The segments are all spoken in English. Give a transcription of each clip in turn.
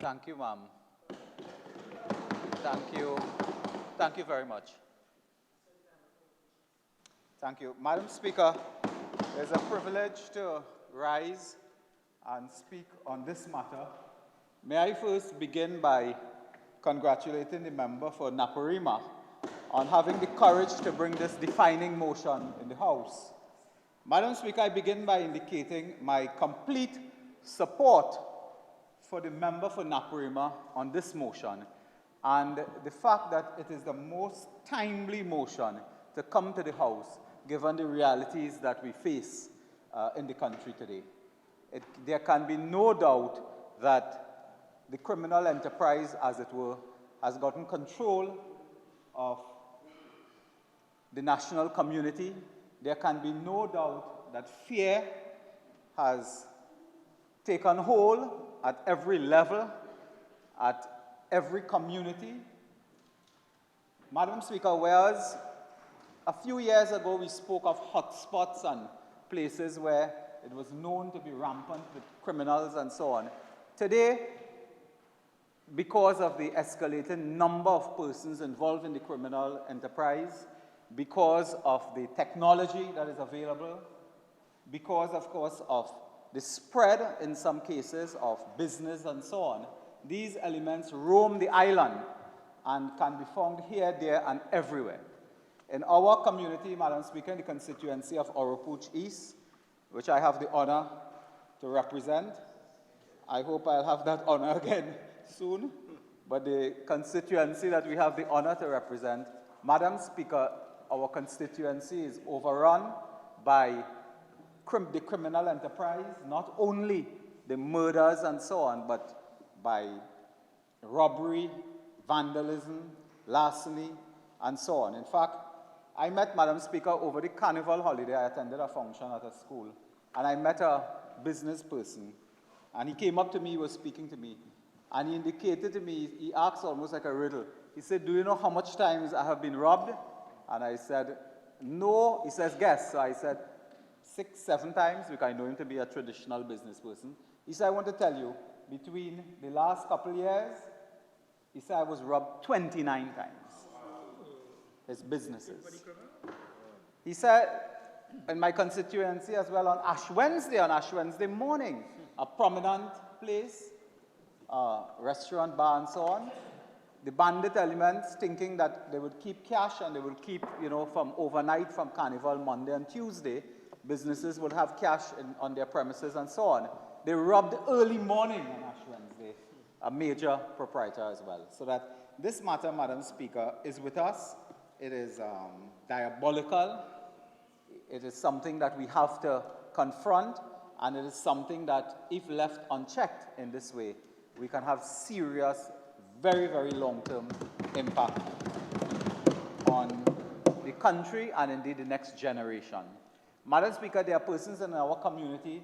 Thank you, ma'am. Thank you. Thank you very much. Thank you. Madam Speaker, it's a privilege to rise and speak on this matter. May I first begin by congratulating the member for Naparima on having the courage to bring this defining motion in the House. Madam Speaker, I begin by indicating my complete support for the member for Naparima on this motion and the fact that it is the most timely motion to come to the House given the realities that we face in the country today. There can be no doubt that the criminal enterprise, as it were, has gotten control of the national community. There can be no doubt that fear has taken hold at every level, at every community. Madam Speaker, whereas a few years ago we spoke of hotspots and places where it was known to be rampant with criminals and so on, today, because of the escalating number of persons involved in the criminal enterprise, because of the technology that is available, because, of course, of the spread, in some cases, of business and so on, these elements roam the island and can be found here, there, and everywhere. In our community, Madam Speaker, in the constituency of Oropouche East, which I have the honor to represent, I hope I'll have that honor again soon, but the constituency that we have the honor to represent, Madam Speaker, our constituency is overrun by the criminal enterprise, not only the murders and so on, but by robbery, vandalism, larceny, and so on. In fact, I met, Madam Speaker, over the carnival holiday. I attended a function at a school, and I met a business person, and he came up to me, he was speaking to me, and he indicated to me, he asked almost like a riddle. He said, "Do you know how much times I have been robbed?" And I said, "No." He says, "Guess." So I said, 6, 7 times, because I know him to be a traditional business person. He said, "I want to tell you, between the last couple years," he said, "I was robbed 29 times." His businesses. He said, in my constituency as well, on Ash Wednesday morning, a prominent place, restaurant, bar, and so on, the bandit elements thinking that they would keep cash and they would keep, from overnight, from Carnival, Monday and Tuesday, businesses would have cash on their premises and so on. They robbed early morning on Ash Wednesday, a major proprietor as well. So that this matter, Madam Speaker, is with us. It is diabolical. It is something that we have to confront, and it is something that, if left unchecked in this way, we can have serious, very, very long-term impact on the country and indeed the next generation. Madam Speaker, there are persons in our community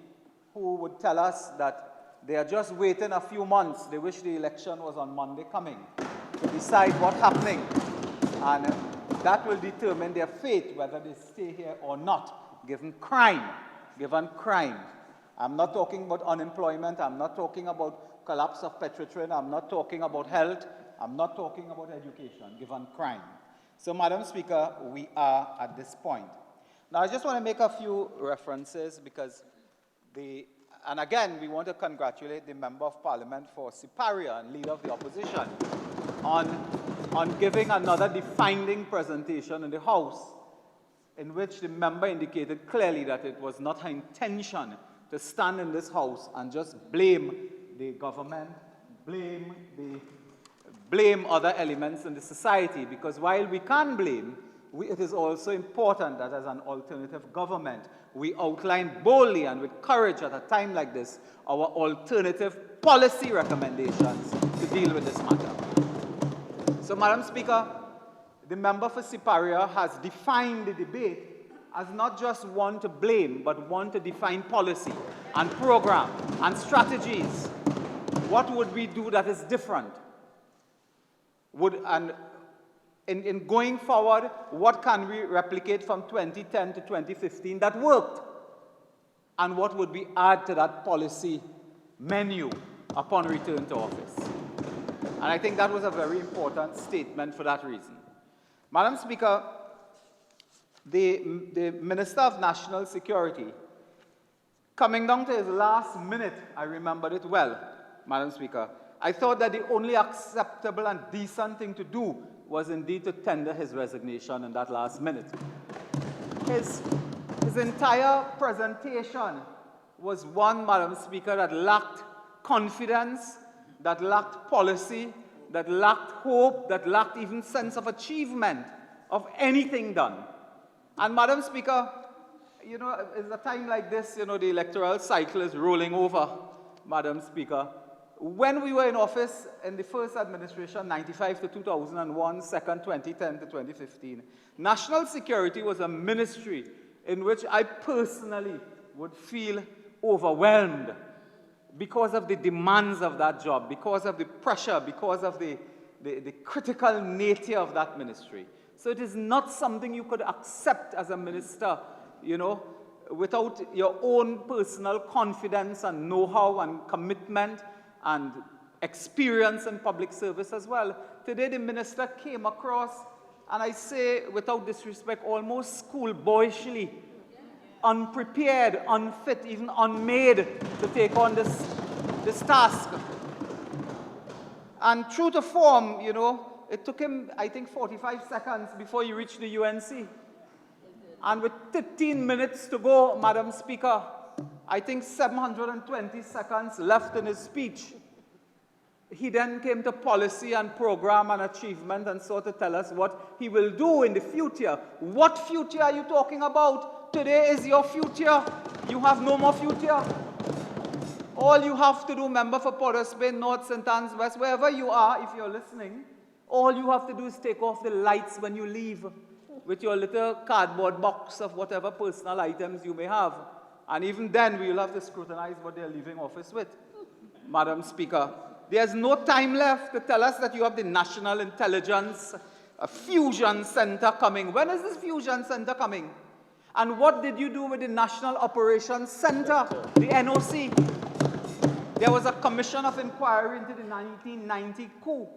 who would tell us that they are just waiting a few months. They wish the election was on Monday coming to decide what's happening. And that will determine their fate, whether they stay here or not, given crime. I'm not talking about unemployment. I'm not talking about collapse of Petrotrin. I'm not talking about health. I'm not talking about education, given crime. So, Madam Speaker, we are at this point. Now, I just want to make a few references because and again, we want to congratulate the Member of Parliament for Siparia and Leader of the Opposition on giving another defining presentation in the House in which the member indicated clearly that it was not her intention to stand in this House and just blame the government, blame other elements in the society, because while we can blame, it is also important that as an alternative government, we outline boldly and with courage at a time like this our alternative policy recommendations to deal with this matter. So, Madam Speaker, the member for Siparia has defined the debate as not just one to blame, but one to define policy and program and strategies. What would we do that is different? In going forward, what can we replicate from 2010 to 2015 that worked? And what would we add to that policy menu upon return to office? And I think that was a very important statement for that reason. Madam Speaker, the Minister of National Security, coming down to his last minute, I remembered it well, Madam Speaker, I thought that the only acceptable and decent thing to do was indeed to tender his resignation in that last minute. His entire presentation was one, Madam Speaker, that lacked confidence, that lacked policy, that lacked hope, that lacked even sense of achievement of anything done. And Madam Speaker, you know, it's a time like this, you know, the electoral cycle is rolling over, Madam Speaker. When we were in office in the first administration, 95 to 2001, second 2010 to 2015, national security was a ministry in which I personally would feel overwhelmed because of the demands of that job, because of the pressure, because of the critical nature of that ministry. So it is not something you could accept as a minister, you know, without your own personal confidence and know-how and commitment and experience in public service as well. Today the minister came across, and I say without disrespect, almost schoolboyishly, unprepared, unfit, even unmade to take on this task. And true to form, you know, it took him, I think, 45 seconds before he reached the UNC. And with 15 minutes to go, Madam Speaker, I think 720 seconds left in his speech, he then came to policy and program and achievement and sought to tell us what he will do in the future. What future are you talking about? Today is your future. You have no more future. All you have to do, member for Port of Spain, North, St. Anne's West, wherever you are, if you're listening, all you have to do is take off the lights when you leave with your little cardboard box of whatever personal items you may have. And even then, we will have to scrutinize what they're leaving office with. Madam Speaker, there's no time left to tell us that you have the National Intelligence Fusion Center coming. When is this Fusion Center coming? And what did you do with the National Operations Center, the NOC? There was a commission of inquiry into the 1990 coup.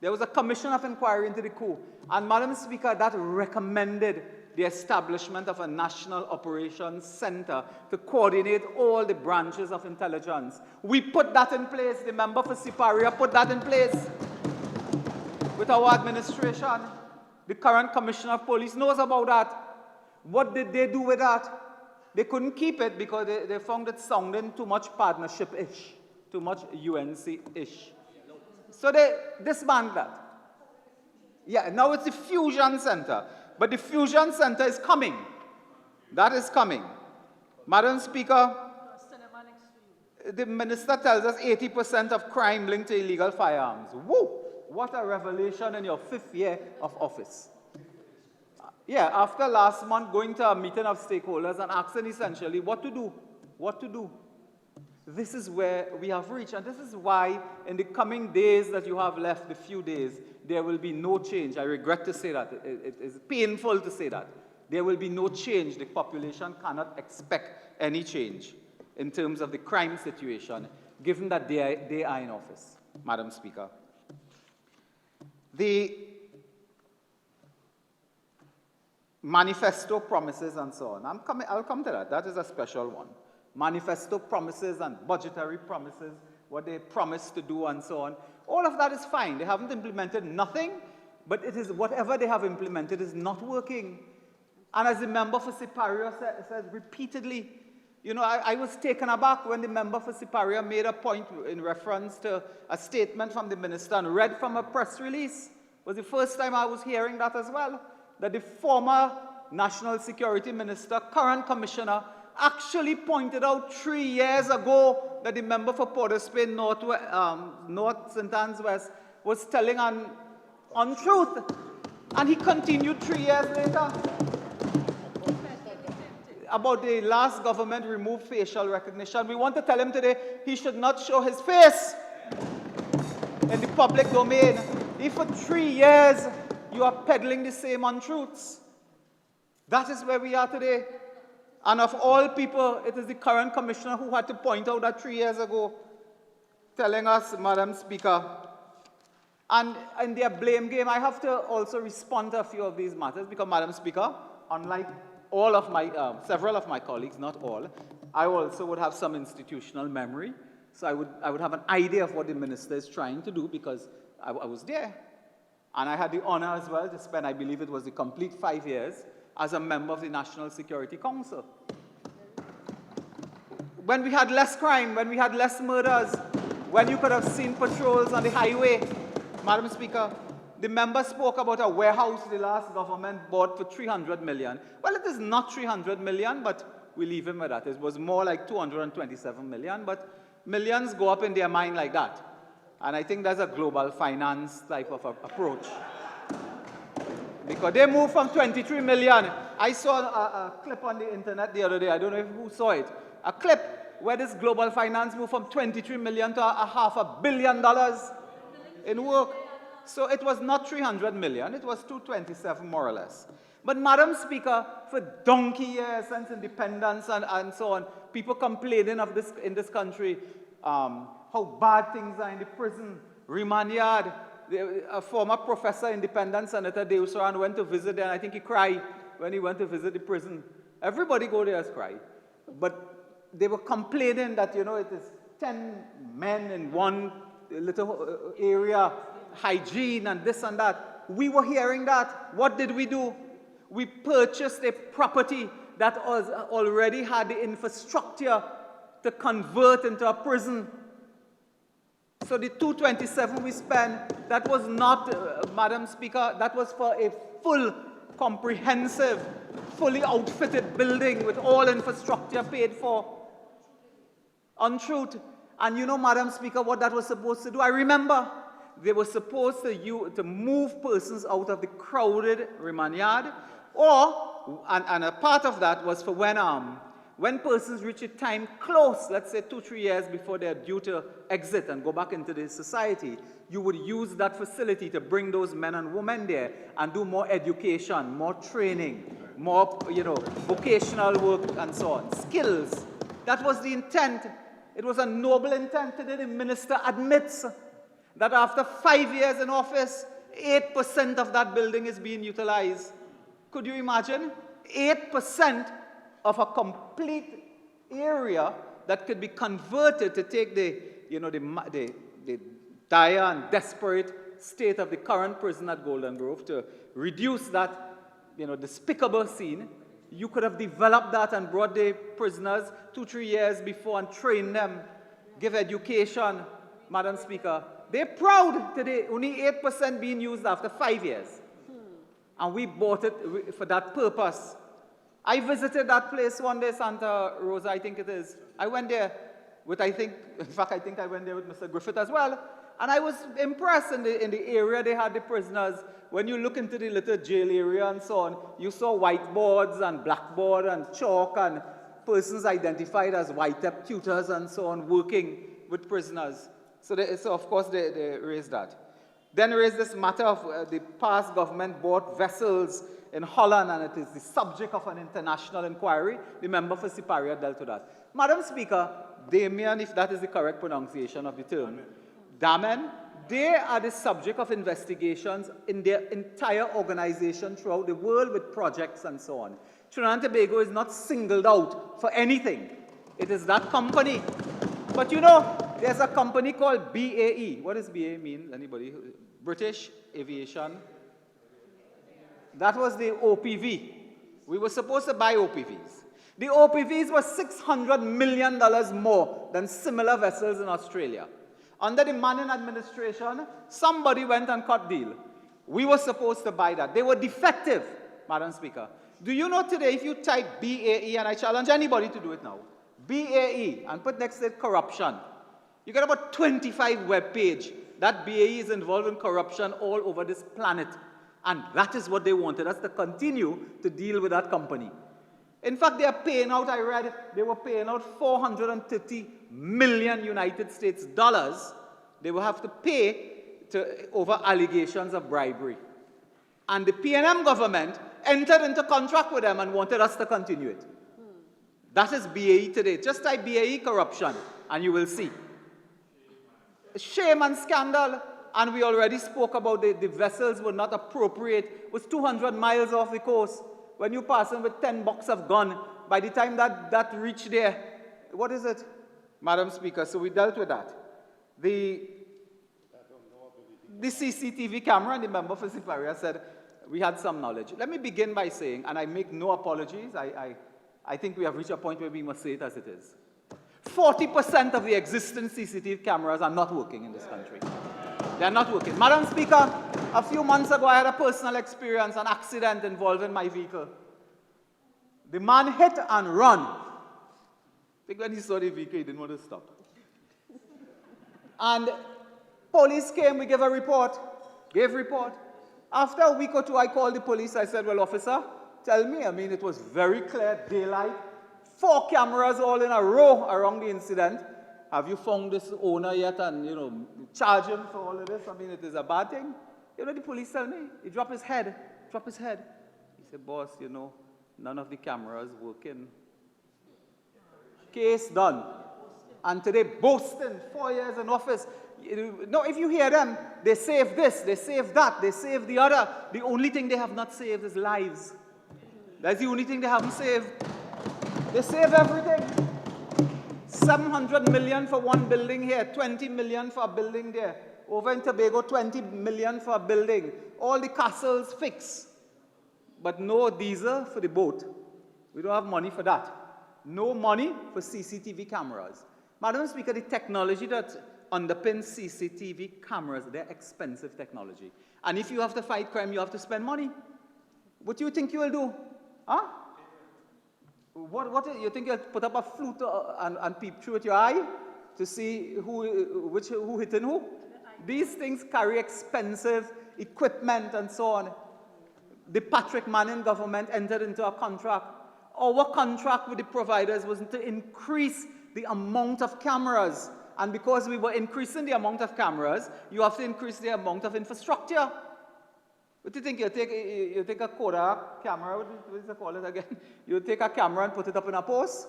There was a commission of inquiry into the coup. And Madam Speaker, that recommended the establishment of a National Operations Center to coordinate all the branches of intelligence. We put that in place. The member for Siparia put that in place with our administration. The current Commissioner of Police knows about that. What did they do with that? They couldn't keep it because they found it sounding too much partnership-ish, too much UNC-ish. So they disbanded that. Yeah, now it's the Fusion Center. But the Fusion Center is coming. That is coming. Madam Speaker, the minister tells us 80% of crime linked to illegal firearms. Woo! What a revelation in your 5th year of office. Yeah, after last month going to a meeting of stakeholders and asking essentially what to do, what to do. This is where we have reached, and this is why in the coming days that you have left, the few days, there will be no change. I regret to say that. It is painful to say that. There will be no change. The population cannot expect any change in terms of the crime situation, given that they are in office, Madam Speaker. The manifesto promises and so on. I'll come to that. That is a special one. Manifesto promises and budgetary promises, what they promise to do and so on. All of that is fine. They haven't implemented nothing, but it is whatever they have implemented is not working. And as the member for Siparia said repeatedly, you know, I was taken aback when the member for Siparia made a point in reference to a statement from the minister and read from a press release. It was the first time I was hearing that as well, that the former National Security Minister, current Commissioner, actually pointed out 3 years ago that the member for Port of Spain, North St. Anne's West, was telling an untruth. And he continued 3 years later. About the last government removed facial recognition. We want to tell him today he should not show his face in the public domain. If for 3 years you are peddling the same untruths, that is where we are today. And of all people, it is the current commissioner who had to point out that 3 years ago. telling us, Madam Speaker, and in their blame game, I have to also respond to a few of these matters because, Madam Speaker, unlike all of my, several of my colleagues, not all, I also would have some institutional memory. So I would have an idea of what the minister is trying to do because I was there. And I had the honor as well to spend, I believe it was the complete 5 years, as a member of the National Security Council. When we had less crime, when we had less murders, when you could have seen patrols on the highway, Madam Speaker, the member spoke about a warehouse the last government bought for 300 million. Well, it is not 300 million, but we leave him with that. It was more like 227 million, but millions go up in their mind like that. And I think that's a global finance type of approach. Because they moved from 23 million. I saw a clip on the internet the other day. I don't know who saw it. A clip where this global finance moved from 23 million to $500 million in work. So it was not 300 million. It was 227 more or less. But Madam Speaker, for donkey years since independence and so on, people complaining of this in this country, how bad things are in the prison, remand yard. A former professor, independent Senator Deusaran, went to visit there, and I think he cried when he went to visit the prison. Everybody go there and cry. But they were complaining that, you know, it is 10 men in one little area, hygiene and this and that. We were hearing that. What did we do? We purchased a property that already had the infrastructure to convert into a prison. So the 227 we spent, that was not, Madam Speaker, that was for a full, comprehensive, fully outfitted building with all infrastructure paid for. Untruth. And you know, Madam Speaker, what that was supposed to do? I remember they were supposed to move persons out of the crowded remand yard, and a part of that was for when persons reach a time close, let's say 2-3 years before they're due to exit and go back into the society, you would use that facility to bring those men and women there and do more education, more training, more, vocational work and so on. Skills. That was the intent. It was a noble intent. Today the minister admits that after 5 years in office, 8% of that building is being utilized. Could you imagine? 8% of a complete area that could be converted to take the dire and desperate state of the current prison at Golden Grove to reduce that, despicable scene. You could have developed that and brought the prisoners 2-3 years before and trained them, give education, Madam Speaker. They're proud today, only 8% being used after 5 years. And we bought it for that purpose. I visited that place one day, Santa Rosa, I think it is. I went there with, I think I went there with Mr. Griffith as well. And I was impressed in the area they had the prisoners. When you look into the little jail area and so on, you saw whiteboards and blackboard and chalk and persons identified as white-up tutors and so on working with prisoners. So of course they raised that. Then raised this matter of the past government bought vessels in Holland, and it is the subject of an international inquiry. The member for Siparia dealt with that. Madam Speaker, Damien, if that is the correct pronunciation of the term, Damen, they are the subject of investigations in their entire organization throughout the world with projects and so on. Trinidad and Tobago is not singled out for anything. It is that company. But there's a company called BAE. What does BAE mean? Anybody? British Aviation. That was the OPV. We were supposed to buy OPVs. The OPVs were $600 million more than similar vessels in Australia. Under the Manning administration, somebody went and cut deal. We were supposed to buy that. They were defective, Madam Speaker. Do you know today, if you type BAE, and I challenge anybody to do it now, BAE, and put next to it corruption, you get about 25 web pages that BAE is involved in corruption all over this planet. And that is what they wanted us to continue to deal with that company. In fact, they are paying out, I read, they were paying out $430 million United States dollars. They will have to pay over allegations of bribery. And the PNM government entered into contract with them and wanted us to continue it. That is BAE today. Just type BAE corruption and you will see. shame and scandal. And we already spoke about the vessels were not appropriate. It was 200 miles off the coast. When you pass in with 10 box of gun, by the time that reached there, what is it, Madam Speaker? So we dealt with that. The CCTV camera, and the member for Siparia said we had some knowledge. Let me begin by saying, and I make no apologies, I think we have reached a point where we must say it as it is. 40% of the existing CCTV cameras are not working in this country. They are not working. Madam Speaker, a few months ago I had a personal experience, an accident involving my vehicle. The man hit and run. I think when he saw the vehicle, he didn't want to stop. And police came, we gave a report, After a week or two, I called the police. I said, well, officer, tell me. I mean, it was very clear, daylight, 4 cameras all in a row around the incident. Have you found this owner yet and, charge him for all of this? I mean, it is a bad thing. The police tell me. He dropped his head. He said, boss, none of the cameras working. Case done. And today, boasting, 4 years in office. No, if you hear them, they save this, they save that, they save the other. The only thing they have not saved is lives. That's the only thing they haven't saved. They save everything. 700 million for one building here, 20 million for a building there. Over in Tobago, 20 million for a building. All the castles fixed. But no diesel for the boat. We don't have money for that. No money for CCTV cameras. Madam Speaker, the technology that underpins CCTV cameras, they're expensive technology. And if you have to fight crime, you have to spend money. What do you think you will do? Huh? What you think you'll put up a flute and peep through with your eye to see who hit who? These things carry expensive equipment and so on. The Patrick Manning government entered into a contract. Our contract with the providers was to increase the amount of cameras. And because we were increasing the amount of cameras, you have to increase the amount of infrastructure. What do you think? You take a Kodak camera, what is it called again? You take a camera and put it up in a post?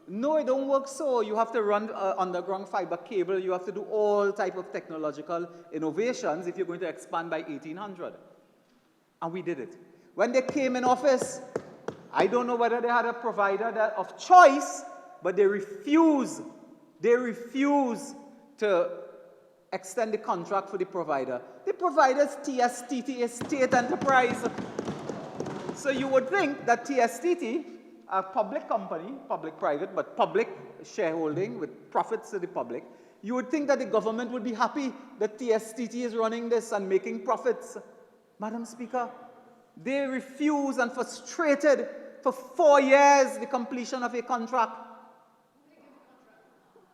No, it don't work so. You have to run underground fiber cable. You have to do all type of technological innovations if you're going to expand by 1800. And we did it. When they came in office, I don't know whether they had a provider of choice, but they refused to extend the contract for the provider. The provider's TSTT is state enterprise. So you would think that TSTT, a public company, public-private, but public shareholding with profits to the public, you would think that the government would be happy that TSTT is running this and making profits. Madam Speaker, they refused and frustrated for 4 years the completion of a contract.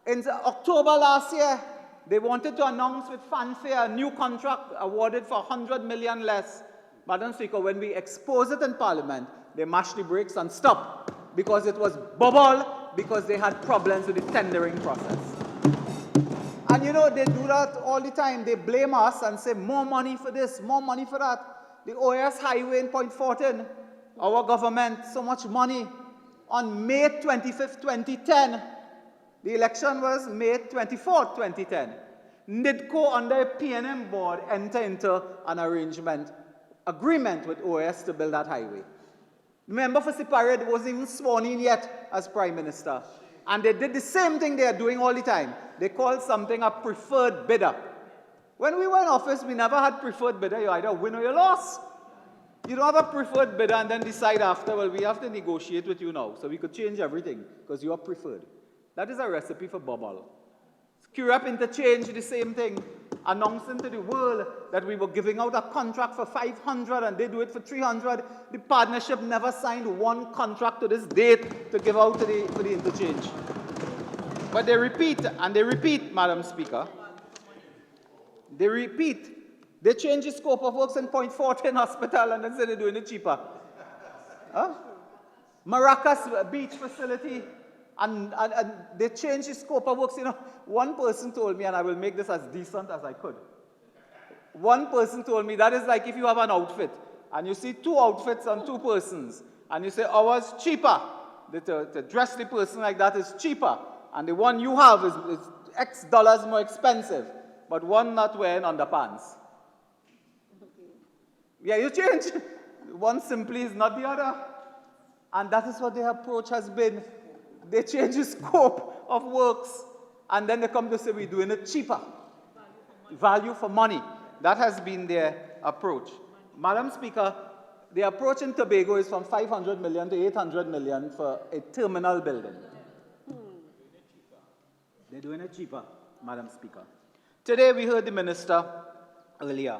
In October last year, they wanted to announce with fanfare a new contract awarded for 100 million less. Madam Speaker, when we exposed it in Parliament, they mashed the brakes and stopped because it was bubble, because they had problems with the tendering process. And they do that all the time. They blame us and say, more money for this, more money for that. The OAS highway in Point Fortin, our government, so much money. On May 25th, 2010, the election was May 24th, 2010. NIDCO under a PNM board entered into an agreement with OAS to build that highway. The member for Siparia wasn't even sworn in yet as Prime Minister. And they did the same thing they are doing all the time. They called something a preferred bidder. When we were in office, we never had preferred bidder. You either win or you lose. You don't have a preferred bidder and then decide after, well, we have to negotiate with you now. So we could change everything because you are preferred. That is a recipe for bubble. Curap Interchange, the same thing. Announcing to the world that we were giving out a contract for 500 and they do it for 300. The partnership never signed one contract to this date to give out for the interchange. But they repeat, Madam Speaker. They repeat. They change the scope of works in Point Fortin Hospital and then say they're doing it cheaper. Huh? Maracas Beach Facility. And they changed the scope of works. One person told me, and I will make this as decent as I could. One person told me, that is like if you have an outfit, and you see 2 outfits on 2 persons, and you say, ours cheaper. To dress the person like that is cheaper. And the one you have is X dollars more expensive, but one not wearing underpants. Yeah, you change. One simply is not the other. And that is what their approach has been. They change the scope of works, and then they come to say we're doing it cheaper. Value for money. That has been their approach. Madam Speaker, the approach in Tobago is from 500 million to 800 million for a terminal building. They're doing it cheaper, Madam Speaker. Today we heard the minister earlier.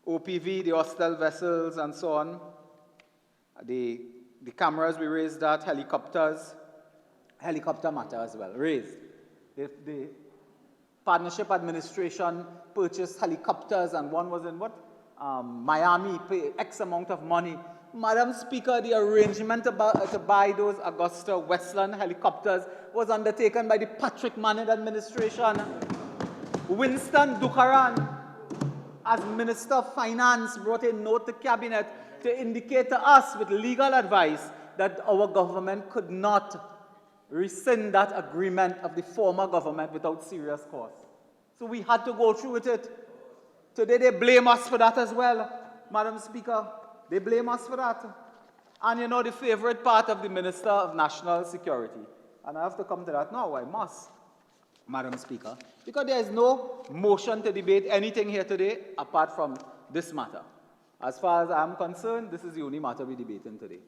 OPV, the hostile vessels and so on. The cameras we raised that, helicopters, helicopter matter as well, raised. The partnership administration purchased helicopters, and one was in what? Miami, pay X amount of money. Madam Speaker, the arrangement to buy those Augusta Westland helicopters was undertaken by the Patrick Manning administration. Winston Dukaran, as Minister of Finance, brought a note to Cabinet to indicate to us with legal advice that our government could not rescind that agreement of the former government without serious cause. So we had to go through with it. Today they blame us for that as well, Madam Speaker. They blame us for that. And you know the favorite part of the Minister of National Security, and I have to come to that now, I must, Madam Speaker, because there is no motion to debate anything here today apart from this matter. As far as I'm concerned, this is the only matter we're debating today.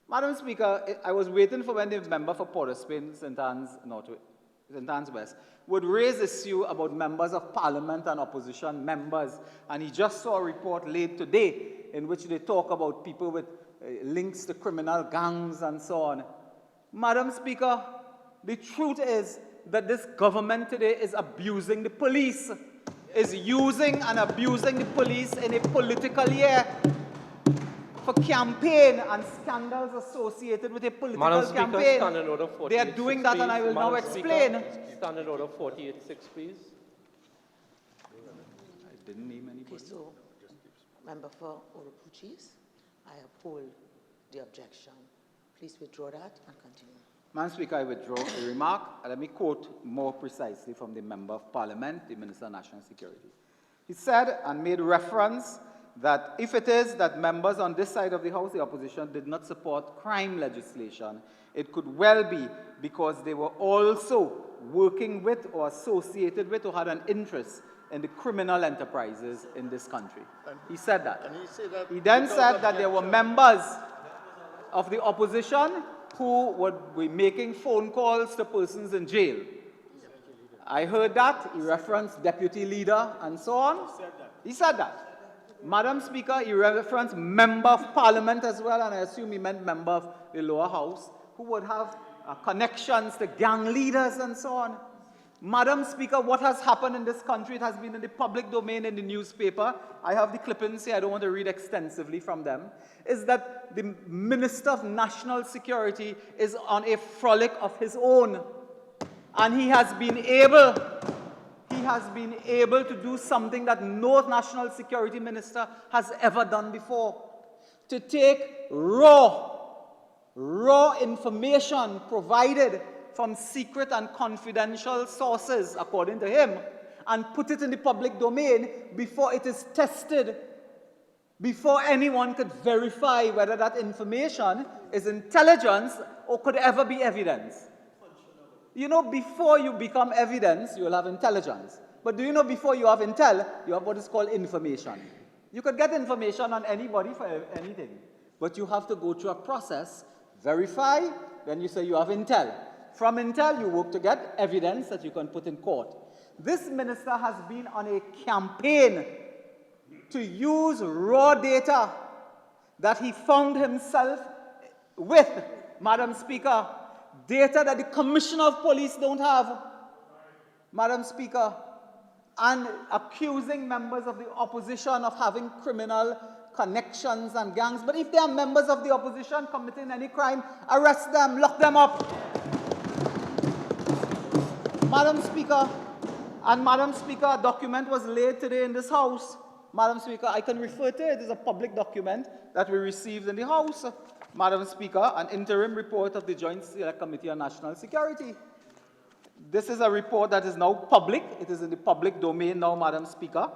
Madam Speaker, I was waiting for when the member for Port of Spain, St. Anne's West, would raise issue about members of parliament and opposition members, and he just saw a report late today in which they talk about people with links to criminal gangs and so on. Madam Speaker, the truth is that this government today is abusing the police, is using and abusing the police in a political year for campaign and scandals associated with a political campaign. Standing Order 48, they are doing that, and I will now explain. Standing Order 48.6, please. I didn't name anybody. So, Member for Oropuchis, I uphold the objection. Please withdraw that and continue. Madam Speaker, I withdraw a remark. Let me quote more precisely from the Member of Parliament, the Minister of National Security. He said and made reference that if it is that members on this side of the House, the opposition, did not support crime legislation, it could well be because they were also working with or associated with or had an interest in the criminal enterprises in this country. He said that. He then said that there were members of the opposition who would be making phone calls to persons in jail. I heard that. He referenced deputy leader and so on. He said that. Madam Speaker, he referenced member of parliament as well, and I assume he meant member of the lower house, who would have connections to gang leaders and so on. Madam Speaker, what has happened in this country, it has been in the public domain in the newspaper. I have the clippings here, I don't want to read extensively from them, is that the Minister of National Security is on a frolic of his own. And he has been able to do something that no national security minister has ever done before. To take raw information provided from secret and confidential sources, according to him, and put it in the public domain before it is tested, before anyone could verify whether that information is intelligence or could ever be evidence. You know, before you become evidence, you'll have intelligence. But do you know before you have intel, you have what is called information. You could get information on anybody for anything. But you have to go through a process, verify, then you say you have intel. From intel, you work to get evidence that you can put in court. This minister has been on a campaign to use raw data that he found himself with, Madam Speaker, data that the Commissioner of Police don't have, Madam Speaker, and accusing members of the opposition of having criminal connections and gangs. But if they are members of the opposition committing any crime, arrest them, lock them up. Madam Speaker, a document was laid today in this House. Madam Speaker, I can refer to it. It is a public document that we received in the House. Madam Speaker, an interim report of the Joint Select Committee on National Security. This is a report that is now public. It is in the public domain now, Madam Speaker.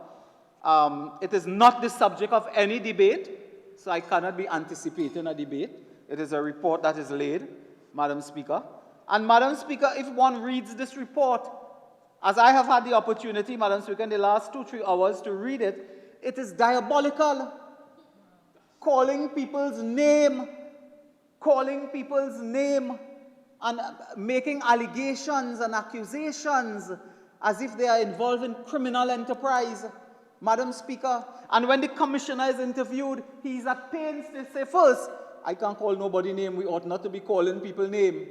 It is not the subject of any debate, so I cannot be anticipating a debate. It is a report that is laid, Madam Speaker. And Madam Speaker, if one reads this report, as I have had the opportunity, Madam Speaker, in the last 2-3 hours to read it, it is diabolical. Calling people's name and making allegations and accusations as if they are involved in criminal enterprise, Madam Speaker. And when the commissioner is interviewed, he's at pains to say, first, I can't call nobody name, we ought not to be calling people name.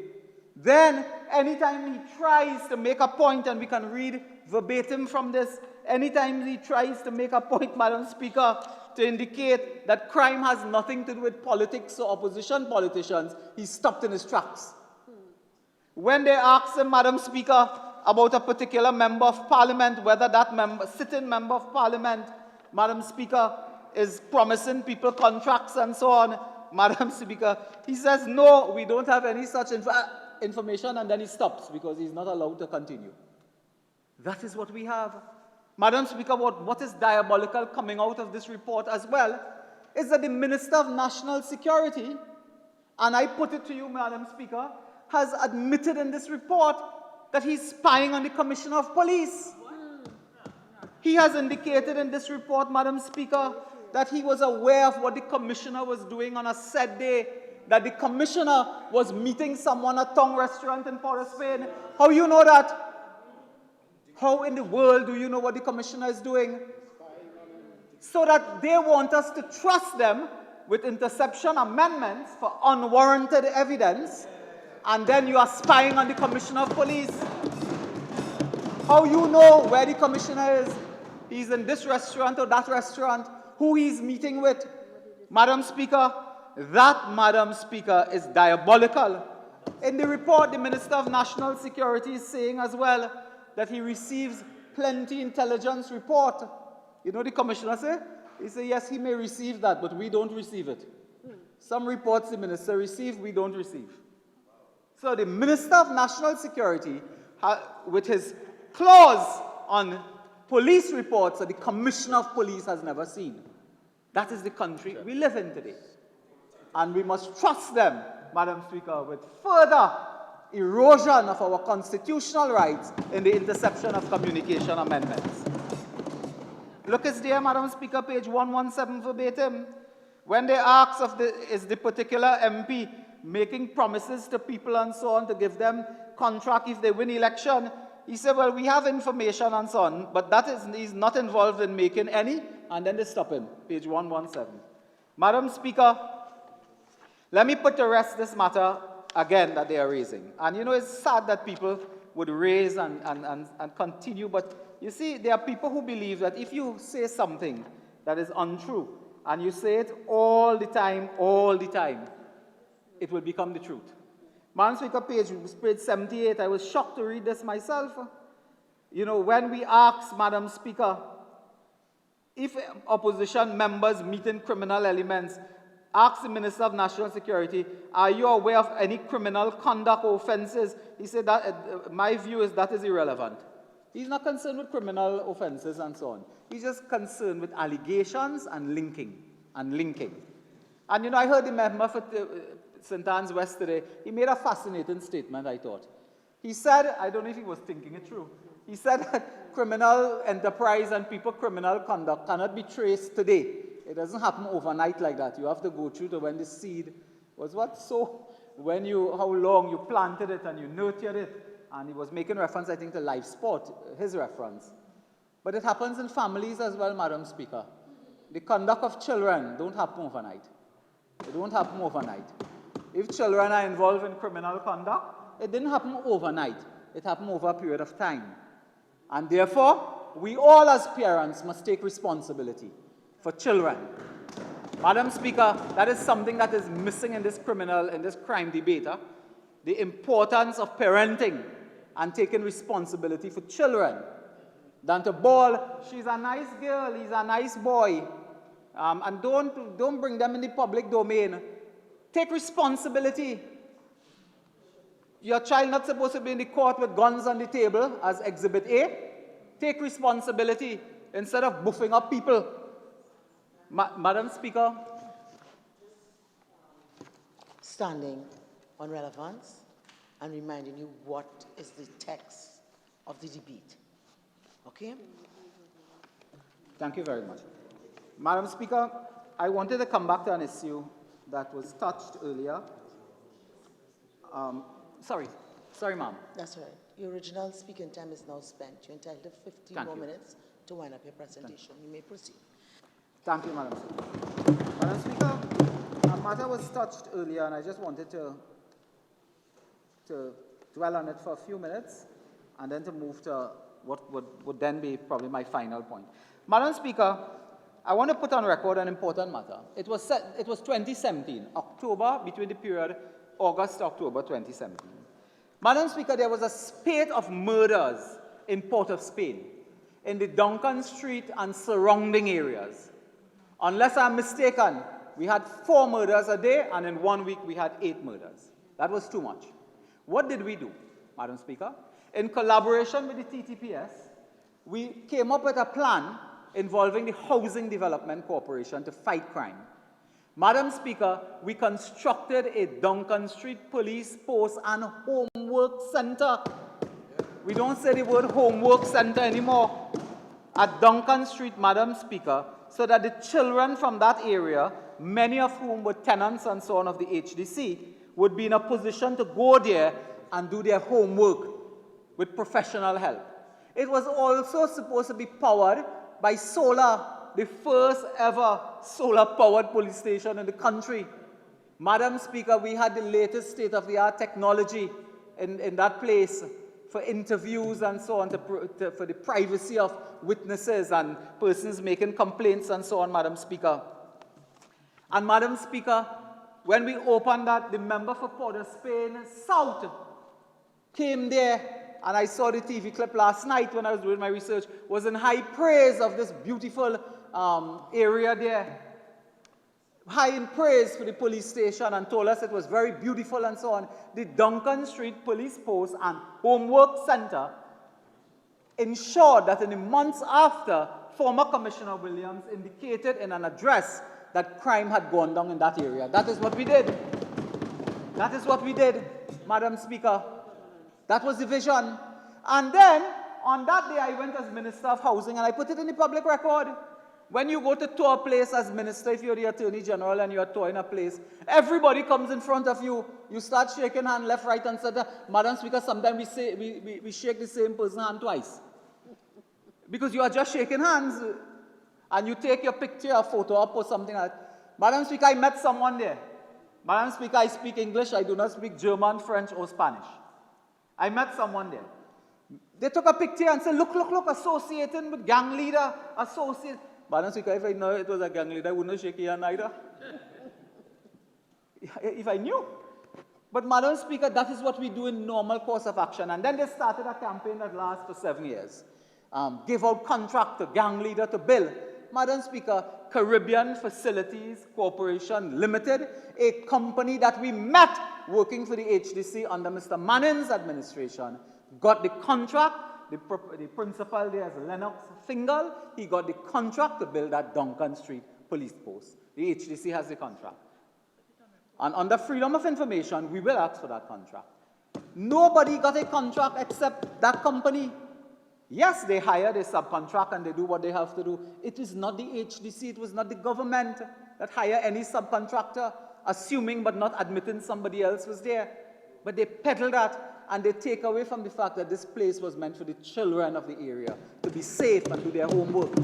Then, anytime he tries to make a point, and we can read verbatim from this, anytime he tries to make a point, Madam Speaker, to indicate that crime has nothing to do with politics or opposition politicians, he's stopped in his tracks. When they ask him, Madam Speaker, about a particular member of parliament, whether that sitting member of parliament, Madam Speaker, is promising people contracts and so on, Madam Speaker, he says, no, we don't have any such information, and then he stops because he's not allowed to continue. That is what we have. Madam Speaker, what is diabolical coming out of this report as well is that the Minister of National Security, and I put it to you, Madam Speaker, has admitted in this report that he's spying on the Commissioner of Police. He has indicated in this report, Madam Speaker, that he was aware of what the Commissioner was doing on a said day, that the Commissioner was meeting someone at Tong Restaurant in Port of Spain. How you know that? How in the world do you know what the Commissioner is doing? So that they want us to trust them with interception amendments for unwarranted evidence, and then you are spying on the Commissioner of Police. How you know where the Commissioner is? He's in this restaurant or that restaurant, who he's meeting with. Madam Speaker, that, Madam Speaker, is diabolical. In the report, the Minister of National Security is saying as well that he receives plenty intelligence report. You know the Commissioner say? He said, yes, he may receive that, but we don't receive it. Some reports the Minister receives, we don't receive. So the Minister of National Security, with his clause on police reports that the Commissioner of Police has never seen. That is the country we live in today. And we must trust them, Madam Speaker, with further erosion of our constitutional rights in the interception of communication amendments. Look, it's there, Madam Speaker, page 117 verbatim. When they ask is the particular MP making promises to people and so on to give them contract if they win election, he said, well, we have information and so on, but he's not involved in making any, and then they stop him, page 117. Madam Speaker, let me put to rest this matter again that they are raising. And you know, it's sad that people would raise and continue, but you see, there are people who believe that if you say something that is untrue, and you say it all the time, it will become the truth. Madam Speaker, page 78, I was shocked to read this myself. You know, when we asked, Madam Speaker, if opposition members meeting criminal elements, asked the Minister of National Security, are you aware of any criminal conduct or offenses? He said that, my view is that is irrelevant. He's not concerned with criminal offenses and so on. He's just concerned with allegations and linking. And you know, I heard the member for St. Anne's West today. He made a fascinating statement, I thought. He said, I don't know if he was thinking it through. He said that criminal enterprise and criminal conduct cannot be traced today. It doesn't happen overnight like that. You have to go through to when the seed was what? So, how long you planted it and you nurtured it. And he was making reference, I think, to live sport, his reference. But it happens in families as well, Madam Speaker. The conduct of children don't happen overnight. It don't happen overnight. If children are involved in criminal conduct, it didn't happen overnight. It happened over a period of time. And therefore, we all as parents must take responsibility for children. Madam Speaker, that is something that is missing in this crime debate. The importance of parenting and taking responsibility for children. Than to ball, she's a nice girl, he's a nice boy. And don't bring them in the public domain. Take responsibility. Your child not supposed to be in the court with guns on the table as Exhibit A. Take responsibility instead of buffing up people. Madam Speaker. Standing on relevance and reminding you what is the text of the debate. Okay? Thank you very much. Madam Speaker, I wanted to come back to an issue that was touched earlier. Sorry, ma'am. That's right. Your original speaking time is now spent. You're entitled to 15 more minutes to wind up your presentation. You may proceed. Thank you, Madam Speaker. Madam Speaker, a matter was touched earlier, and I just wanted to dwell on it for a few minutes, and then to move to what would then be probably my final point. Madam Speaker, I want to put on record an important matter. It was 2017, October, between the period August to October 2017. Madam Speaker, there was a spate of murders in Port of Spain, in the Duncan Street and surrounding areas. Unless I'm mistaken, we had 4 murders a day, and in 1 week we had 8 murders. That was too much. What did we do, Madam Speaker? In collaboration with the TTPS, we came up with a plan involving the Housing Development Corporation to fight crime. Madam Speaker, we constructed a Duncan Street police post and homework center. We don't say the word homework center anymore. At Duncan Street, Madam Speaker, so that the children from that area, many of whom were tenants and so on of the HDC, would be in a position to go there and do their homework with professional help. It was also supposed to be powered by solar, the first ever solar-powered police station in the country. Madam Speaker, we had the latest state-of-the-art technology in that place for interviews and so on, for the privacy of witnesses and persons making complaints and so on, Madam Speaker. And Madam Speaker, when we opened that, the member for Port of Spain South came there, and I saw the TV clip last night when I was doing my research, was in high praise of this beautiful area there. High in praise for the police station and told us it was very beautiful and so on. The Duncan Street Police Post and Homework Center ensured that in the months after, former Commissioner Williams indicated in an address that crime had gone down in that area. That is what we did. That is what we did, Madam Speaker. That was the vision. And then, on that day, I went as Minister of Housing, and I put it in the public record. When you go to tour a place as Minister, if you're the Attorney General and you're touring a place, everybody comes in front of you. You start shaking hand left, right, and center. Madam Speaker, sometimes we shake the same person's hand twice. Because you are just shaking hands, and you take your picture, a photo up or something like that. Madam Speaker, I met someone there. Madam Speaker, I speak English. I do not speak German, French, or Spanish. I met someone there. They took a picture and said, look, associating with gang leader, associate. Madam Speaker, if I know it was a gang leader, I wouldn't shake your hand either. If I knew. But Madam Speaker, that is what we do in normal course of action. And then they started a campaign that lasts for 7 years. Give out contract to gang leader to bill. Madam Speaker, Caribbean Facilities Corporation Limited, a company that we met working for the HDC under Mr. Manning's administration, got the contract. The principal there is Lennox Fingal. He got the contract to build that Duncan Street police post. The HDC has the contract. And under Freedom of Information, we will ask for that contract. Nobody got a contract except that company. Yes, they hire, they subcontract, and they do what they have to do. It is not the HDC, it was not the government that hire any subcontractor, assuming but not admitting somebody else was there. But they peddle that, and they take away from the fact that this place was meant for the children of the area to be safe and do their homework.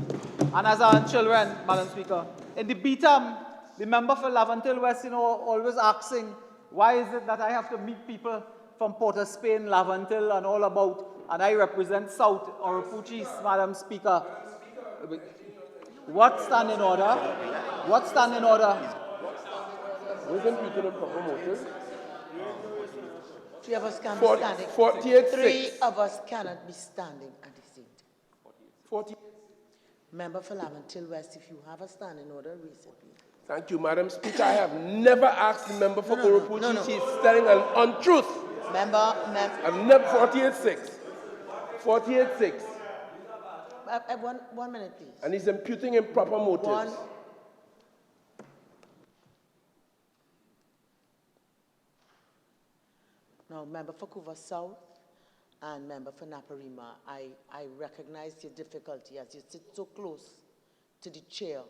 And as our children, Madam Speaker, in the BTAM, the member for Laventille West, always asking, why is it that I have to meet people from Port of Spain, Laventille, and all about, and I represent South Oropuchis, Madam Speaker. What stand in order? What stand in order? Wasn't people in proper motion? 3 of us can be standing. 48 3 of us cannot be standing at the same time. 40. Member for Laventille West, if you have a standing order, raise it, please. Thank you, Madam Speaker. I have never asked the member for Oropuchi. She's telling an untruth. I've never, 48-6. 48-6. One minute, please. And he's imputing improper motives. One. Now, member for Couva South and member for Naparima, I recognize your difficulty as you sit so close to the chair.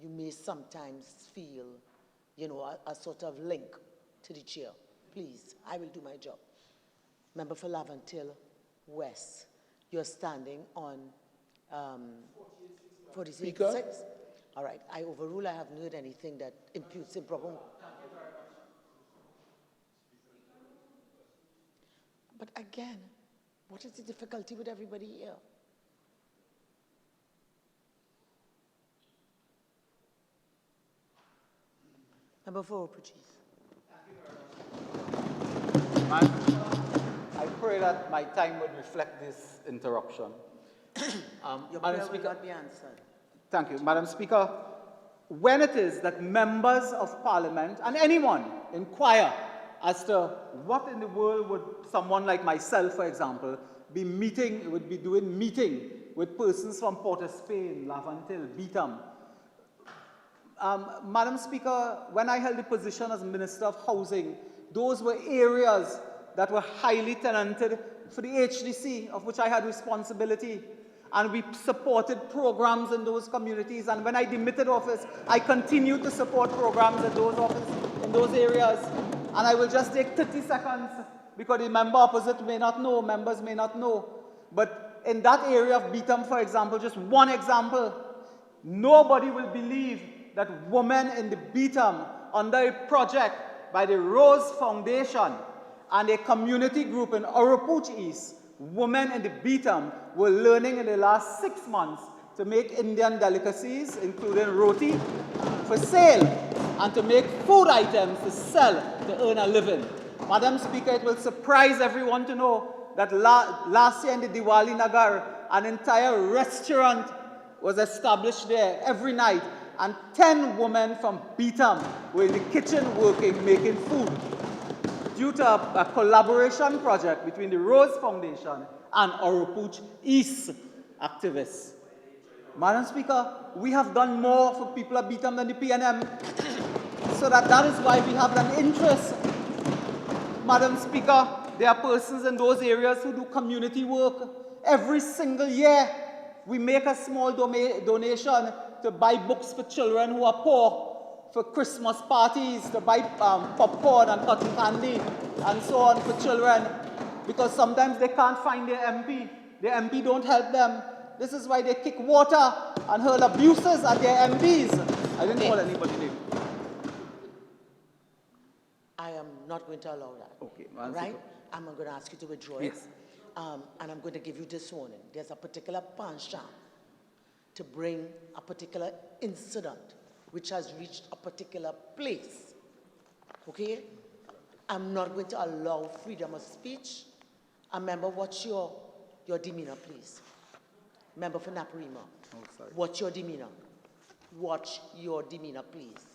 You may sometimes feel, a sort of link to the chair. Please, I will do my job. Member for Lavantil West, you're standing on 46. All right, I overrule. I haven't heard anything that imputes improper. But again, what is the difficulty with everybody here? Number 4, please. I pray that my time would reflect this interruption. Your Madam prayer will Speaker. not be answered. Thank you. Madam Speaker, when it is that members of Parliament and anyone inquire as to what in the world would someone like myself, for example, be doing meeting with persons from Port of Spain, Lavantil, Beetham. Madam Speaker, when I held the position as Minister of Housing, those were areas that were highly tenanted for the HDC, of which I had responsibility. And we supported programs in those communities. And when I demitted office, I continued to support programs in those areas. And I will just take 30 seconds because the member opposite may not know, members may not know. But in that area of Beetham, for example, just one example, nobody will believe that women in the Beetham, under a project by the Rose Foundation and a community group in Oropuch East, women in the Beetham were learning in the last 6 months to make Indian delicacies, including roti, for sale, and to make food items to sell to earn a living. Madam Speaker, it will surprise everyone to know that last year in the Diwali Nagar, an entire restaurant was established there every night, and 10 women from Beetham were in the kitchen working, making food, due to a collaboration project between the Rose Foundation and Oropuch East activists. Madam Speaker, we have done more for people of Beetham than the PNM, so that is why we have an interest. Madam Speaker, there are persons in those areas who do community work. Every single year, we make a small donation to buy books for children who are poor, for Christmas parties, to buy popcorn and cotton candy, and so on for children, because sometimes they can't find their MP. Their MP don't help them. This is why they kick water and hurl abuses at their MPs. I didn't call anybody name. I am not going to allow that. Okay. Right? I'm going to ask you to withdraw it. Yes. And I'm going to give you this warning. There's a particular penchant to bring a particular incident which has reached a particular place. Okay? I'm not going to allow freedom of speech. And member, what's your demeanor, please? Member for Naparima. Oh, sorry. What's your demeanor? Watch your demeanor, please.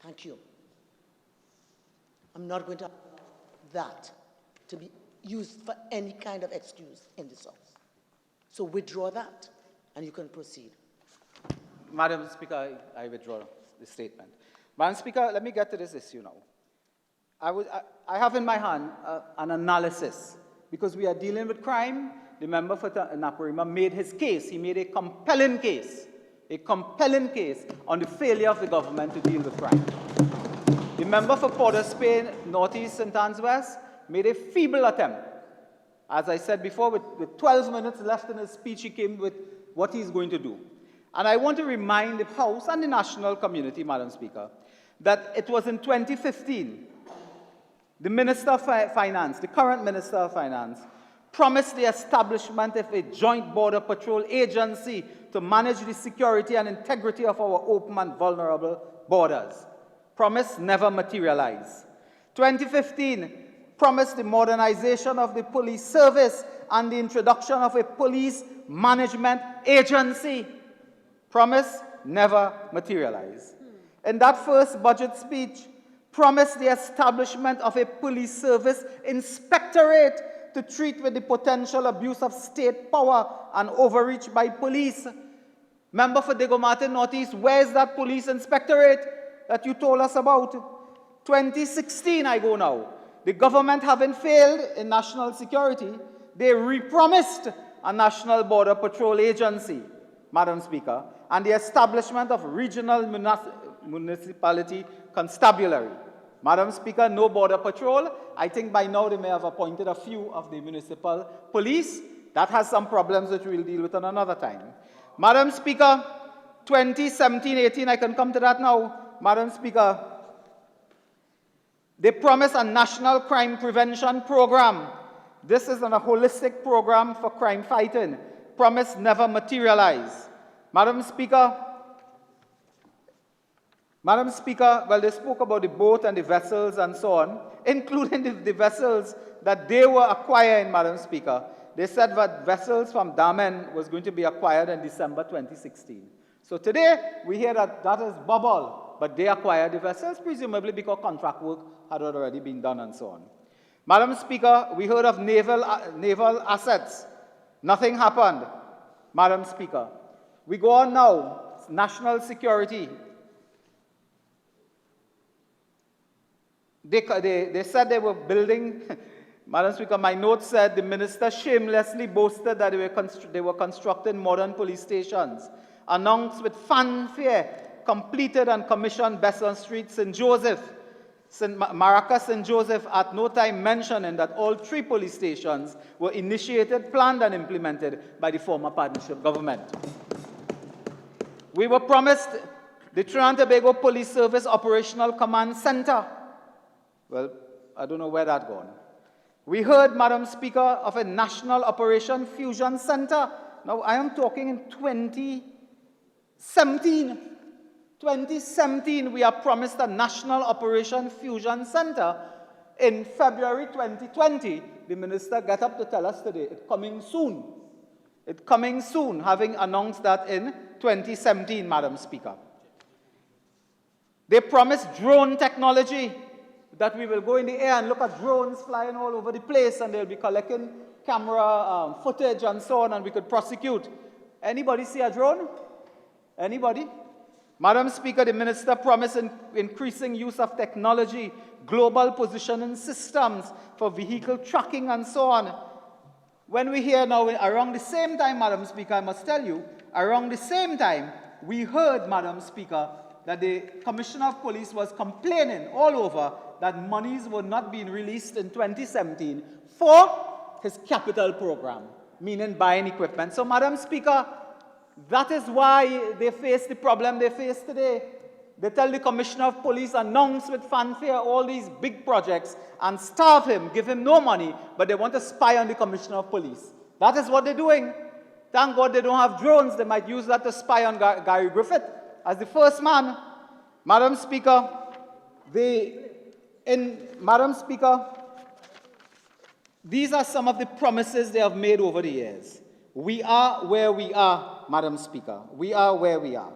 Thank you. I'm not going to allow that to be used for any kind of excuse in this house. So withdraw that, and you can proceed. Madam Speaker, I withdraw the statement. Madam Speaker, let me get to this issue now. I have in my hand an analysis, because we are dealing with crime. The member for Naparima made his case. He made a compelling case on the failure of the government to deal with crime. The member for Port of Spain, Northeast St. Anne's West, made a feeble attempt. As I said before, with 12 minutes left in his speech, he came with what he's going to do. And I want to remind the House and the national community, Madam Speaker, that it was in 2015, the Minister of Finance, the current Minister of Finance, promised the establishment of a joint border patrol agency to manage the security and integrity of our open and vulnerable borders. Promise never materialized. 2015 promised the modernization of the police service and the introduction of a police management agency. Promise never materialized. In that first budget speech, promised the establishment of a police service inspectorate to treat with the potential abuse of state power and overreach by police. Member for Diego Martin Northeast, where is that police inspectorate that you told us about? 2016 I go now. The government having failed in national security, they re-promised a National Border Patrol Agency, Madam Speaker, and the establishment of regional municipality constabulary. Madam Speaker, no border patrol. I think by now they may have appointed a few of the municipal police. That has some problems which we'll deal with on another time. Madam Speaker, 2017-18, I can come to that now. Madam Speaker, they promised a national crime prevention program. This is a holistic program for crime fighting. Promise never materialized. Madam Speaker, well, they spoke about the boat and the vessels and so on, including the vessels that they were acquiring, Madam Speaker. They said that vessels from Damen was going to be acquired in December 2016. So today, we hear that that is bubble, but they acquired the vessels, presumably because contract work had already been done and so on. Madam Speaker, we heard of naval assets. Nothing happened, Madam Speaker. We go on now, national security. They said they were building, Madam Speaker, my notes said the minister shamelessly boasted that they were constructing modern police stations. Announced with fanfare, completed and commissioned Besson Street, St. Joseph, Maracas, St. Joseph, at no time mentioning that all 3 police stations were initiated, planned and implemented by the former partnership government. We were promised the Trinidad and Tobago Police Service Operational Command Center. Well, I don't know where that gone. We heard, Madam Speaker, of a National Operation Fusion Center. Now, I am talking in 2017. 2017, we are promised a National Operation Fusion Center. In February 2020, the minister got up to tell us today, it's coming soon. It's coming soon, having announced that in 2017, Madam Speaker. They promised drone technology, that we will go in the air and look at drones flying all over the place and they'll be collecting camera footage and so on and we could prosecute. Anybody see a drone? Anybody? Madam Speaker, the minister promised increasing use of technology, global positioning systems for vehicle tracking and so on. When we hear now, around the same time, Madam Speaker, I must tell you, around the same time, we heard, Madam Speaker, that the Commissioner of Police was complaining all over that monies were not being released in 2017 for his capital program, meaning buying equipment. So, Madam Speaker, that is why they face the problem they face today. They tell the Commissioner of Police, announce with fanfare all these big projects and starve him, give him no money, but they want to spy on the Commissioner of Police. That is what they're doing. Thank God they don't have drones. They might use that to spy on Gary Griffith as the first man. Madam Speaker, Madam Speaker, these are some of the promises they have made over the years. We are where we are, Madam Speaker. We are where we are.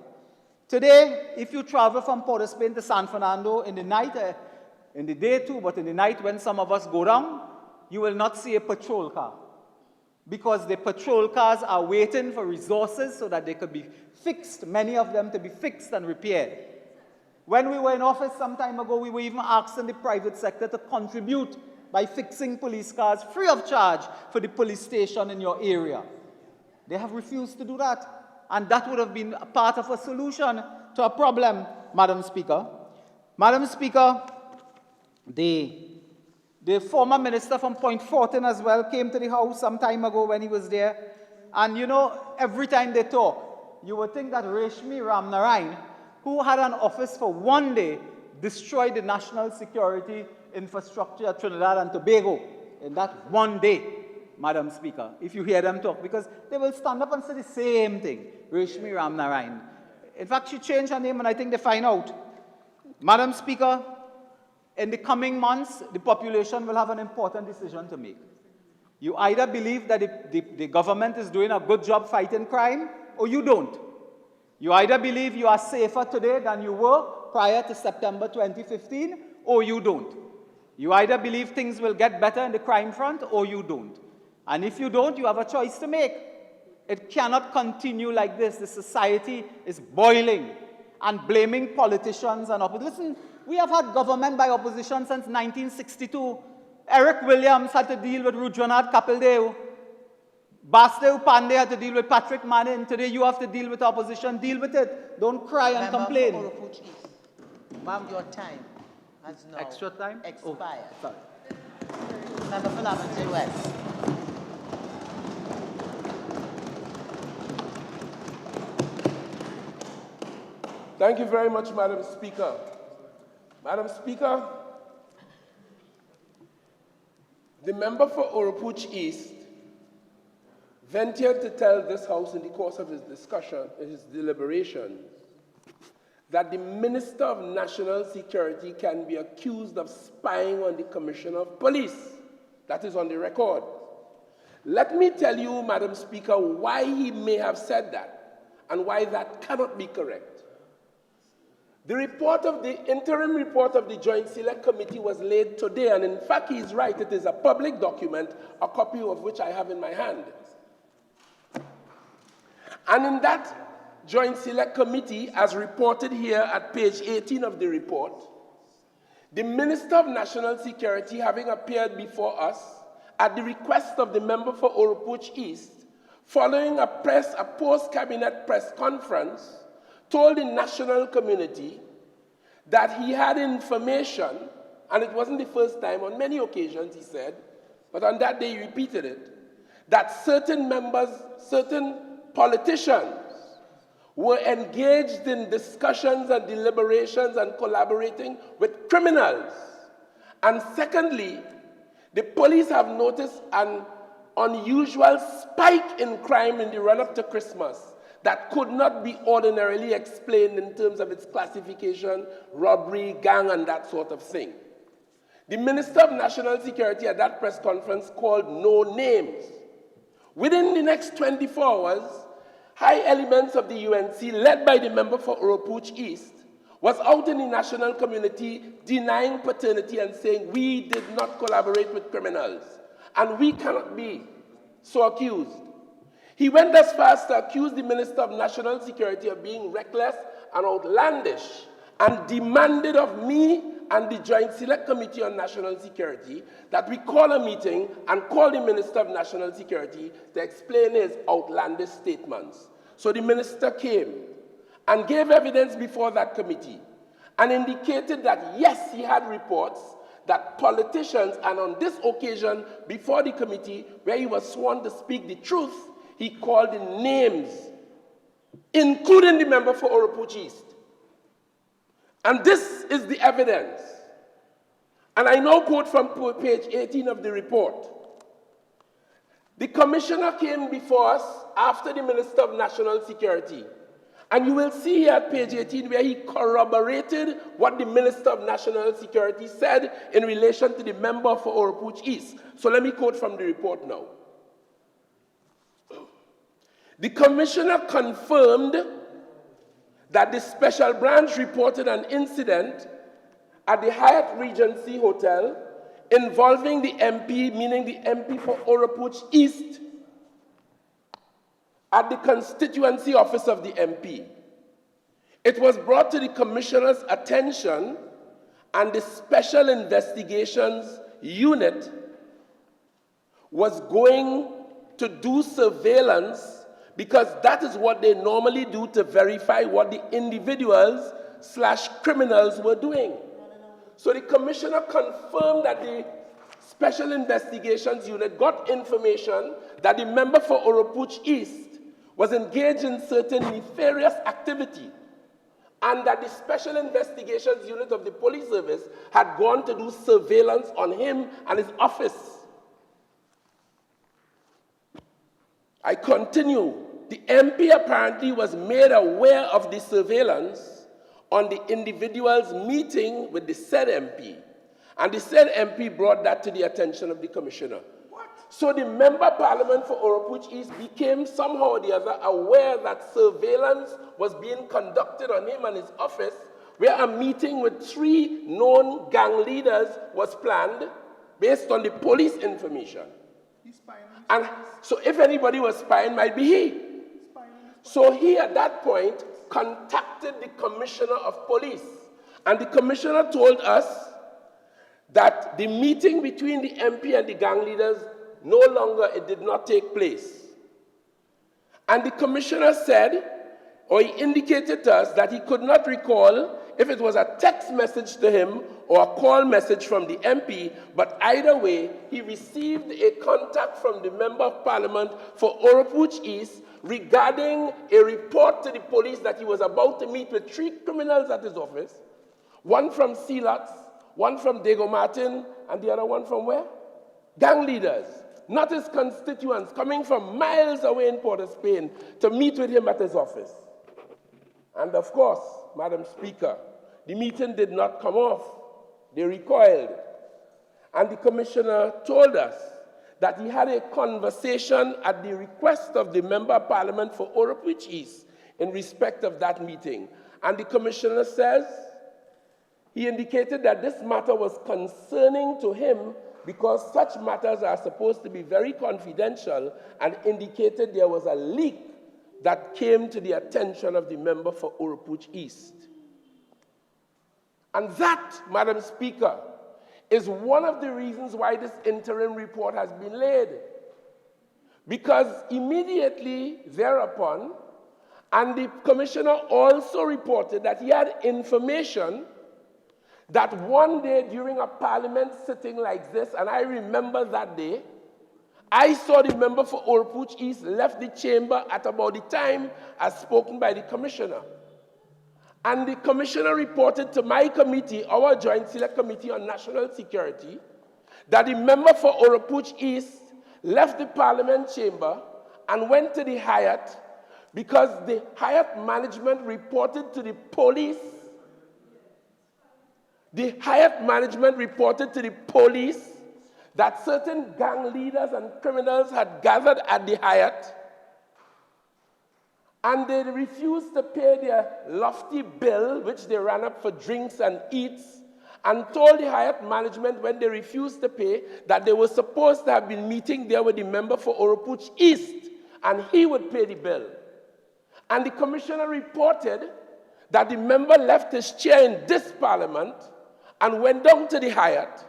Today, if you travel from Port of Spain to San Fernando in the night, in the day too, but in the night when some of us go down, you will not see a patrol car. Because the patrol cars are waiting for resources so that they could be fixed, many of them to be fixed and repaired. When we were in office some time ago, we were even asking the private sector to contribute by fixing police cars free of charge for the police station in your area. They have refused to do that. And that would have been a part of a solution to a problem, Madam Speaker. Madam Speaker, the former minister from Point Fortin as well came to the House some time ago when he was there. And you know, every time they talk, you would think that Reshmi Ramnarayan, who had an office for one day, destroyed the national security infrastructure at Trinidad and Tobago in that one day, Madam Speaker, if you hear them talk, because they will stand up and say the same thing, Reshmi Ramnarayan. In fact, she changed her name and I think they find out. Madam Speaker, in the coming months, the population will have an important decision to make. You either believe that the government is doing a good job fighting crime, or you don't. You either believe you are safer today than you were prior to September 2015, or you don't. You either believe things will get better in the crime front, or you don't. And if you don't, you have a choice to make. It cannot continue like this. The society is boiling and blaming politicians and opposition. Listen, we have had government by opposition since 1962. Eric Williams had to deal with Rudranath Kapildeo. Basdev Pandey had to deal with Patrick Manning. Today you have to deal with opposition. Deal with it. Don't cry and complain. Ma'am, your time has now Extra time? expired. Oh, sorry. Member for Lavender West. Thank you very much, Madam Speaker. Madam Speaker, the member for Oropouche East ventured to tell this House in the course of his discussion, his deliberations, that the Minister of National Security can be accused of spying on the Commissioner of Police. That is on the record. Let me tell you, Madam Speaker, why he may have said that and why that cannot be correct. The interim report of the Joint Select Committee was laid today, and in fact, he is right. It is a public document, a copy of which I have in my hand. And in that Joint Select Committee, as reported here at page 18 of the report, the Minister of National Security, having appeared before us at the request of the member for Oropouche East, following a post-cabinet press conference, told the national community that he had information, and it wasn't the first time, on many occasions he said, but on that day he repeated it, that certain members, certain politicians were engaged in discussions and deliberations and collaborating with criminals. And secondly, the police have noticed an unusual spike in crime in the run-up to Christmas that could not be ordinarily explained in terms of its classification, robbery, gang, and that sort of thing. The Minister of National Security at that press conference called no names. Within the next 24 hours, high elements of the UNC, led by the member for Oropouche East, was out in the national community denying paternity and saying, we did not collaborate with criminals, and we cannot be so accused. He went as far as to accuse the Minister of National Security of being reckless and outlandish, and demanded of me and the Joint Select Committee on National Security that we call a meeting and call the Minister of National Security to explain his outlandish statements. So the minister came and gave evidence before that committee and indicated that yes, he had reports that politicians, and on this occasion before the committee where he was sworn to speak the truth, he called in names, including the member for Oropouche East. And this is the evidence. And I now quote from page 18 of the report. The commissioner came before us after the Minister of National Security. And you will see here at page 18 where he corroborated what the Minister of National Security said in relation to the member for Oropouche East. So let me quote from the report now. The commissioner confirmed that the special branch reported an incident at the Hyatt Regency Hotel involving the MP, meaning the MP for Oropouche East, at the constituency office of the MP. It was brought to the commissioner's attention, and the Special Investigations Unit was going to do surveillance, because that is what they normally do to verify what the individuals/criminals were doing. So the commissioner confirmed that the Special Investigations Unit got information that the member for Oropouche East was engaged in certain nefarious activity, and that the Special Investigations Unit of the Police Service had gone to do surveillance on him and his office. I continue. The MP apparently was made aware of the surveillance on the individual's meeting with the said MP, and the said MP brought that to the attention of the commissioner. So the member parliament for Oropuch East became somehow or the other aware that surveillance was being conducted on him and his office, where a meeting with 3 known gang leaders was planned based on the police information. And so if anybody was spying, might be he. So he at that point contacted the commissioner of police. And the commissioner told us that the meeting between the MP and the gang leaders no longer, it did not take place. And the commissioner said, or he indicated to us that he could not recall if it was a text message to him or a call message from the MP, but either way, he received a contact from the Member of Parliament for Oropuch East regarding a report to the police that he was about to meet with 3 criminals at his office, one from Sealots, one from Diego Martin, and the other one from where? Gang leaders, not his constituents, coming from miles away in Port of Spain to meet with him at his office. And of course, Madam Speaker, the meeting did not come off. They recoiled. And the commissioner told us that he had a conversation at the request of the Member of Parliament for Oropuch East in respect of that meeting. And the commissioner says, he indicated that this matter was concerning to him because such matters are supposed to be very confidential, and indicated there was a leak that came to the attention of the member for Oropuch East. And that, Madam Speaker, is one of the reasons why this interim report has been laid. Because immediately thereupon, and the commissioner also reported that he had information that one day during a parliament sitting like this, and I remember that day, I saw the member for Oropuch East left the chamber at about the time as spoken by the commissioner. And the commissioner reported to my committee, our Joint Select Committee on National Security, that the member for Oropuch East left the parliament chamber and went to the Hyatt because the Hyatt management reported to the police. The Hyatt management reported to the police that certain gang leaders and criminals had gathered at the Hyatt, and they refused to pay their lofty bill, which they ran up for drinks and eats, and told the Hyatt management when they refused to pay that they were supposed to have been meeting there with the member for Oropuch East, and he would pay the bill. And the commissioner reported that the member left his chair in this parliament and went down to the Hyatt,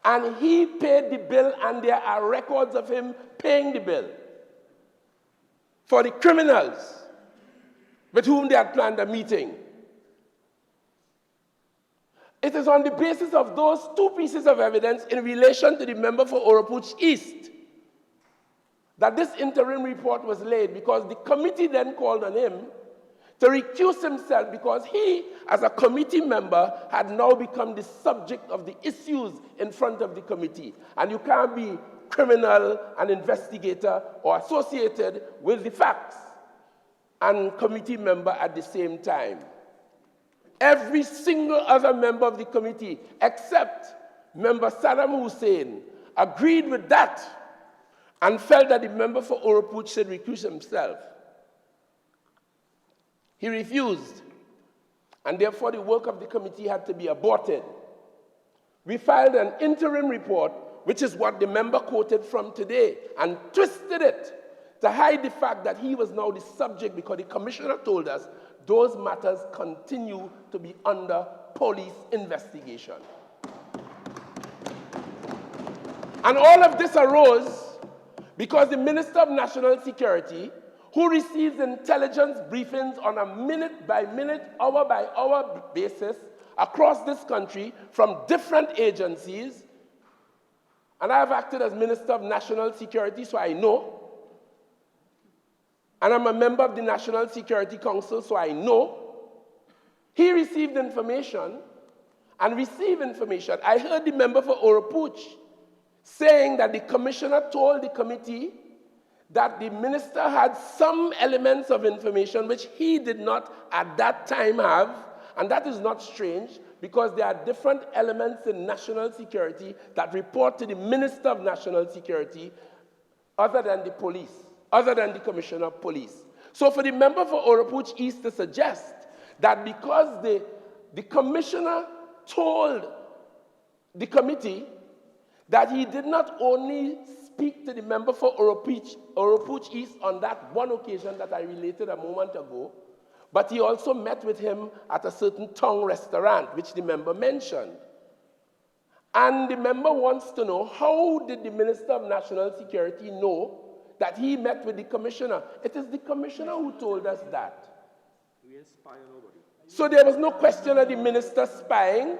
and he paid the bill, and there are records of him paying the bill for the criminals with whom they had planned a meeting. It is on the basis of those 2 pieces of evidence in relation to the member for Oropuch East that this interim report was laid, because the committee then called on him to recuse himself because he, as a committee member, had now become the subject of the issues in front of the committee. And you can't be criminal and investigator or associated with the facts and committee member at the same time. Every single other member of the committee, except member Saddam Hussein, agreed with that and felt that the member for Oropuch should recuse himself. He refused, and therefore the work of the committee had to be aborted. We filed an interim report, which is what the member quoted from today, and twisted it to hide the fact that he was now the subject, because the commissioner told us those matters continue to be under police investigation. And all of this arose because the Minister of National Security, who receives intelligence briefings on a minute-by-minute, hour-by-hour basis across this country from different agencies, and I have acted as Minister of National Security, so I know, and I'm a member of the National Security Council, so I know, he received information and received information. I heard the member for Oropuch saying that the commissioner told the committee that the minister had some elements of information which he did not at that time have, and that is not strange, because there are different elements in national security that report to the Minister of National Security other than the police, other than the Commissioner of Police. So for the member for Oropouche East to suggest that because the Commissioner told the committee that he did not only speak to the member for Oropouche East on that one occasion that I related a moment ago, but he also met with him at a certain Tong restaurant, which the member mentioned. And the member wants to know, how did the Minister of National Security know that he met with the commissioner? It is the commissioner who told us that. We ain't spy on nobody. So there was no question of the minister spying.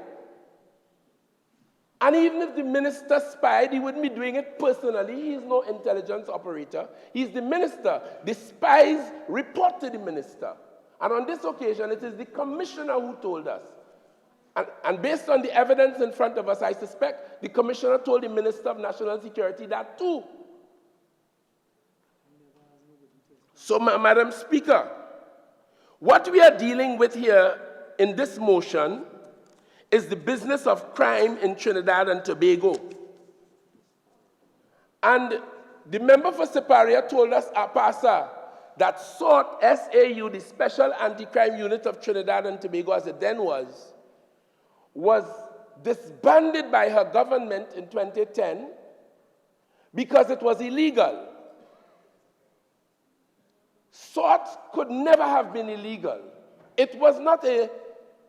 And even if the minister spied, he wouldn't be doing it personally. He is no intelligence operator. He's the minister. The spies report to the minister. And on this occasion, it is the commissioner who told us. And based on the evidence in front of us, I suspect the commissioner told the Minister of National Security that too. So, Madam Speaker, what we are dealing with here in this motion is the business of crime in Trinidad and Tobago. And the member for Siparia told us, Apasa, that SOURT, SAU, the Special Anti-Crime Unit of Trinidad and Tobago, as it then was disbanded by her government in 2010 because it was illegal. SOURT could never have been illegal. It was not an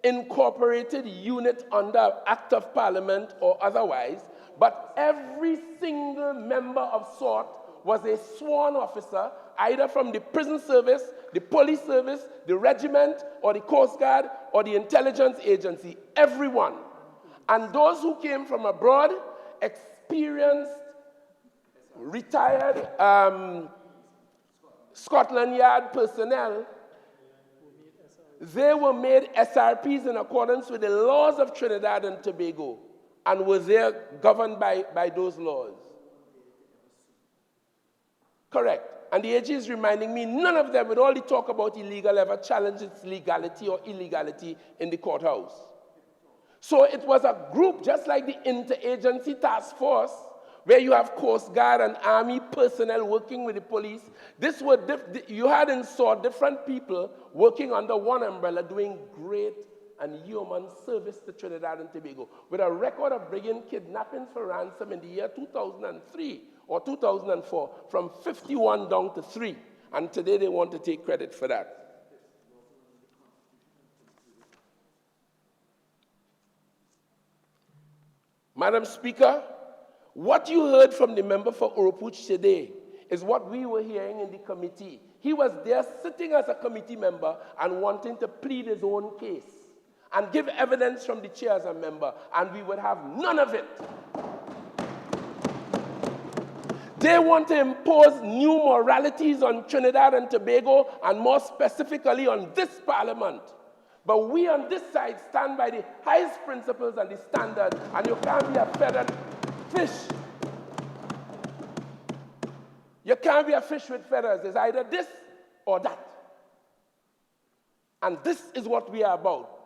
incorporated unit under Act of Parliament or otherwise, but every single member of SOURT was a sworn officer, either from the prison service, the police service, the regiment, or the Coast Guard, or the intelligence agency, everyone. And those who came from abroad, experienced, retired Scotland Yard personnel, they were made SRPs in accordance with the laws of Trinidad and Tobago, and were there governed by those laws. Correct. And the AG is reminding me, none of them, with all the talk about illegal, ever challenged its legality or illegality in the courthouse. So it was a group, just like the interagency task force, where you have Coast Guard and Army personnel working with the police. You had in SOURT different people working under one umbrella, doing great and human service to Trinidad and Tobago, with a record of bringing kidnappings for ransom in the year 2003 or 2004, from 51 down to 3. And today they want to take credit for that. Madam Speaker, what you heard from the member for Oropouche today is what we were hearing in the committee. He was there sitting as a committee member and wanting to plead his own case and give evidence from the chair as a member, and we would have none of it. They want to impose new moralities on Trinidad and Tobago, and more specifically on this parliament. But we on this side stand by the highest principles and the standard, and you can't be a feathered fish. You can't be a fish with feathers. It's either this or that. And this is what we are about.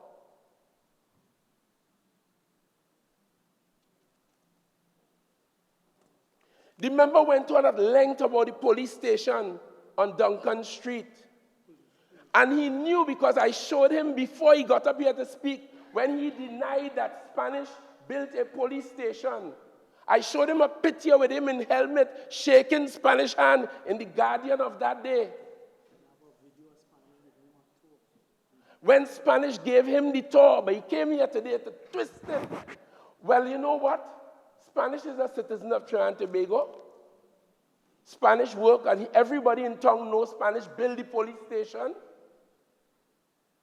The member went on at length about the police station on Duncan Street. And he knew, because I showed him before he got up here to speak, when he denied that Spanish built a police station. I showed him a picture with him in helmet, shaking Spanish hand in the Guardian of that day. When Spanish gave him the tour, but he came here today to twist it. Well, you know what? Spanish is a citizen of Trinidad and Tobago. Spanish work, and everybody in town knows Spanish build the police station.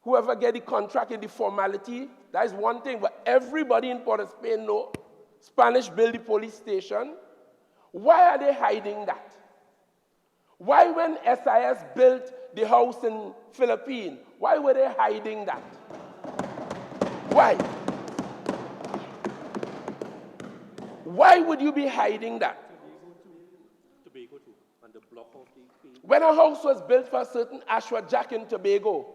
Whoever get the contract in the formality, that is one thing, but everybody in Port of Spain know Spanish build the police station. Why are they hiding that? Why, when SIS built the house in Philippines, why were they hiding that? Why? Why would you be hiding that? Tobago too, and the block of the... When a house was built for a certain Ashwa Jack in Tobago,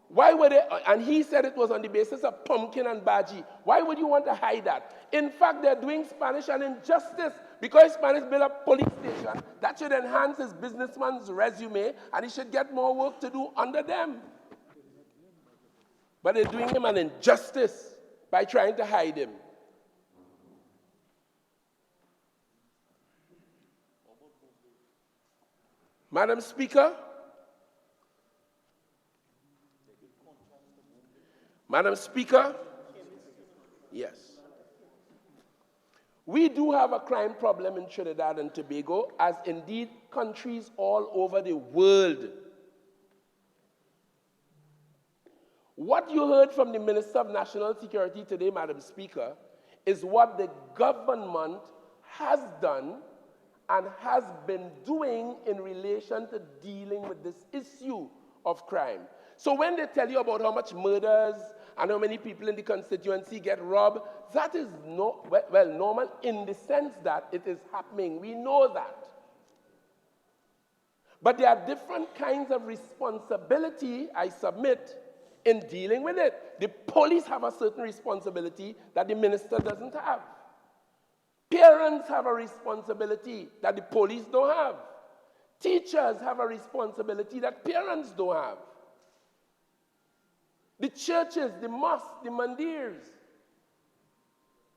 Why would they, and he said it was on the basis of pumpkin and bhaji. Why would you want to hide that? In fact, they're doing Spanish an injustice because Spanish built a police station. That should enhance his businessman's resume, and he should get more work to do under them. But they're doing him an injustice by trying to hide him. Madam Speaker, yes. We do have a crime problem in Trinidad and Tobago, as indeed countries all over the world. What you heard from the Minister of National Security today, Madam Speaker, is what the government has done and has been doing in relation to dealing with this issue of crime. So when they tell you about how much murders and how many people in the constituency get robbed, that is normal in the sense that it is happening. We know that. But there are different kinds of responsibility, I submit, in dealing with it. The police have a certain responsibility that the minister doesn't have. Parents have a responsibility that the police don't have. Teachers have a responsibility that parents don't have. The churches, the mosques, the mandirs,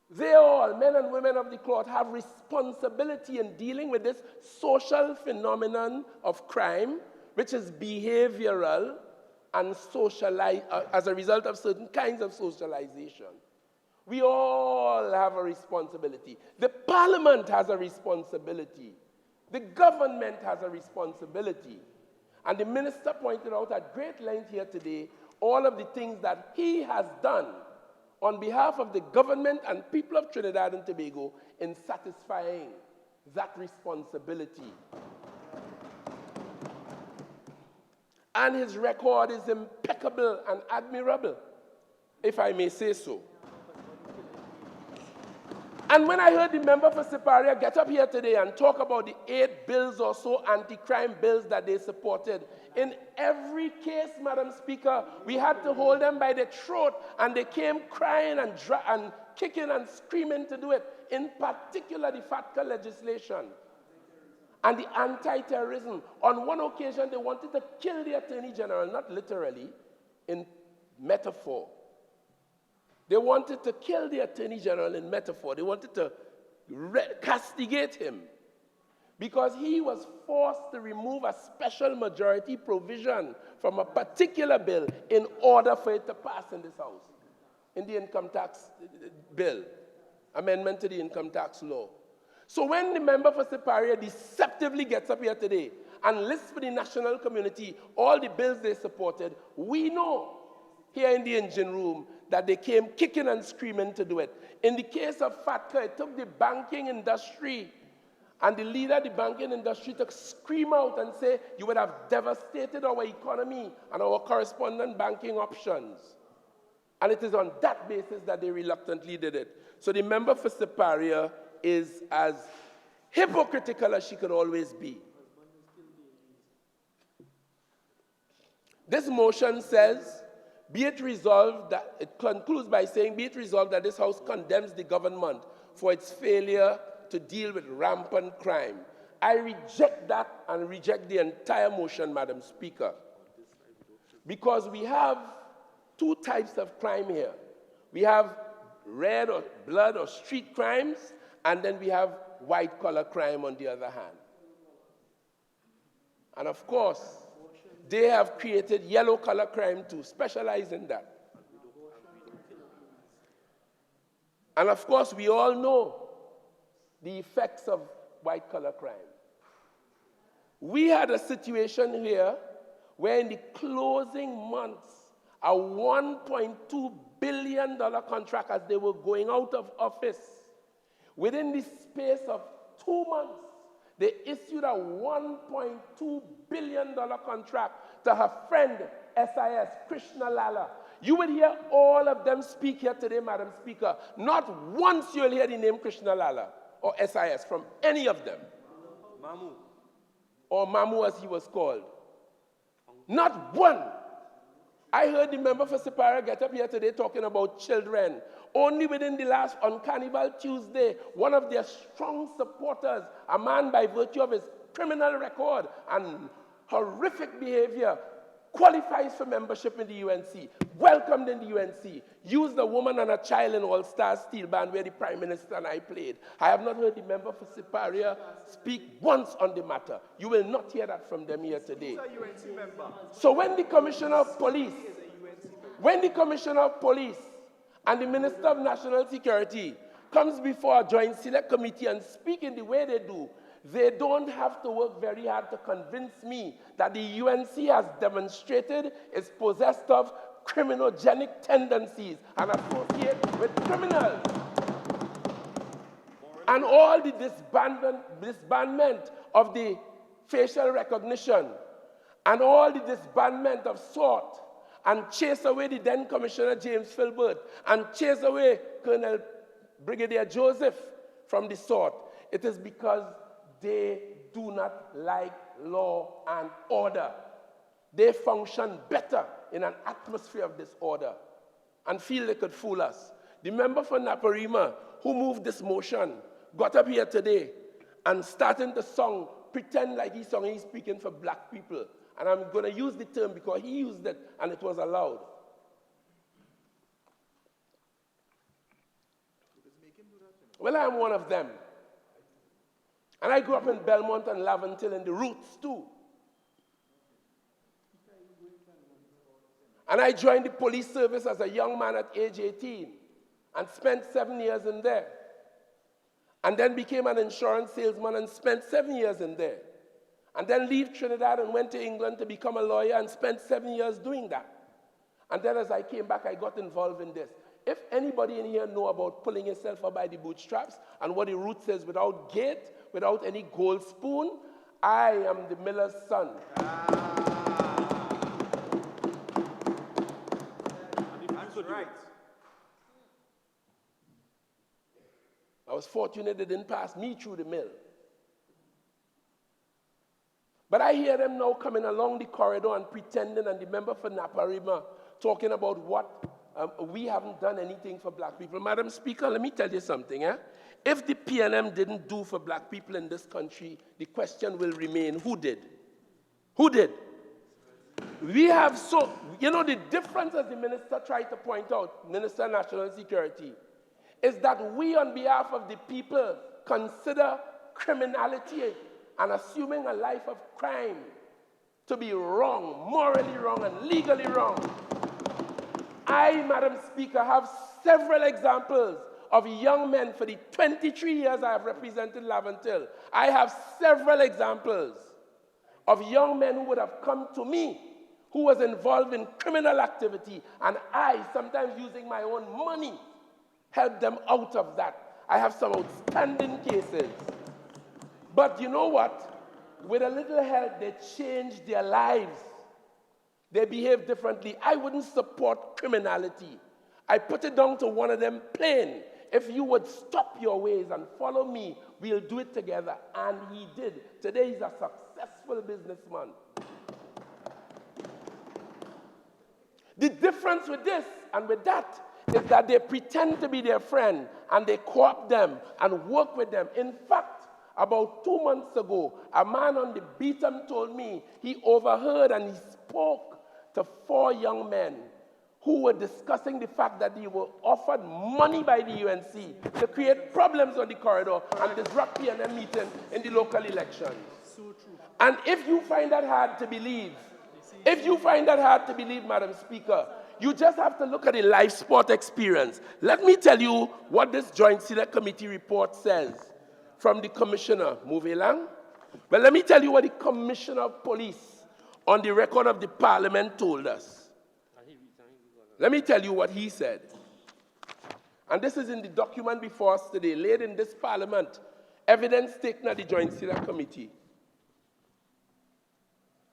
they all, men and women of the cloth, have responsibility in dealing with this social phenomenon of crime, which is behavioral and socialized as a result of certain kinds of socialization. We all have a responsibility. The parliament has a responsibility. The government has a responsibility. And the minister pointed out at great length here today all of the things that he has done on behalf of the government and people of Trinidad and Tobago in satisfying that responsibility. And his record is impeccable and admirable, if I may say so. And when I heard the member for Siparia get up here today and talk about the 8 bills or so, anti-crime bills that they supported, in every case, Madam Speaker, we had to hold them by the throat, and they came crying and kicking and screaming to do it, in particular the FATCA legislation and the anti-terrorism. On one occasion, they wanted to kill the Attorney General, not literally, in metaphor. They wanted to kill the Attorney General in metaphor. They wanted to castigate him because he was forced to remove a special majority provision from a particular bill in order for it to pass in this House, in the income tax bill, amendment to the income tax law. So when the member for Siparia deceptively gets up here today and lists for the national community all the bills they supported, we know here in the engine room that they came kicking and screaming to do it. In the case of FATCA, it took the banking industry and the leader of the banking industry to scream out and say, you would have devastated our economy and our correspondent banking options. And it is on that basis that they reluctantly did it. So the member for Siparia is as hypocritical as she could always be. This motion says, be it resolved that, it concludes by saying, be it resolved that this House condemns the government for its failure to deal with rampant crime. I reject that and reject the entire motion, Madam Speaker, because we have 2 types of crime here. We have red or blood or street crimes, and then we have white-collar crime on the other hand. And of course, they have created yellow-collar crime to specialize in that. And of course, we all know the effects of white-collar crime. We had a situation here where in the closing months, a $1.2 billion contract as they were going out of office, within the space of 2 months, they issued a $1.2 billion contract to her friend, SIS, Krishna Lala. You will hear all of them speak here today, Madam Speaker. Not once you'll hear the name Krishna Lala or SIS from any of them. Mamu. Or Mamu as he was called. Not one. I heard the member for Sipara get up here today talking about children. Only within the last, on Carnival Tuesday, one of their strong supporters, a man by virtue of his criminal record and horrific behavior, qualifies for membership in the UNC, welcomed in the UNC, used a woman and a child in All-Star Steel Band where the Prime Minister and I played. I have not heard the member for Siparia speak once on the matter. You will not hear that from them here today. So when the Commissioner of Police, and the Minister of National Security comes before a joint select committee and speak in the way they do, they don't have to work very hard to convince me that the UNC has demonstrated is possessed of criminogenic tendencies and associated with criminals. And all the disbandment of the facial recognition and all the disbandment of SWOT and chase away the then Commissioner James Filbert and chase away Colonel Brigadier Joseph from the SWOT, it is because they do not like law and order. They function better in an atmosphere of disorder and feel they could fool us. The member for Naparima who moved this motion got up here today and starting the song, pretend like he's speaking for black people. And I'm going to use the term because he used it and it was allowed. Well, I'm one of them. And I grew up in Belmont and Laventille in the roots too. And I joined the police service as a young man at age 18 and spent 7 years in there. And then became an insurance salesman and spent 7 years in there. And then leave Trinidad and went to England to become a lawyer and spent 7 years doing that. And then as I came back, I got involved in this. If anybody in here know about pulling yourself up by the bootstraps and what the root says, without gate, without any gold spoon, I am the miller's son. That's right. I was fortunate they didn't pass me through the mill. But I hear them now coming along the corridor and pretending, and the member for Naparima talking about what we haven't done anything for black people. Madam Speaker, let me tell you something. If the PNM didn't do for black people in this country, the question will remain, who did? Who did? We have the difference, as the minister tried to point out, Minister of National Security, is that we on behalf of the people consider criminality and assuming a life of crime to be wrong, morally wrong and legally wrong. I, Madam Speaker, have several examples of young men for the 23 years I have represented Laventille. I have several examples of young men who would have come to me who was involved in criminal activity, and I, sometimes using my own money, helped them out of that. I have some outstanding cases. But you know what? With a little help, they changed their lives. They behave differently. I wouldn't support criminality. I put it down to one of them plain. If you would stop your ways and follow me, we'll do it together. And he did. Today he's a successful businessman. The difference with this and with that is that they pretend to be their friend and they co-opt them and work with them. In fact, about 2 months ago, a man on the beatum told me he overheard and he spoke to 4 young men who were discussing the fact that they were offered money by the UNC to create problems on the corridor and disrupt PNM meeting in the local elections. So true. And if you find that hard to believe, Madam Speaker, you just have to look at the live sport experience. Let me tell you what this Joint Select Committee report says from the Commissioner. Move along. Well, let me tell you what the Commissioner of Police on the record of the Parliament told us. Let me tell you what he said. And this is in the document before us today, laid in this Parliament, evidence taken at the Joint Select Committee.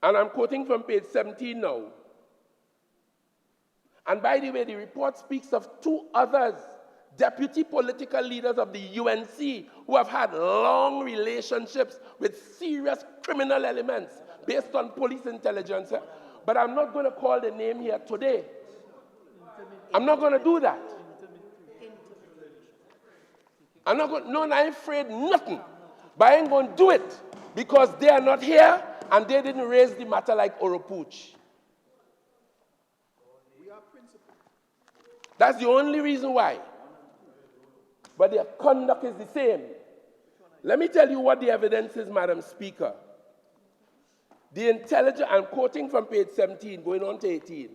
And I'm quoting from page 17 now. And by the way, the report speaks of 2 others, deputy political leaders of the UNC, who have had long relationships with serious criminal elements based on police intelligence. but I'm not going to call the name here today. I'm not going to do that. I'm not going. No, I ain't afraid nothing. But I ain't going to do it because they are not here and they didn't raise the matter like Oropuch. That's the only reason why. But their conduct is the same. Let me tell you what the evidence is, Madam Speaker. The intelligence, I'm quoting from page 17, going on to 18.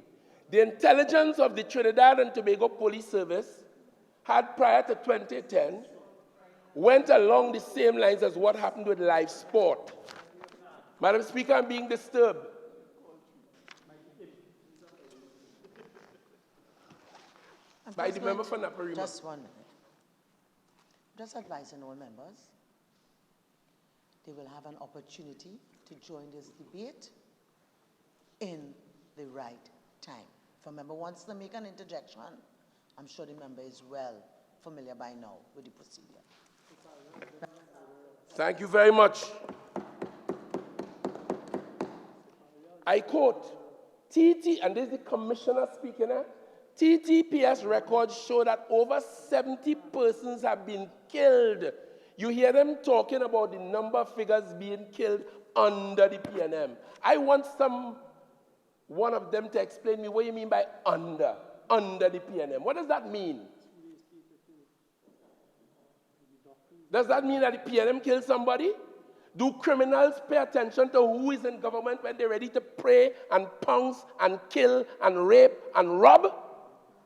The intelligence of the Trinidad and Tobago Police Service had prior to 2010 went along the same lines as what happened with live sport. Madam Speaker, I'm being disturbed. By the member for Naparima. Just 1 minute. Just advising all members, they will have an opportunity to join this debate in the right time. If a member wants to make an interjection, I'm sure the member is well familiar by now with the procedure. Thank you very much. I quote, and this is the commissioner speaking here, TTPS records show that over 70 persons have been killed. You hear them talking about the number of figures being killed under the PNM. I want one of them to explain me what you mean by under the PNM. What does that mean? Does that mean that the PNM killed somebody? Do criminals pay attention to who is in government when they're ready to prey and pounce and kill and rape and rob?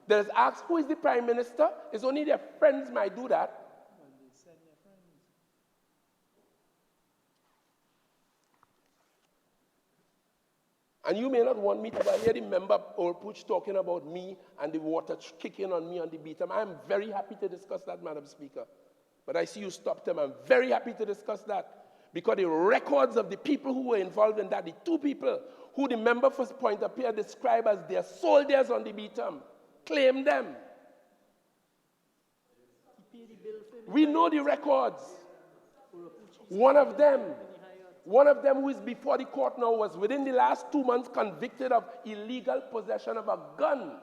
There's asked, who is the prime minister? It's only their friends might do that. And you may not want me to, but I hear the member Orpuch talking about me and the water kicking on me on the beat. I'm very happy to discuss that, Madam Speaker. But I see you stopped them. I'm very happy to discuss that. Because the records of the people who were involved in that, the 2 people who the member for Point Appear described as their soldiers on the beatum, claim them. We know the records. One of them who is before the court now was within the last 2 months convicted of illegal possession of a gun.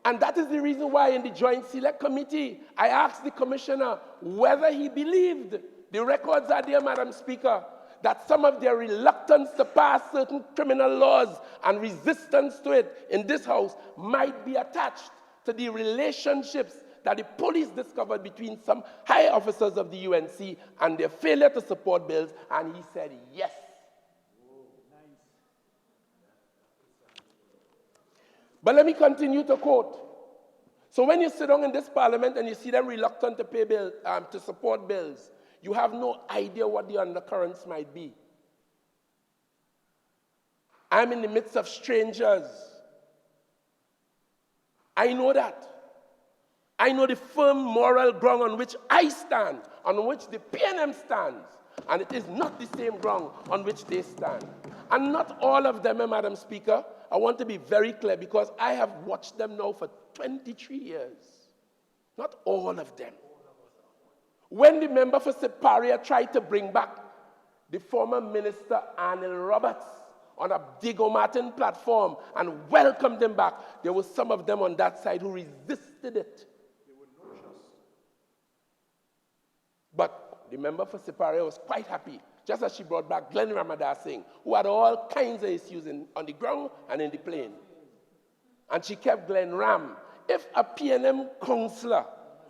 And that is the reason why in the Joint Select Committee, I asked the commissioner whether he believed, the records are there, Madam Speaker, that some of their reluctance to pass certain criminal laws and resistance to it in this house might be attached to the relationships that the police discovered between some high officers of the UNC and their failure to support bills, and he said yes. But let me continue to quote. So when you sit down in this parliament and you see them reluctant to pay bills, to support bills, you have no idea what the undercurrents might be. I'm in the midst of strangers. I know that. I know the firm moral ground on which I stand, on which the PNM stands, and it is not the same ground on which they stand. And not all of them, Madam Speaker. I want to be very clear because I have watched them now for 23 years. Not all of them. When the member for Siparia tried to bring back the former minister Anil Roberts on a Diego Martin platform and welcomed him back, there were some of them on that side who resisted it. But the member for Siparia was quite happy, just as she brought back Glenn Ramadar Singh, who had all kinds of issues on the ground and in the plain. And she kept Glenn Ram. If a PNM councillor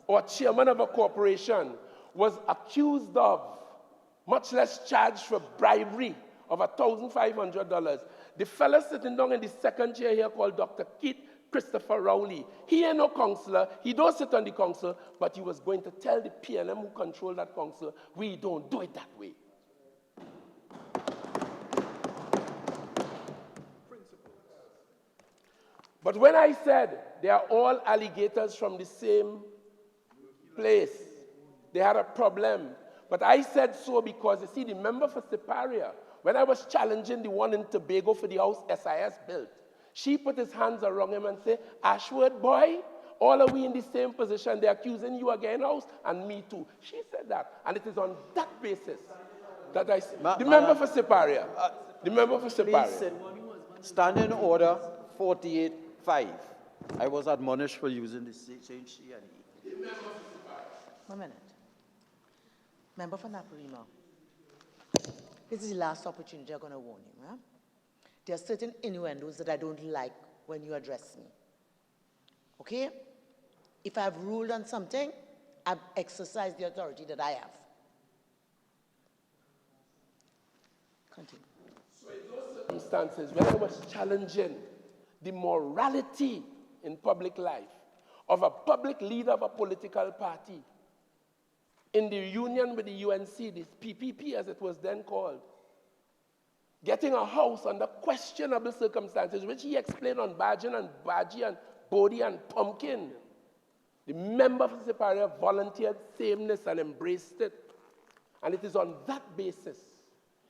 or chairman of a corporation was accused of, much less charged for bribery of $1,500, the fellow sitting down in the second chair here called Dr. Keith Christopher Rowley, he ain't no councillor, he don't sit on the council, but he was going to tell the PNM who control that council, we don't do it that way. But when I said they are all alligators from the same place, they had a problem. But I said so because, you see, the member for Siparia, when I was challenging the one in Tobago for the house SIS built, she put his hands around him and said, Ashworth boy, All are we in the same position? They're accusing you again, house, and me too. She said that, and it is on that basis that I said. The member for Siparia. The member for Siparia. Please sit. Standing order 48-5. I was admonished for using the same she and he. The member for Siparia. 1 minute. Member for Naparima, this is the last opportunity I'm going to warn you. Huh? There are certain innuendos that I don't like when you address me. Okay? If I've ruled on something, I've exercised the authority that I have. Continue. So in those circumstances, when I was challenging the morality in public life of a public leader of a political party, in the union with the UNC, this PPP as it was then called, getting a house under questionable circumstances, which he explained on Bajan and Baji and Bodhi and Pumpkin. The member for Siparia volunteered sameness and embraced it. And it is on that basis,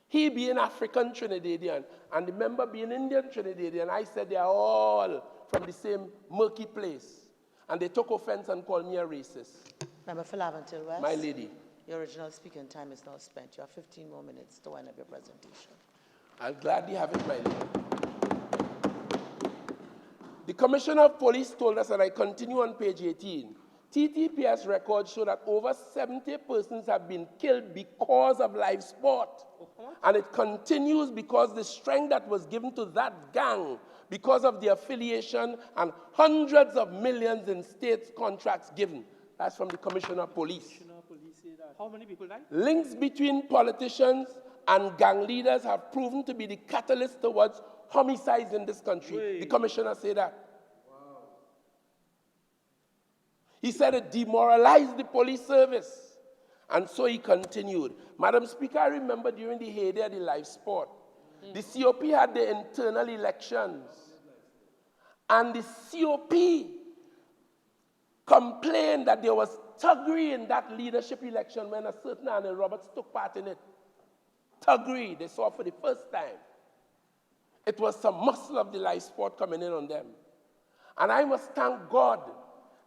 he being African Trinidadian and the member being Indian Trinidadian, I said they are all from the same murky place. And they took offense and called me a racist. Member for Laventille West. My lady. Your original speaking time is now spent. You have 15 more minutes to wind up your presentation. I'll gladly have it, my lady. The Commissioner of Police told us, and I continue on page 18, TTPS records show that over 70 persons have been killed because of live sport. And it continues because the strength that was given to that gang because of the affiliation and hundreds of millions in state contracts given. That's from the Commissioner of Police. How many people died? Links between politicians and gang leaders have proven to be the catalyst towards homicides in this country. Wait. The commissioner said that. Wow. He said it demoralized the police service. And so he continued. Madam Speaker, I remember during the heyday of the live sport, the COP had the internal elections. And the COP complained that there was thuggery in that leadership election when a certain Arnold Roberts took part in it. Thuggery, they saw for the first time. It was some muscle of the live sport coming in on them. And I must thank God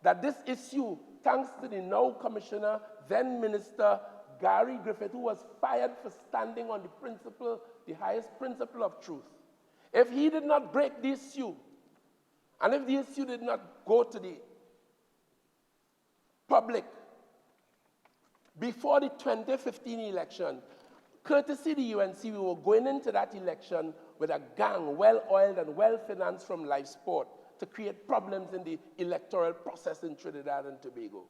that this issue, thanks to the now Commissioner, then Minister Gary Griffith, who was fired for standing on the principle, the highest principle of truth. If he did not break the issue, and if the issue did not go to the public before the 2015 election, courtesy the UNC, we were going into that election with a gang well-oiled and well-financed from live sport to create problems in the electoral process in Trinidad and Tobago.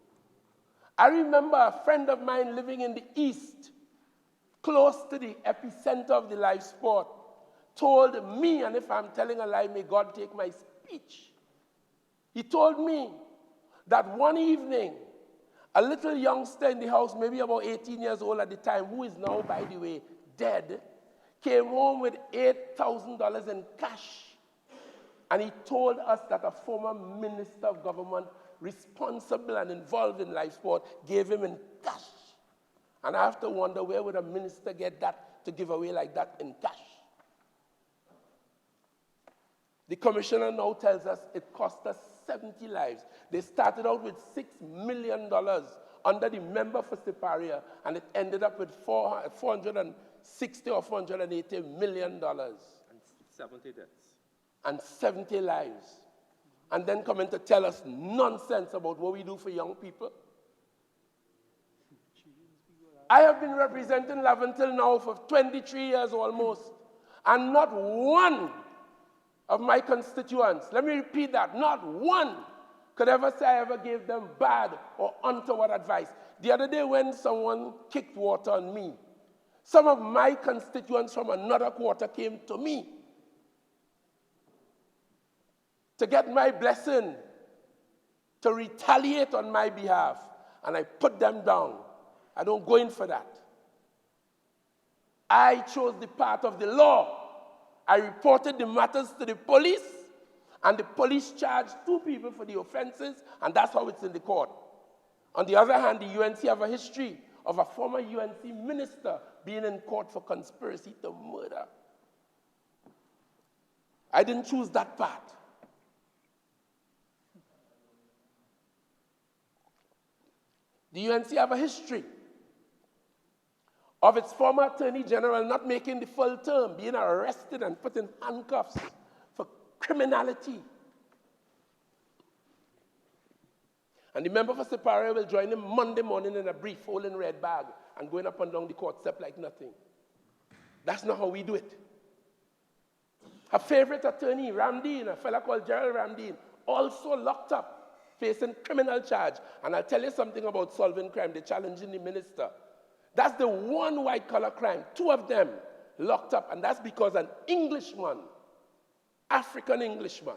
I remember a friend of mine living in the east, close to the epicenter of the live sport, told me, and if I'm telling a lie, may God take my speech. He told me that one evening, a little youngster in the house, maybe about 18 years old at the time, who is now, by the way, dead, came home with $8,000 in cash. And he told us that a former minister of government responsible and involved in live sport gave him in cash. And I have to wonder, where would a minister get that to give away like that in cash? The commissioner now tells us it cost us 70 lives. They started out with $6 million under the member for Siparia, and it ended up with $460 or $480 million. And 70 deaths. And 70 lives. And then coming to tell us nonsense about what we do for young people. I have been representing Laventille now for 23 years almost, and not one of my constituents, let me repeat that, not one could ever say I ever gave them bad or untoward advice. The other day when someone kicked water on me, some of my constituents from another quarter came to me to get my blessing, to retaliate on my behalf, and I put them down. I don't go in for that. I chose the path of the law. I reported the matters to the police, and the police charged 2 people for the offenses, and that's how it's in the court. On the other hand, the UNC have a history of a former UNC minister being in court for conspiracy to murder. I didn't choose that path. The UNC have a history of its former Attorney General not making the full term, being arrested and put in handcuffs for criminality. And the member for Siparia will join him Monday morning in a brief, holding red bag and going up and down the court step like nothing. That's not how we do it. Her favorite attorney, Ramdeen, a fellow called Gerald Ramdeen, also locked up, facing criminal charge. And I'll tell you something about solving crime. They're challenging the minister. That's the one white-collar crime. 2 of them locked up, and that's because an Englishman, African Englishman,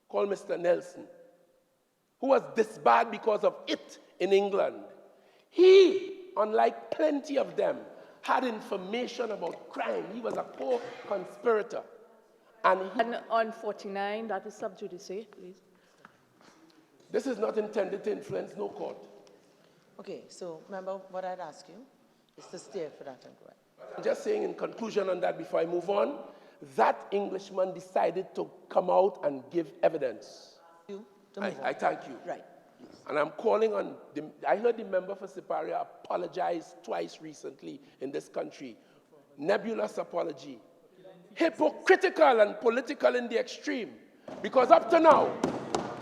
called Mr. Nelson, who was disbarred because of it in England, he, unlike plenty of them, had information about crime. He was a co-conspirator. And on 49, that is sub judice, please. this is not intended to influence no court. Okay, so remember what I'd ask you is to stay for that inquiry. I'm just saying in conclusion on that before I move on, that Englishman decided to come out and give evidence. I thank you. Right. And I'm calling on, I heard the member for Siparia apologize twice recently in this country. Nebulous apology. Hypocritical and political in the extreme. Because up to now,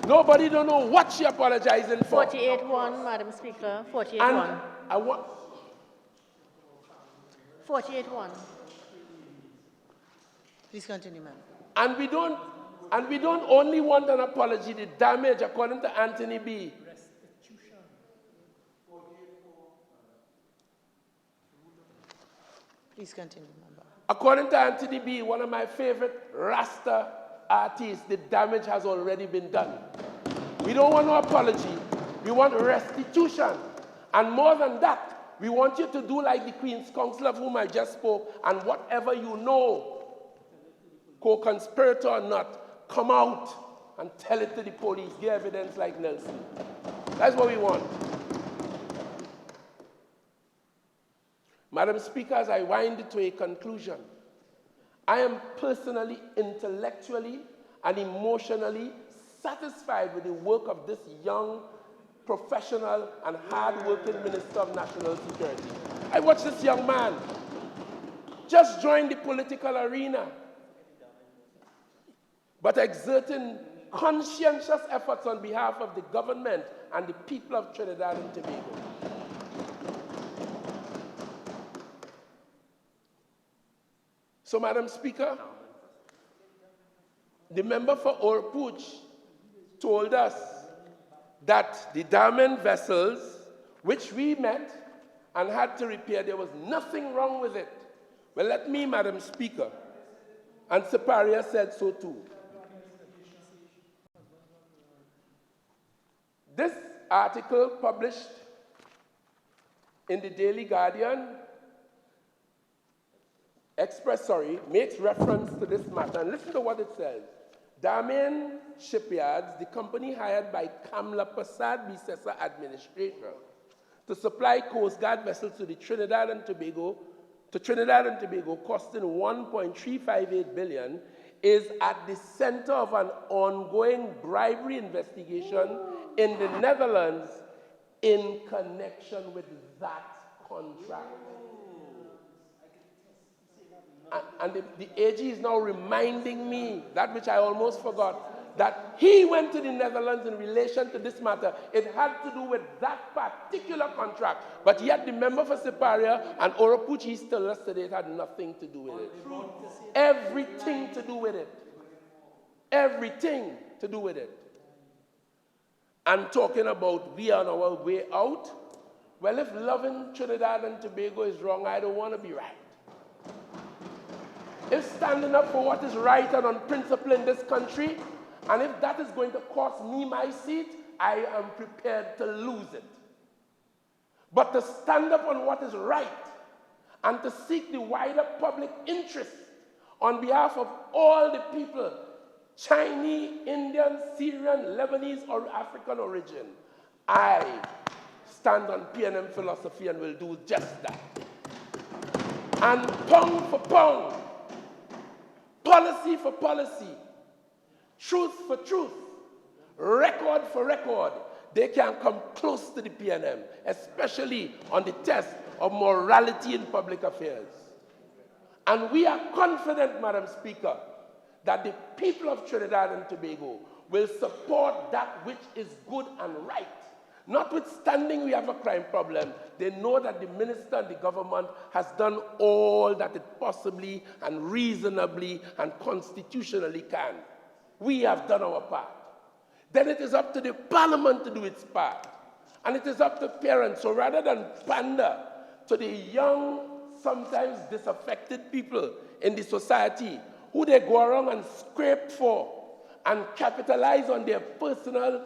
nobody don't know what she apologizing for. 48-1, Madam Speaker. 48-1. And I want... 48-1. Please continue, ma'am. And we don't only want an apology. The damage, according to Antonie B. Please continue, member. According to Antonie B., one of my favorite Rasta artists, the damage has already been done. We don't want no apology. We want restitution. And more than that, we want you to do like the Queen's Counsel of whom I just spoke, and whatever you know, co-conspirator or not, come out and tell it to the police. Give evidence like Nelson. That's what we want. Madam Speaker, as I wind it to a conclusion, I am personally, intellectually, and emotionally satisfied with the work of this young, professional, and hard-working Minister of National Security. I watched this young man just join the political arena, but exerting conscientious efforts on behalf of the government and the people of Trinidad and Tobago. So, Madam Speaker, the member for Orpuch told us that the Diamond vessels, which we met and had to repair, there was nothing wrong with it. Well, let me, Madam Speaker, and Siparia said so too. This article published in the Daily Guardian makes reference to this matter. And listen to what it says. Damen Shipyards, the company hired by Kamla Prasad Bisesa administration to supply Coast Guard vessels to Trinidad and Tobago, costing $1.358 billion, is at the center of an ongoing bribery investigation in the Netherlands in connection with that contract. And the AG is now reminding me, that which I almost forgot, that he went to the Netherlands in relation to this matter. It had to do with that particular contract. But yet the member for Siparia and Orpuch told us today it had nothing to do with it. Everything to do with it. Everything to do with it. And talking about we are on our way out, well, if loving Trinidad and Tobago is wrong, I don't want to be right. If standing up for what is right and on principle in this country, and if that is going to cost me my seat, I am prepared to lose it. But to stand up on what is right and to seek the wider public interest on behalf of all the people, Chinese, Indian, Syrian, Lebanese, or African origin, I stand on PNM philosophy and will do just that. And pound for pound, policy for policy, truth for truth, record for record, they can't come close to the PNM, especially on the test of morality in public affairs. And we are confident, Madam Speaker, that the people of Trinidad and Tobago will support that which is good and right. Notwithstanding we have a crime problem, they know that the minister and the government has done all that it possibly and reasonably and constitutionally can. We have done our part. Then it is up to the parliament to do its part. And it is up to parents. So rather than pander to the young, sometimes disaffected people in the society who they go around and scrape for and capitalize on their personal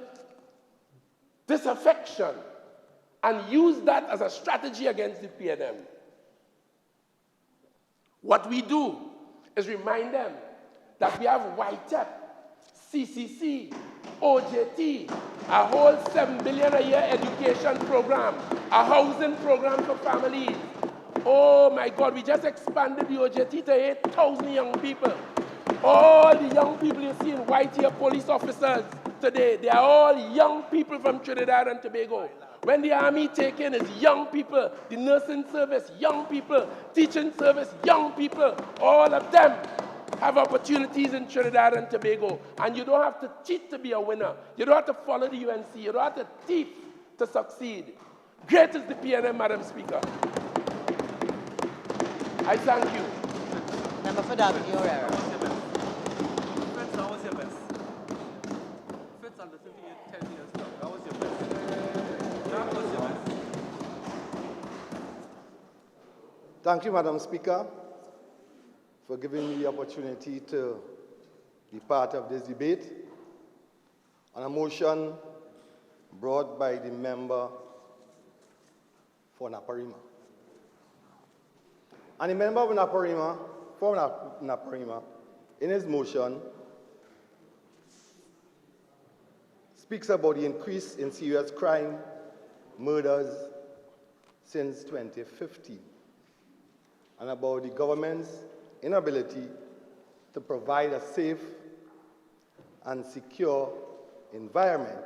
disaffection and use that as a strategy against the PNM. What we do is remind them that we have YTEP, CCC, OJT, a whole $7 billion a year education program, a housing program for families. Oh my God, we just expanded the OJT to 8,000 young people. All the young people you see in white here, police officers today, they are all young people from Trinidad and Tobago. When the army take in, it's young people. The nursing service, young people. Teaching service, young people. All of them have opportunities in Trinidad and Tobago. And you don't have to cheat to be a winner. You don't have to follow the UNC. You don't have to thief to succeed. Great is the PNM, Madam Speaker. I thank you. Member for Derby, Orera. Fitz, how was your best? Fitz, under 58, 10 years now. How was your best? How was your best? Thank you, Madam Speaker, for giving me the opportunity to be part of this debate on a motion brought by the member for Naparima. And the member of Naparima, in his motion, speaks about the increase in serious crime, murders since 2015, and about the government's inability to provide a safe and secure environment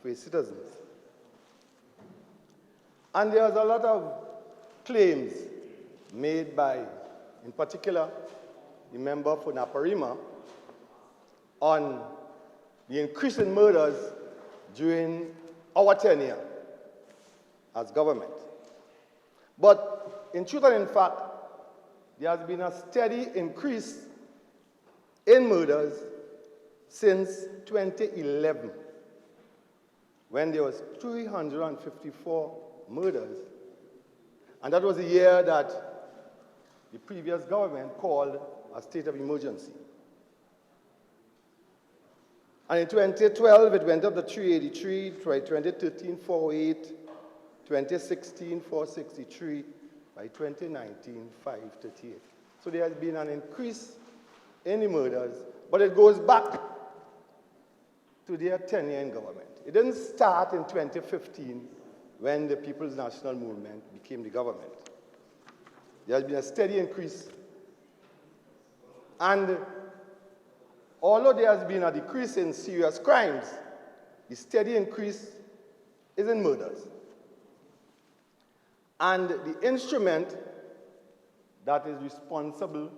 for its citizens. And there's a lot of claims made by, in particular, the member for Naparima on the increase in murders during our tenure as government. But in truth and in fact, there has been a steady increase in murders since 2011, when there was 354 murders, and that was the year that the previous government called a state of emergency. And in 2012, it went up to 383, 2013, 408, 2016, 463, by 2019, 538. So there has been an increase in the murders, but it goes back to their tenure in government. It didn't start in 2015 when the People's National Movement became the government. There has been a steady increase. And although there has been a decrease in serious crimes, the steady increase is in murders. And the instrument that is responsible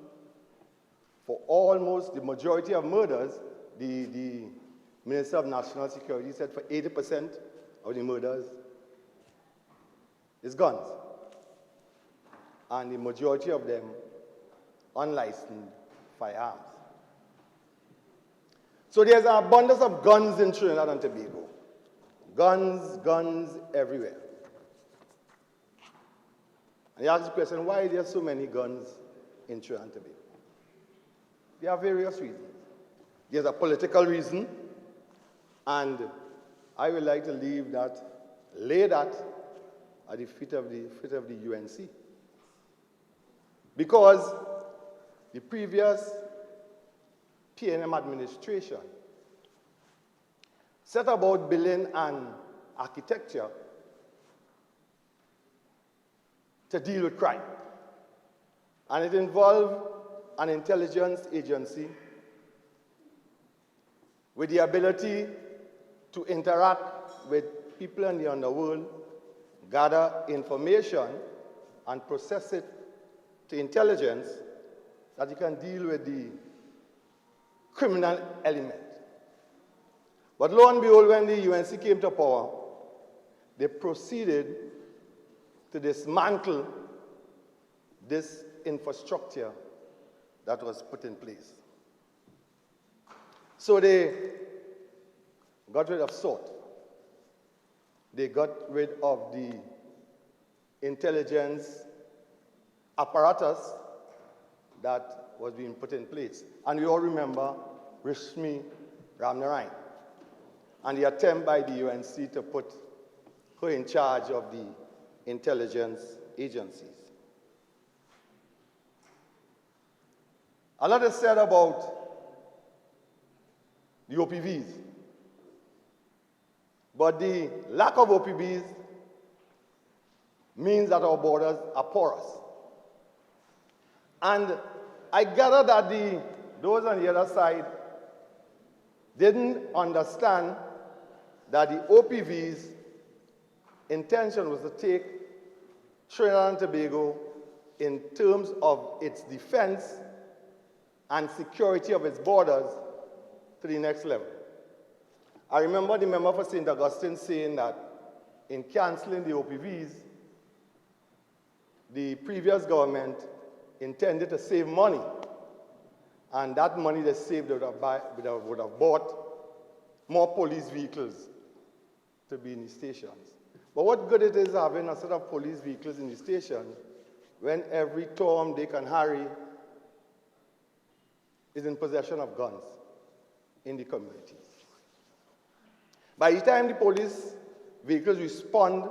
for almost the majority of murders, the Minister of National Security said for 80% of the murders is guns. And the majority of them unlicensed firearms. So there's an abundance of guns in Trinidad and Tobago. Guns everywhere. And you ask the question, why are there so many guns in Trinidad and Tobago? There are various reasons. There's a political reason, and I would like to lay that at the feet of the UNC. Because the previous PNM administration set about building an architecture to deal with crime. And it involved an intelligence agency with the ability to interact with people in the underworld gather information and process it to intelligence that you can deal with the criminal element. But lo and behold, when the UNC came to power, they proceeded to dismantle this infrastructure that was put in place. So they got rid of SORT. They got rid of the intelligence apparatus that was being put in place. And we all remember Rishmi Ramnarayan and the attempt by the UNC to put her in charge of the intelligence agencies. A lot is said about the OPVs, but the lack of OPVs means that our borders are porous. And I gather that those on the other side didn't understand that the OPV's intention was to take Trinidad and Tobago in terms of its defense and security of its borders to the next level. I remember the member for St. Augustine saying that in cancelling the OPVs, the previous government intended to save money, and that money they saved would have bought more police vehicles to be in the stations. But what good it is having a set of police vehicles in the station when every Tom, Dick, and Harry is in possession of guns in the communities. By the time the police vehicles respond,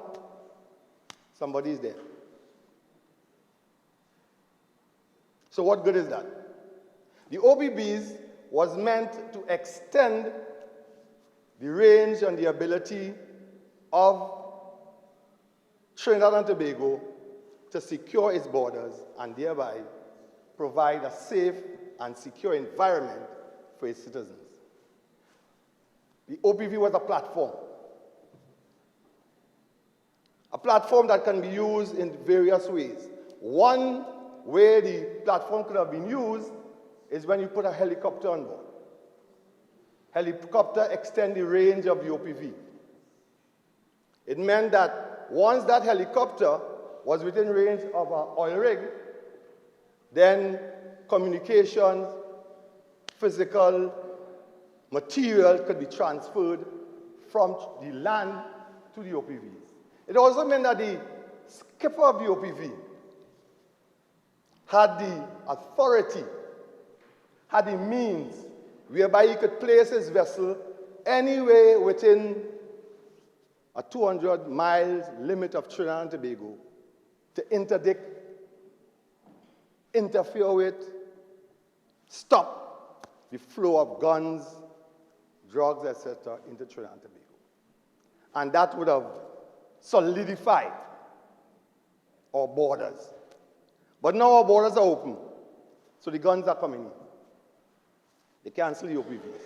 somebody is dead. So what good is that? The OBBs was meant to extend the range and the ability of Trinidad and Tobago to secure its borders and thereby provide a safe and secure environment for its citizens. The OPV was a platform that can be used in various ways. One way the platform could have been used is when you put a helicopter on board. Helicopter extend the range of the OPV. It meant that once that helicopter was within range of an oil rig, then communications, physical, material could be transferred from the land to the OPVs. It also meant that the skipper of the OPV had the authority, had the means whereby he could place his vessel anywhere within a 200-mile limit of Trinidad and Tobago to interdict, interfere with, stop the flow of guns, drugs, etc. into Trinidad and Tobago. And that would have solidified our borders. But now our borders are open, so the guns are coming in. They cancel the OPVs.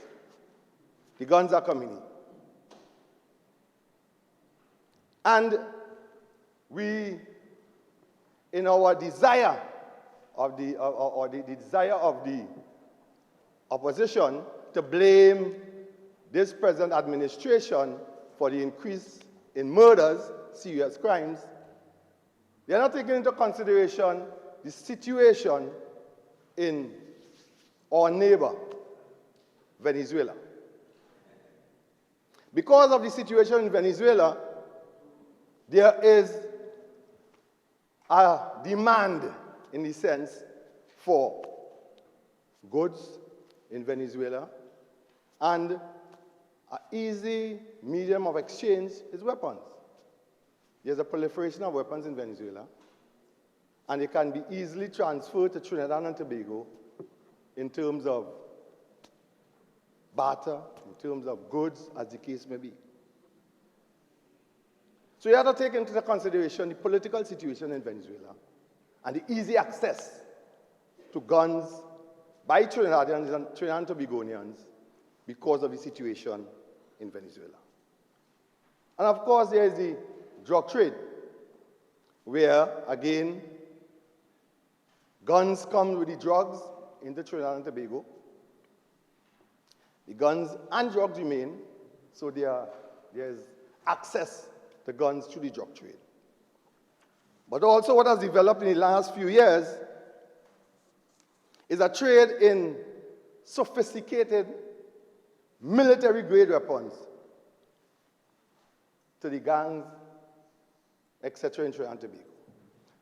The guns are coming in. And we, in our desire of the desire of the opposition to blame this present administration for the increase in murders, serious crimes, they are not taking into consideration the situation in our neighbor, Venezuela. Because of the situation in Venezuela, there is a demand, in the sense, for goods in Venezuela, and an easy medium of exchange is weapons. There's a proliferation of weapons in Venezuela, and they can be easily transferred to Trinidad and Tobago in terms of barter, in terms of goods, as the case may be. So you have to take into consideration the political situation in Venezuela and the easy access to guns by Trinidadians and Trinidad and Tobagonians because of the situation in Venezuela. And of course, there is the drug trade, where, again, guns come with the drugs into Trinidad and Tobago. The guns and drugs remain, so there's access to guns through the drug trade. But also what has developed in the last few years is a trade in sophisticated military-grade weapons to the gangs, etc. in Trinidad and Tobago.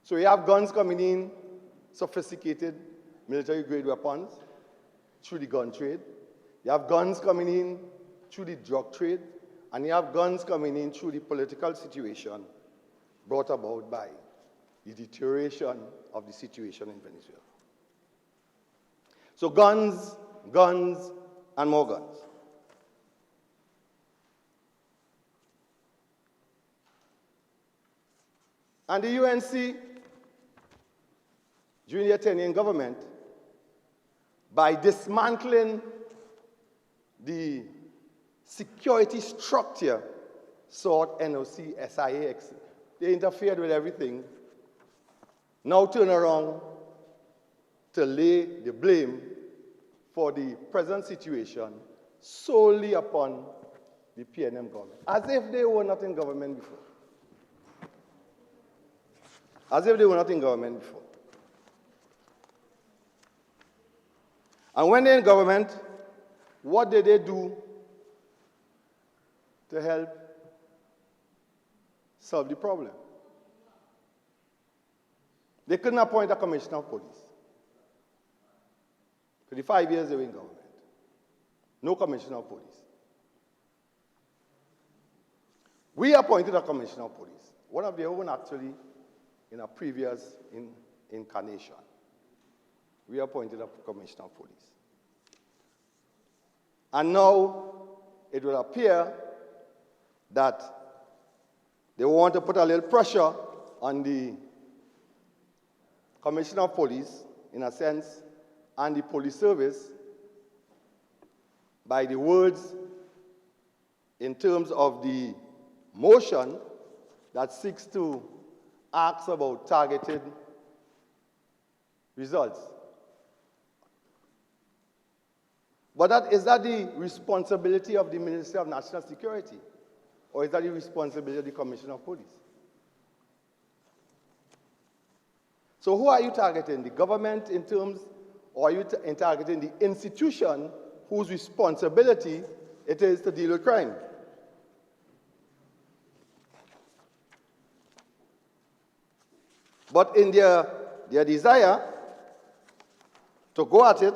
So we have guns coming in, sophisticated military-grade weapons through the gun trade. You have guns coming in through the drug trade, and you have guns coming in through the political situation brought about by the deterioration of the situation in Venezuela. So guns, guns, and more guns. And the UNC, during their tenure in government, by dismantling the security structure, sought NOC, SIAX, they interfered with everything, now turn around to lay the blame for the present situation solely upon the PNM government, as if they were not in government before. As if they were not in government before. And when they're in government, what did they do to help solve the problem? They couldn't appoint a commissioner of police. For the 5 years they were in government. No commissioner of police. We appointed a commissioner of police. One of their own, actually, in a previous incarnation. We appointed a commissioner of police. And now it will appear that they want to put a little pressure on the commissioner of police, in a sense, and the police service by the words in terms of the motion that seeks to ask about targeted results. But is that the responsibility of the Ministry of National Security? Or is that the responsibility of the Commissioner of Police? So who are you targeting? The government in terms, or are you targeting the institution whose responsibility it is to deal with crime? But in their desire to go at it,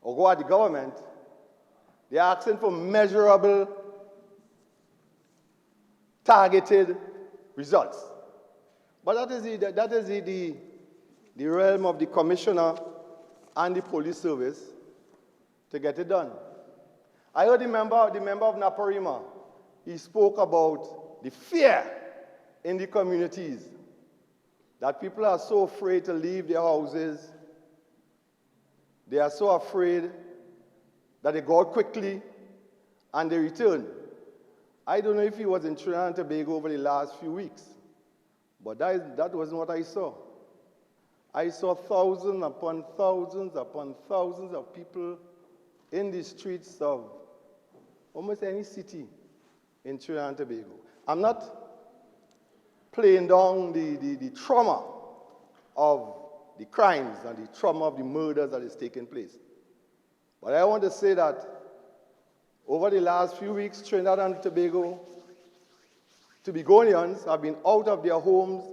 or go at the government, they are asking for measurable, targeted results. But that is the realm of the commissioner and the police service to get it done. I heard the member of Naparima, he spoke about the fear in the communities, that people are so afraid to leave their houses. They are so afraid that they go out quickly and they return. I don't know if he was in Trinidad and Tobago over the last few weeks, but that wasn't what I saw. I saw thousands upon thousands upon thousands of people in the streets of almost any city in Trinidad and Tobago. I'm not playing down the trauma of the crimes and the trauma of the murders that is taking place. But I want to say that over the last few weeks, Trinidad and Tobago, Tobagonians have been out of their homes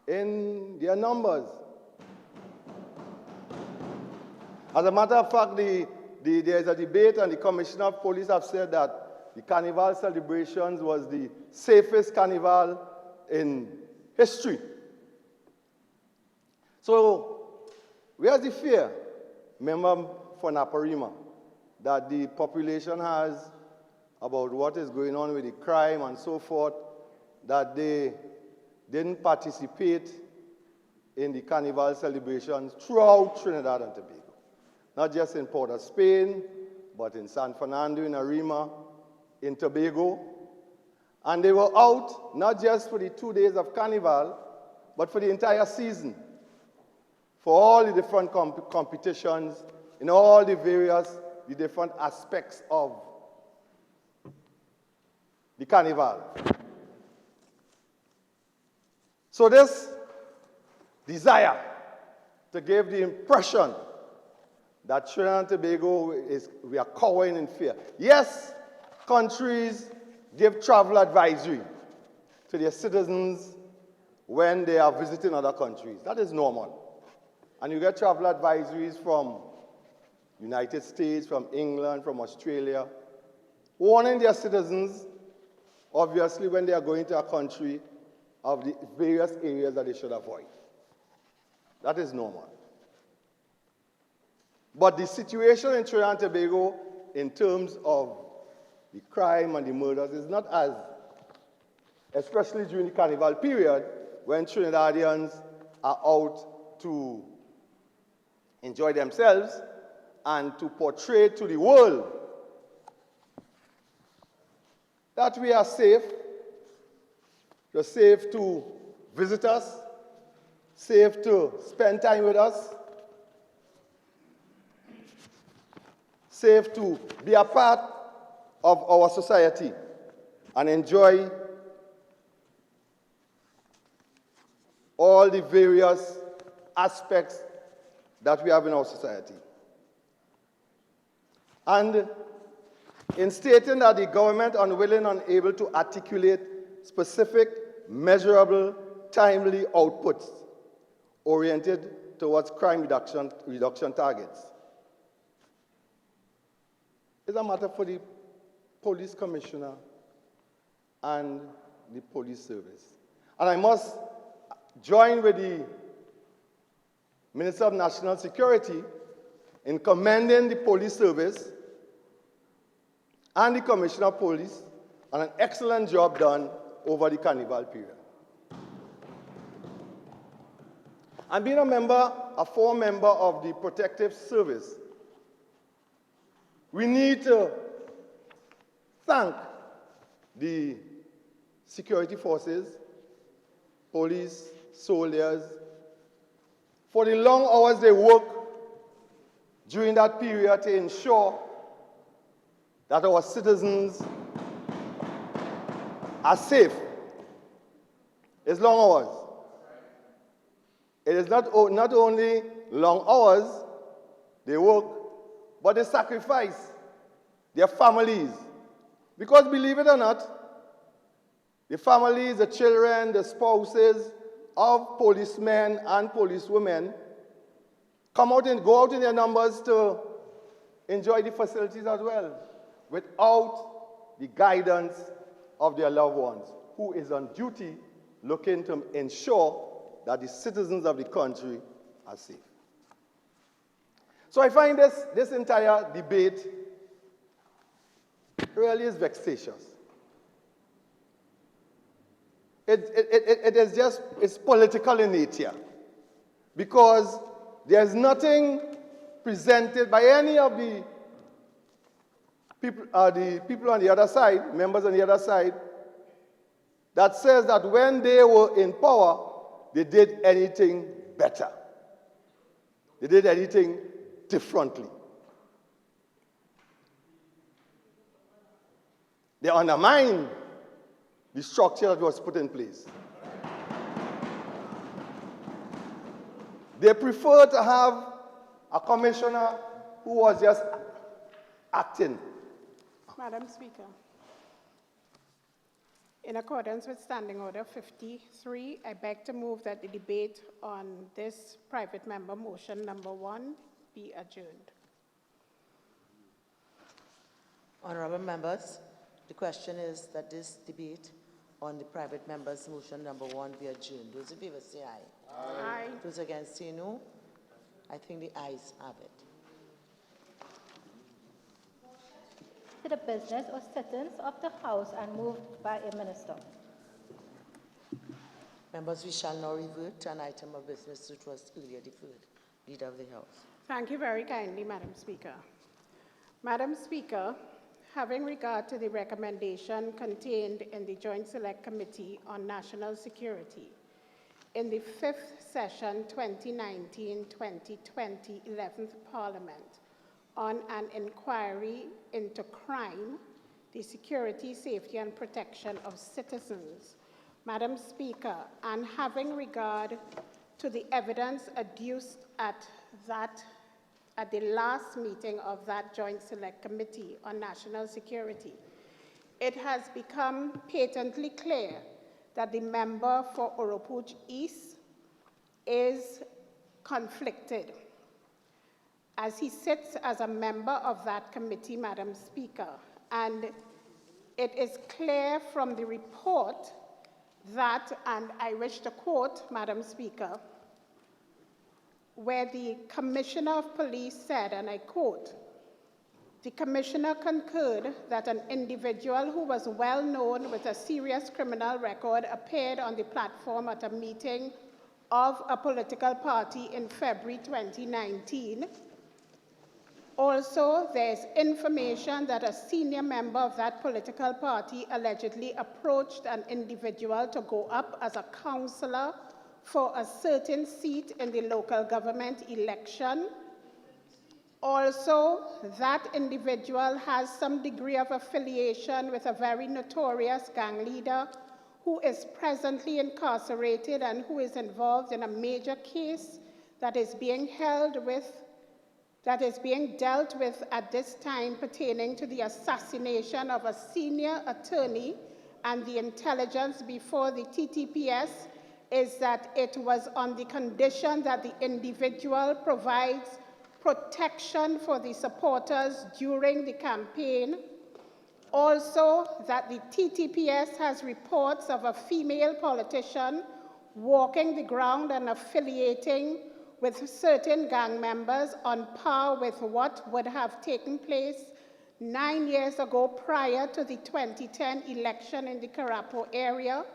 in their numbers. As a matter of fact, there is a debate, and the Commissioner of Police have said that the carnival celebrations was the safest carnival in history. So, where's the fear, member for Naparima, that the population has about what is going on with the crime and so forth, that they didn't participate in the carnival celebrations throughout Trinidad and Tobago? Not just in Port of Spain, but in San Fernando, in Arima, in Tobago, and they were out not just for the 2 days of Carnival, but for the entire season, for all the different competitions in all the different aspects of the Carnival. So this desire to give the impression that Trinidad and Tobago we are cowering in fear. Yes, countries give travel advisory to their citizens when they are visiting other countries. That is normal. And you get travel advisories from United States, from England, from Australia, warning their citizens, obviously, when they are going to a country, of the various areas that they should avoid. That is normal. But the situation in Trinidad and Tobago, in terms of the crime and the murders, is not as, especially during the Carnival period, when Trinidadians are out to enjoy themselves and to portray to the world that we are safe. You're safe to visit us, safe to spend time with us, safe to be a part of our society and enjoy all the various aspects that we have in our society. And in stating that the government unwilling and unable to articulate specific, measurable, timely outputs oriented towards crime reduction targets, it's a matter for the police commissioner and the police service. And I must join with the Minister of National Security in commending the police service and the Commissioner of Police on an excellent job done over the Carnival period. And being a former member of the Protective Service, we need to thank the security forces, police, soldiers, for the long hours they work during that period to ensure that our citizens are safe. It's long hours. It is not only long hours they work, but they sacrifice their families. Because believe it or not, the families, the children, the spouses of policemen and policewomen go out in their numbers to enjoy the facilities as well, without the guidance of their loved ones, who is on duty looking to ensure that the citizens of the country are safe. So I find this entire debate really is vexatious. It's political in nature, because there's nothing presented by any of the people on the other side, members on the other side, that says that when they were in power, they did anything better. They did anything differently. They undermined the structure that was put in place. They prefer to have a commissioner who was just acting. Madam Speaker, in accordance with Standing Order 53, I beg to move that the debate on this private member motion number 1 be adjourned. Honorable members, the question is that this debate on the private members motion number 1 be adjourned. Those in favor say aye. Aye. Those against say no. I think the ayes have it. To the business or sittings of the House and moved by a minister. Members, we shall now revert to an item of business which was earlier deferred. Leader of the House. Thank you very kindly, Madam Speaker. Madam Speaker, having regard to the recommendation contained in the Joint Select Committee on National Security in the 5th session 2019-2020 11th Parliament on an inquiry into crime, the security, safety, and protection of citizens. Madam Speaker, and having regard to the evidence adduced at the last meeting of that Joint Select Committee on National Security, it has become patently clear that the member for Oropouche East is conflicted as he sits as a member of that committee, Madam Speaker. And it is clear from the report that, and I wish to quote, Madam Speaker, where the Commissioner of Police said, and I quote, "The Commissioner concurred that an individual who was well known with a serious criminal record appeared on the platform at a meeting of a political party in February 2019. Also, there is information that a senior member of that political party allegedly approached an individual to go up as a councillor for a certain seat in the local government election. Also, that individual has some degree of affiliation with a very notorious gang leader who is presently incarcerated and who is involved in a major case that is being dealt with at this time pertaining to the assassination of a senior attorney, and the intelligence before the TTPS is that it was on the condition that the individual provides protection for the supporters during the campaign. Also, that the TTPS has reports of a female politician walking the ground and affiliating with certain gang members on par with what would have taken place 9 years ago prior to the 2010 election in the Karapo area.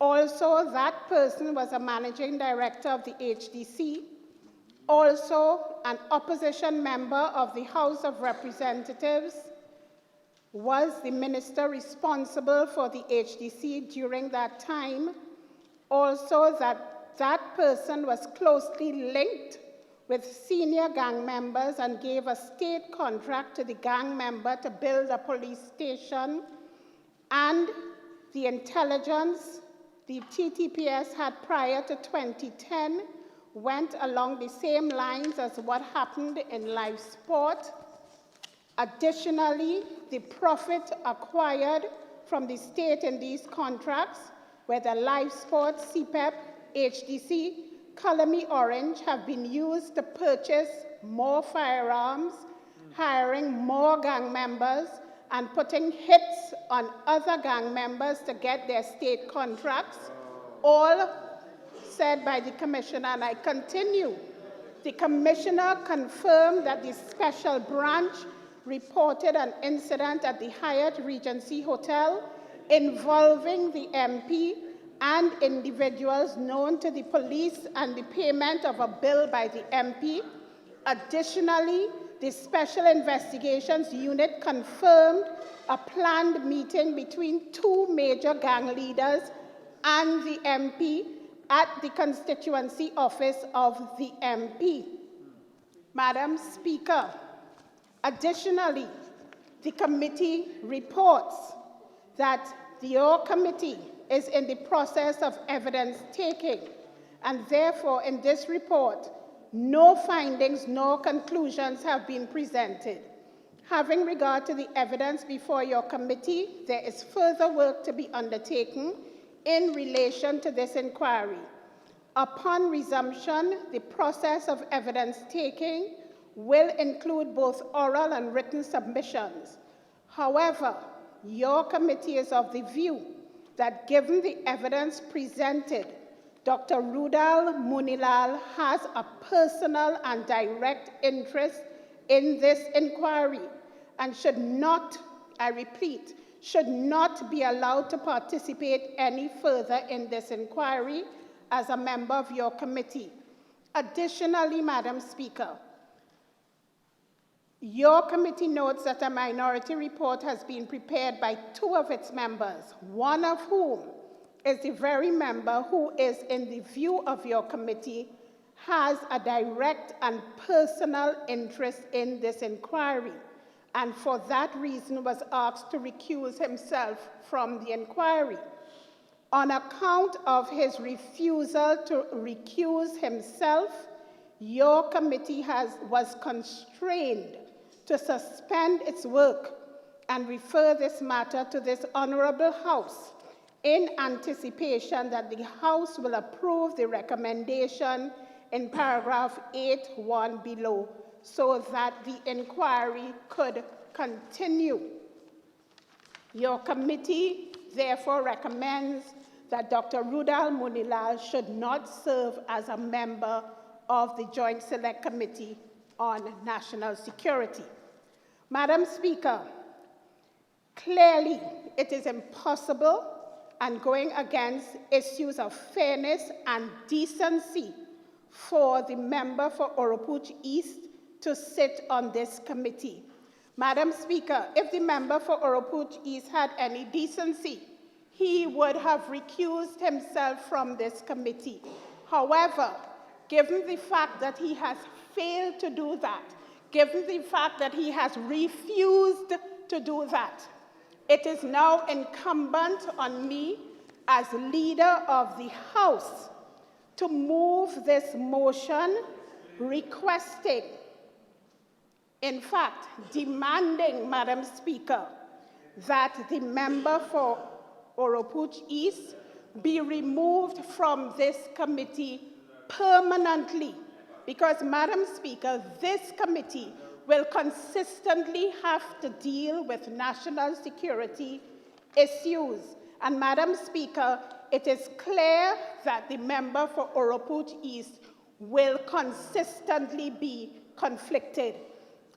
Also, that person was a managing director of the HDC. Also, an opposition member of the House of Representatives was the minister responsible for the HDC during that time. Also, that person was closely linked with senior gang members and gave a state contract to the gang member to build a police station. And the intelligence the TTPS had prior to 2010 went along the same lines as what happened in live sport. Additionally, the profit acquired from the state in these contracts, whether live sport, CPEP, HDC, Color Me Orange, have been used to purchase more firearms, hiring more gang members, and putting hits on other gang members to get their state contracts, all said by the Commissioner, and I continue. The Commissioner confirmed that the special branch reported an incident at the Hyatt Regency Hotel involving the MP and individuals known to the police and the payment of a bill by the MP. Additionally, the Special Investigations Unit confirmed a planned meeting between two major gang leaders and the MP at the constituency office of the MP. Madam Speaker, additionally, the committee reports that your committee is in the process of evidence taking, and therefore in this report, no findings nor conclusions have been presented. Having regard to the evidence before your committee, there is further work to be undertaken in relation to this inquiry. Upon resumption, the process of evidence taking will include both oral and written submissions. However, your committee is of the view that given the evidence presented, Dr. Roodal Moonilal has a personal and direct interest in this inquiry and should not, I repeat, should not be allowed to participate any further in this inquiry as a member of your committee. Additionally, Madam Speaker, Your committee notes that a minority report has been prepared by 2 of its members, one of whom is the very member who is, in the view of your committee, has a direct and personal interest in this inquiry, and for that reason was asked to recuse himself from the inquiry. On account of his refusal to recuse himself, your committee was constrained to suspend its work and refer this matter to this honorable House in anticipation that the House will approve the recommendation in paragraph 8.1 below, so that the inquiry could continue. Your committee therefore recommends that Dr. Roodal Moonilal should not serve as a member of the Joint Select Committee on National Security. Madam Speaker, clearly it is impossible and going against issues of fairness and decency for the member for Oropouche East to sit on this committee. Madam Speaker, if the member for Oropouche East had any decency, he would have recused himself from this committee. However, given the fact that he has failed to do that, given the fact that he has refused to do that, it is now incumbent on me as leader of the House to move this motion requesting, in fact, demanding, Madam Speaker, that the member for Oropouche East be removed from this committee permanently, because, Madam Speaker, this committee will consistently have to deal with national security issues. And, Madam Speaker, it is clear that the member for Oropouche East will consistently be conflicted.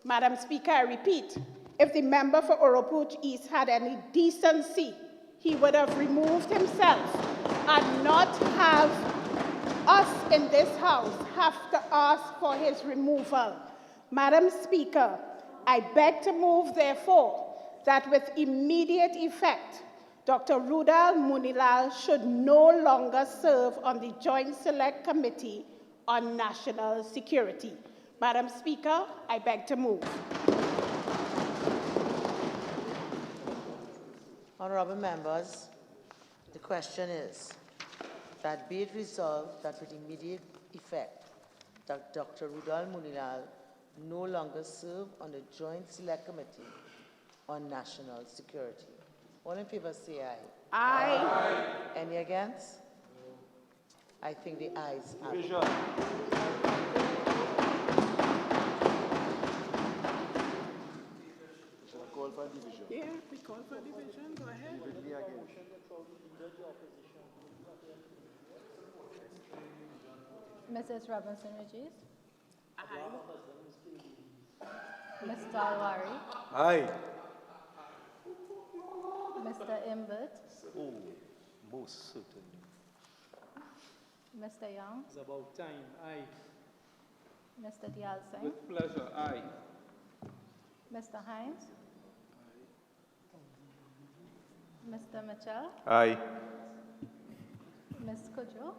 Madam Speaker, I repeat, if the member for Oropouche East had any decency, he would have removed himself and not have us in this House have to ask for his removal. Madam Speaker, I beg to move, therefore, that with immediate effect, Dr. Roodal Moonilal should no longer serve on the Joint Select Committee on National Security. Madam Speaker, I beg to move. Honourable members, the question is that be it resolved that with immediate effect that Dr. Roodal Moonilal no longer serve on the Joint Select Committee on National Security. All in favour say aye. Aye. Any against? I think the ayes have it. Call for division. Yeah, we call for division. Go ahead. Mrs. Robinson Regis. Aye. Mr. Alwari. Aye. Mr. Imbert. Oh, most certainly. Mr. Young. It's about time. Aye. Mr. Dial Singh. With pleasure. Aye. Mr. Hinds. Mr. Mitchell. Aye. Ms. Kudrow.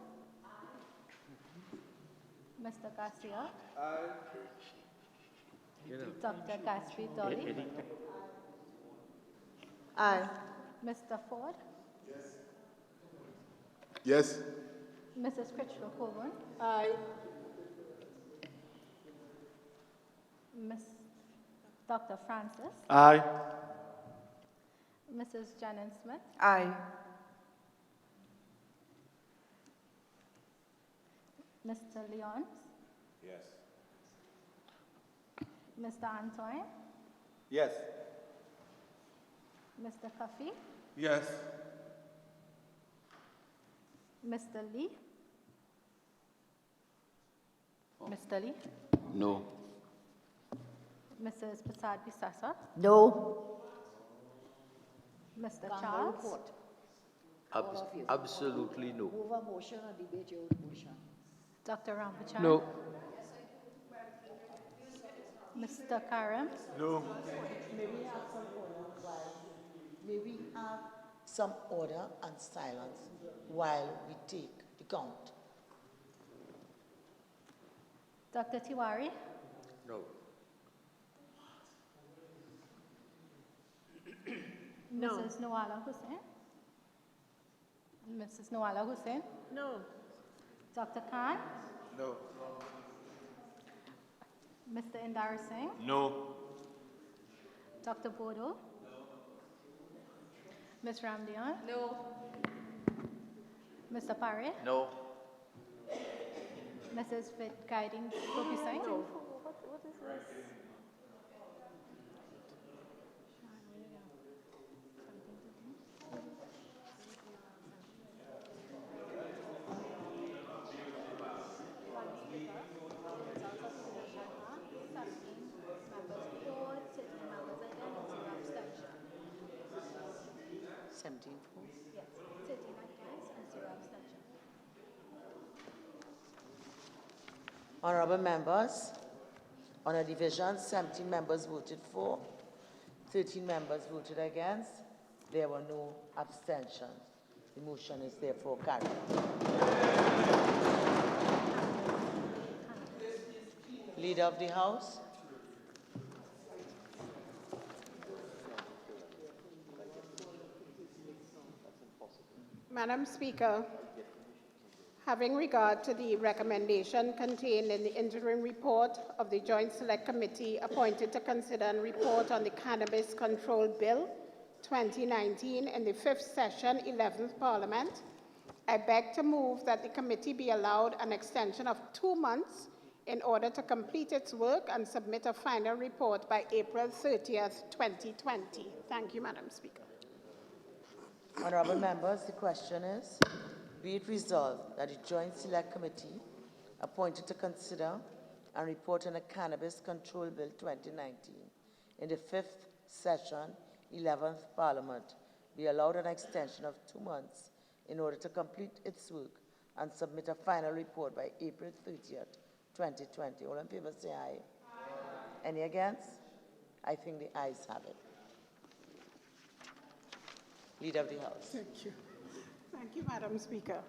Mr. Garcia. Dr. Caspi Dolly. Aye. Mr. Ford. Yes. Mrs. Critchlow Coburn. Aye. Miss Dr. Francis. Aye. Mrs. Jennings Smith. Aye. Mr. Leon. Yes. Mr. Antoine. Yes. Mr. Cuffy. Yes. Mr. Lee. Mr. Lee. No. Mrs. Prasad Bisasa. No. Mr. Charles. Absolutely no. Move a motion or debate your motion. Dr. Rambuchan. No. Mr. Karam, No. May we have some order may we have some order and silence while we take the count? Dr. Tiwari, No. No. Mrs. Nawala Hussain, Mrs. Nawala Hussain, No. Dr. Khan, No. Mr. Indar Singh, No. Dr. Bodo, Ms. Ramdian, No. Mr. Pare, No. Mrs. Fit Guiding Propusing, No. What is this? Seventeen for. Yes, 13 against and 0 abstention. Honorable members, on a division, 17 members voted for, 13 members voted against. There were no abstentions. The motion is therefore carried. Leader of the House. Madam Speaker, having regard to the recommendation contained in the interim report of the Joint Select Committee appointed to consider and report on the Cannabis Control Bill 2019 in the 5th session, 11th Parliament, I beg to move that the committee be allowed an extension of 2 months in order to complete its work and submit a final report by April 30th, 2020. Thank you, Madam Speaker. Honorable members, the question is, be it resolved that the Joint Select Committee appointed to consider and report on the Cannabis Control Bill 2019 in the 5th session, 11th Parliament, be allowed an extension of 2 months in order to complete its work and submit a final report by April 30th, 2020. All in favor say aye. Aye. Any against? I think the ayes have it. Leader of the House. Thank you. Thank you, Madam Speaker.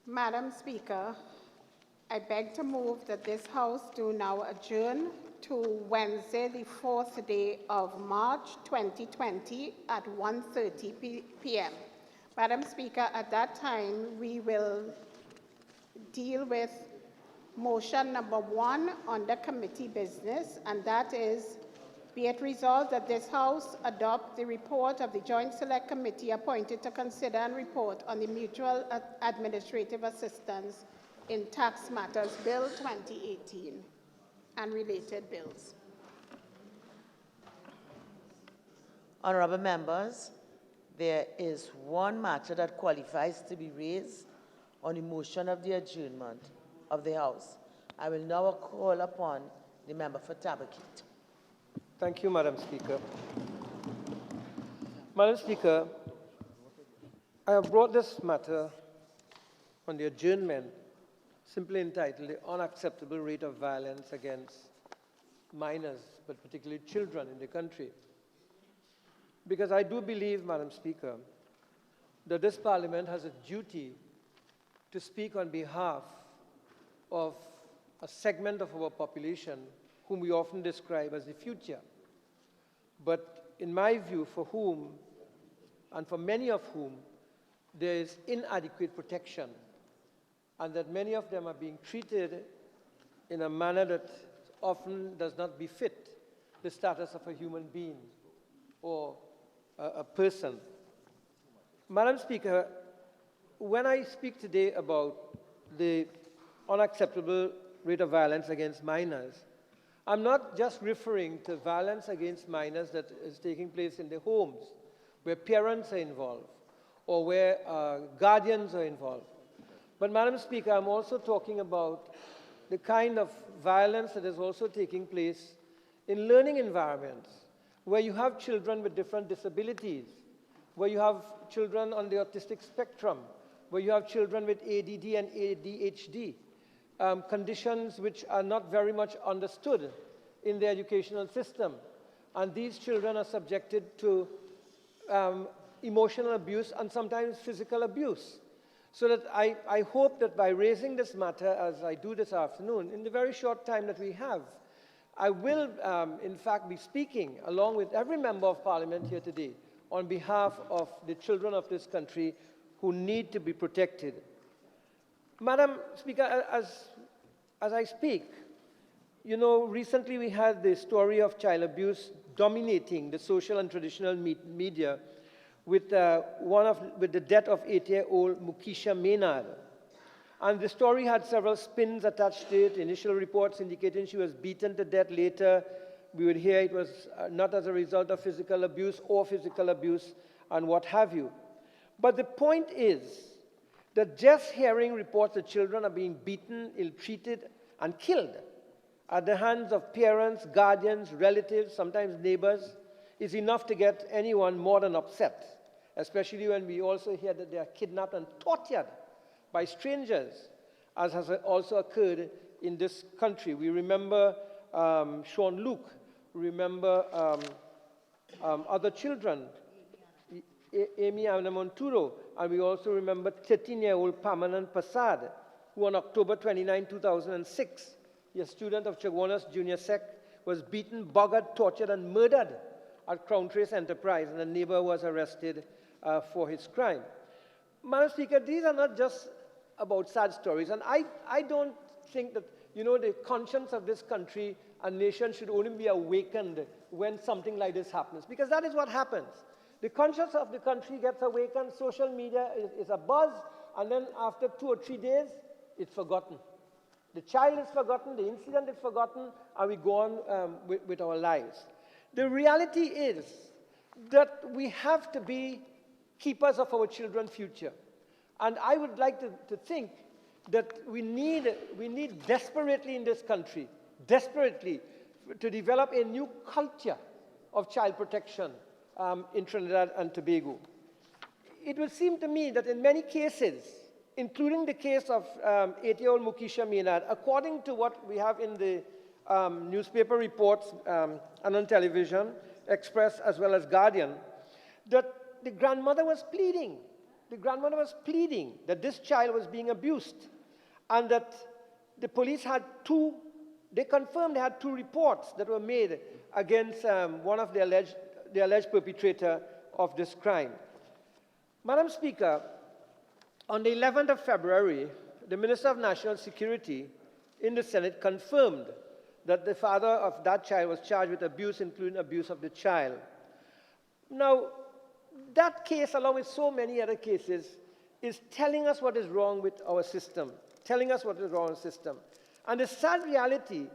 Madam Speaker, I beg to move that this House do now adjourn to Wednesday, the 4th day of March 2020 at 1:30 p.m. Madam Speaker, at that time, we will deal with motion number 1 under committee business, and that is, be it resolved that this House adopt the report of the Joint Select Committee appointed to consider and report on the Mutual Administrative Assistance in Tax Matters Bill 2018 and related bills. Honorable members, there is one matter that qualifies to be raised on the motion of the adjournment of the House. I will now call upon the member for Tabakit. Thank you, Madam Speaker. Madam Speaker, I have brought this matter on the adjournment, simply entitled The Unacceptable Rate of Violence Against Minors, but particularly children in the country. Because I do believe, Madam Speaker, that this Parliament has a duty to speak on behalf of a segment of our population whom we often describe as the future, but in my view, for whom, and for many of whom, there is inadequate protection, and that many of them are being treated in a manner that often does not befit the status of a human being or a person. Madam Speaker, when I speak today about the unacceptable rate of violence against minors, I'm not just referring to violence against minors that is taking place in their homes, where parents are involved, or where guardians are involved. But, Madam Speaker, I'm also talking about the kind of violence that is also taking place in learning environments, where you have children with different disabilities, where you have children on the autistic spectrum, where you have children with ADD and ADHD. conditions which are not very much understood in the educational system. And these children are subjected to emotional abuse and sometimes physical abuse. So that I hope that by raising this matter, as I do this afternoon, in the very short time that we have, I will, in fact, be speaking, along with every member of parliament here today, on behalf of the children of this country who need to be protected. Madam Speaker, as I speak, you know, recently we had the story of child abuse dominating the social and traditional media with the death of 8-year-old Mukisha Maynard. And the story had several spins attached to it, initial reports indicating she was beaten to death. Later, we would hear it was not as a result of physical abuse or physical abuse and what have you. But the point is that just hearing reports that children are being beaten, ill-treated, and killed at the hands of parents, guardians, relatives, sometimes neighbors, is enough to get anyone more than upset, especially when we also hear that they are kidnapped and tortured by strangers, as has also occurred in this country. We remember Sean Luke, we remember other children, Amy Anamonturo, and we also remember 13-year-old Pamanand Pasad, who on October 29, 2006, a student of Chaguanas Junior Sec, was beaten, buggered, tortured, and murdered at Crown Trace Enterprise, and a neighbor was arrested for his crime. Madam Speaker, these are not just about sad stories, and I don't think that, you know, the conscience of this country and nation should only be awakened when something like this happens, because that is what happens. The conscience of the country gets awakened, social media is a buzz, and then after 2 or 3 days, it's forgotten. The child is forgotten, the incident is forgotten, and we go on with our lives. The reality is that we have to be keepers of our children's future. And I would like to think that we need desperately in this country, desperately, to develop a new culture of child protection in Trinidad and Tobago. It would seem to me that in many cases, including the case of 8-year-old Mukisha Maynard, according to what we have in the newspaper reports and on television, Express as well as Guardian, that the grandmother was pleading. The grandmother was pleading that this child was being abused, and that the police had they confirmed they had 2 reports that were made against one of the alleged perpetrator of this crime. Madam Speaker, on the 11th of February, the Minister of National Security in the Senate confirmed that the father of that child was charged with abuse, including abuse of the child. Now, that case, along with so many other cases, is telling us what is wrong with our system, telling us what is wrong with the system. And the sad reality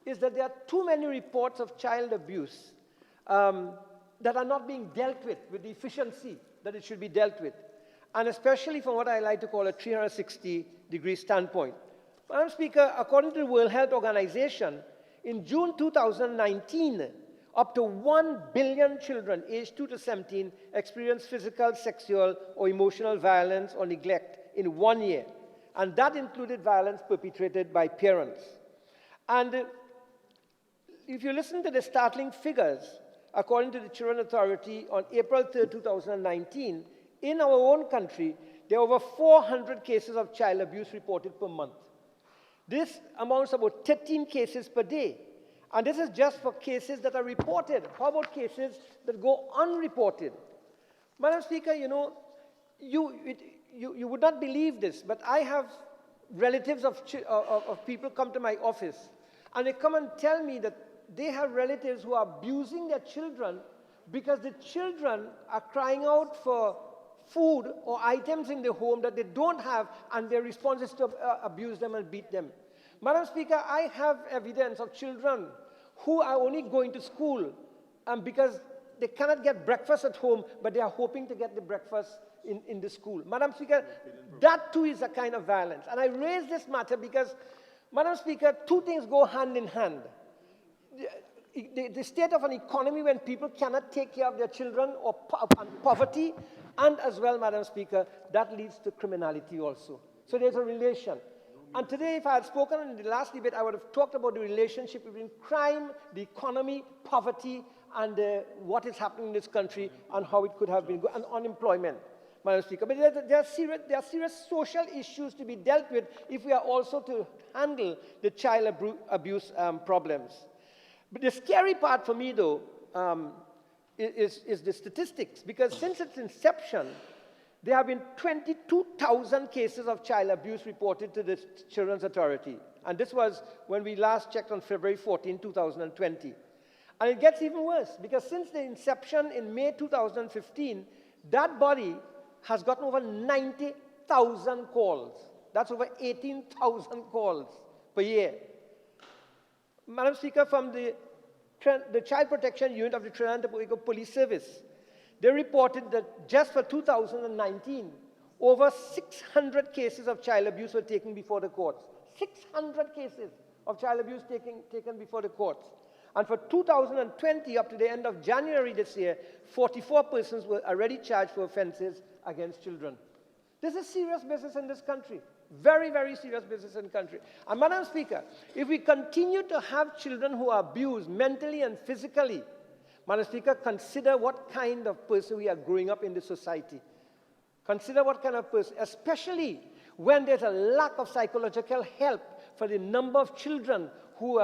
is that there are too many reports of child abuse that are not being dealt with the efficiency that it should be dealt with, and especially from what I like to call a 360-degree standpoint. Madam Speaker, according to the World Health Organization, in June 2019, up to 1 billion children aged 2 to 17 experienced physical, sexual, or emotional violence or neglect in 1 year. And that included violence perpetrated by parents. And if you listen to the startling figures, according to the Children Authority, on April 3, 2019, in our own country, there are over 400 cases of child abuse reported per month. This amounts to about 13 cases per day. And this is just for cases that are reported. How about cases that go unreported? Madam Speaker, you know, you would not believe this, but I have relatives of people come to my office, and they come and tell me that they have relatives who are abusing their children because the children are crying out for food or items in the home that they don't have, and their response is to abuse them and beat them. Madam Speaker, I have evidence of children who are only going to school because they cannot get breakfast at home, but they are hoping to get the breakfast in the school. Madam Speaker, that too is a kind of violence. And I raise this matter because, Madam Speaker, 2 things go hand in hand. The state of an economy when people cannot take care of their children, or poverty, and as well, Madam Speaker, that leads to criminality also. So there's a relation. And today, if I had spoken in the last debate, I would have talked about the relationship between crime, the economy, poverty, and what is happening in this country and how it could have been good, and unemployment, Madam Speaker. But there are serious social issues to be dealt with if we are also to handle the child abuse problems. But the scary part for me, though, is the statistics, because since its inception, there have been 22,000 cases of child abuse reported to the Children's Authority. And this was when we last checked on February 14, 2020. And it gets even worse, because since the inception in May 2015, that body has gotten over 90,000 calls. That's over 18,000 calls per year. Madam Speaker, from the Child Protection Unit of the Trinidad and Tobago Police Service, they reported that just for 2019, over 600 cases of child abuse were taken before the courts. 600 cases of child abuse taken before the courts. And for 2020, up to the end of January this year, 44 persons were already charged for offenses against children. This is serious business in this country. Very, very serious business in the country. And Madam Speaker, if we continue to have children who are abused mentally and physically, Madam Speaker, consider what kind of person we are growing up in this society. Consider what kind of person, especially when there's a lack of psychological help for the number of children who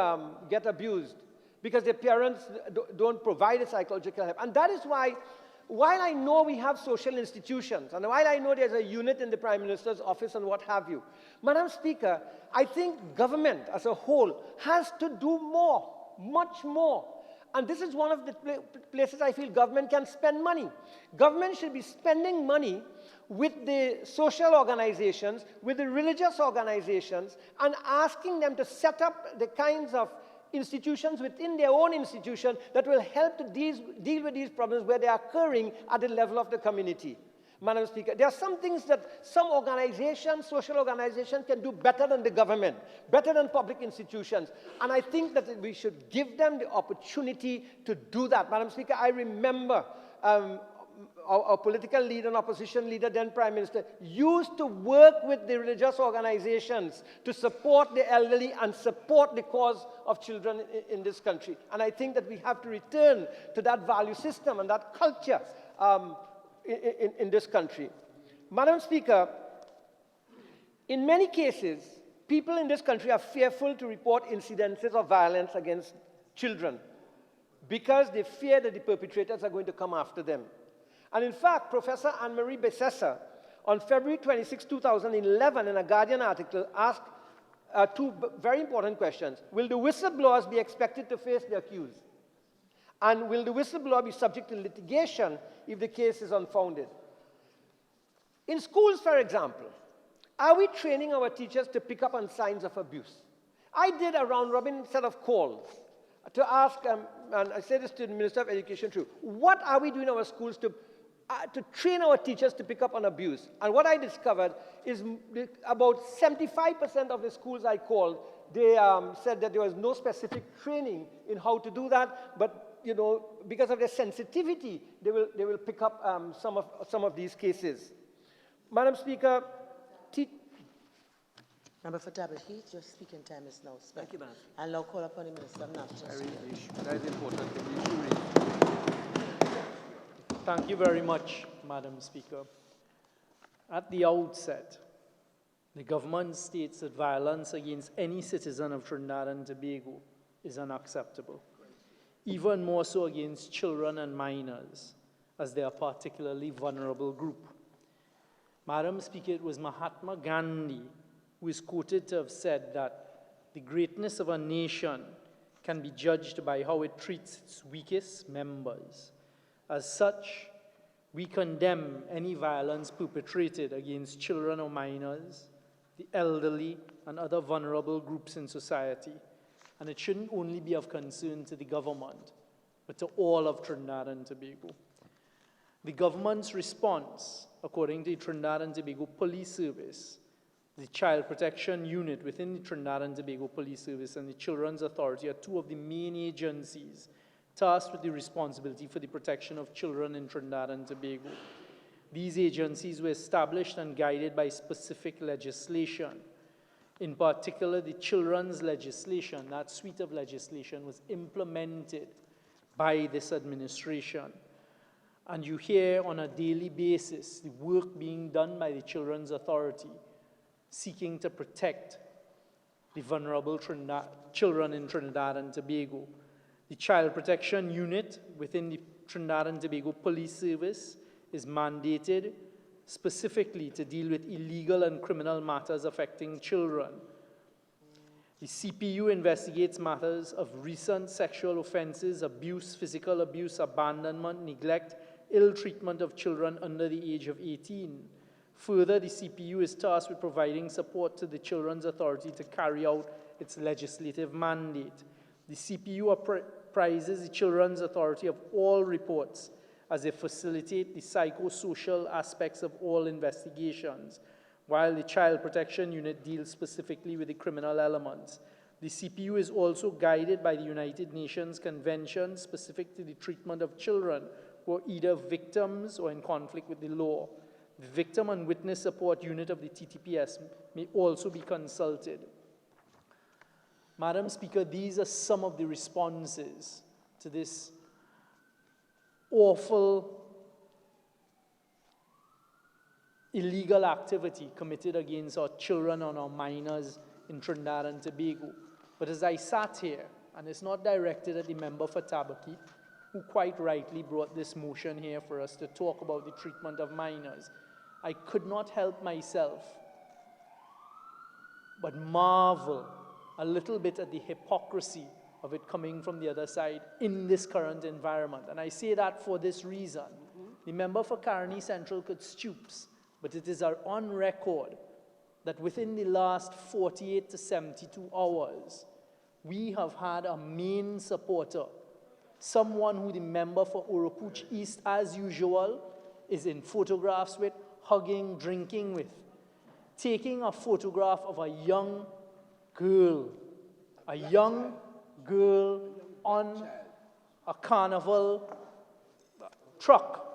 get abused, because their parents don't provide the psychological help. And that is why, while I know we have social institutions, and while I know there's a unit in the Prime Minister's office and what have you, Madam Speaker, I think government as a whole has to do more, much more. And this is one of the places I feel government can spend money. Government should be spending money with the social organizations, with the religious organizations, and asking them to set up the kinds of institutions within their own institution that will help to deal with these problems where they are occurring at the level of the community. Madam Speaker, there are some things that some organizations, social organizations, can do better than the government, better than public institutions. And I think that we should give them the opportunity to do that. Madam Speaker, I remember our political leader and opposition leader, then Prime Minister, used to work with the religious organizations to support the elderly and support the cause of children in this country. And I think that we have to return to that value system and that culture in this country. Madam Speaker, in many cases, people in this country are fearful to report incidences of violence against children because they fear that the perpetrators are going to come after them. And in fact, Professor Anne-Marie Bessessa, on February 26, 2011, in a Guardian article, asked two very important questions. Will the whistleblowers be expected to face the accused? And will the whistleblower be subject to litigation if the case is unfounded? In schools, for example, are we training our teachers to pick up on signs of abuse? I did a round-robin set of calls to ask, and I say this to the Minister of Education too, what are we doing in our schools to train our teachers to pick up on abuse? And what I discovered is about 75% of the schools I called, they said that there was no specific training in how to do that, but you know, because of their sensitivity, they will pick up some of these cases. Madam Speaker, Member for Tabahi, your speaking time is now spent. Thank you, ma'am. I'll now call upon the Minister of National Security. That is important. The issue raised. Thank you very much, Madam Speaker. At the outset, the government states that violence against any citizen of Trinidad and Tobago is unacceptable, even more so against children and minors, as they are a particularly vulnerable group. Madam Speaker, it was Mahatma Gandhi who is quoted to have said that the greatness of a nation can be judged by how it treats its weakest members. As such, we condemn any violence perpetrated against children or minors, the elderly, and other vulnerable groups in society. And it shouldn't only be of concern to the government, but to all of Trinidad and Tobago. The government's response, according to the Trinidad and Tobago Police Service, the Child Protection Unit within the Trinidad and Tobago Police Service, and the Children's Authority are two of the main agencies tasked with the responsibility for the protection of children in Trinidad and Tobago. These agencies were established and guided by specific legislation. In particular, the children's legislation, that suite of legislation, was implemented by this administration. And you hear on a daily basis the work being done by the Children's Authority, seeking to protect the vulnerable children in Trinidad and Tobago. The Child Protection Unit within the Trinidad and Tobago Police Service is mandated specifically to deal with illegal and criminal matters affecting children. The CPU investigates matters of recent sexual offenses, abuse, physical abuse, abandonment, neglect, ill treatment of children under the age of 18. Further, the CPU is tasked with providing support to the Children's Authority to carry out its legislative mandate. The CPU apprises the Children's Authority of all reports as they facilitate the psychosocial aspects of all investigations, while the Child Protection Unit deals specifically with the criminal elements. The CPU is also guided by the United Nations Convention specific to the treatment of children who are either victims or in conflict with the law. The Victim and Witness Support Unit of the TTPS may also be consulted. Madam Speaker, these are some of the responses to this awful illegal activity committed against our children and our minors in Trinidad and Tobago. But as I sat here, and it's not directed at the member for Tabaki, who quite rightly brought this motion here for us to talk about the treatment of minors, I could not help myself but marvel a little bit at the hypocrisy of it coming from the other side in this current environment. And I say that for this reason. The member for Caroni Central could stoops, but it is on record that within the last 48 to 72 hours, we have had a main supporter, someone who the member for Oropuch East, as usual, is in photographs with, hugging, drinking with, taking a photograph of a young girl on a carnival truck.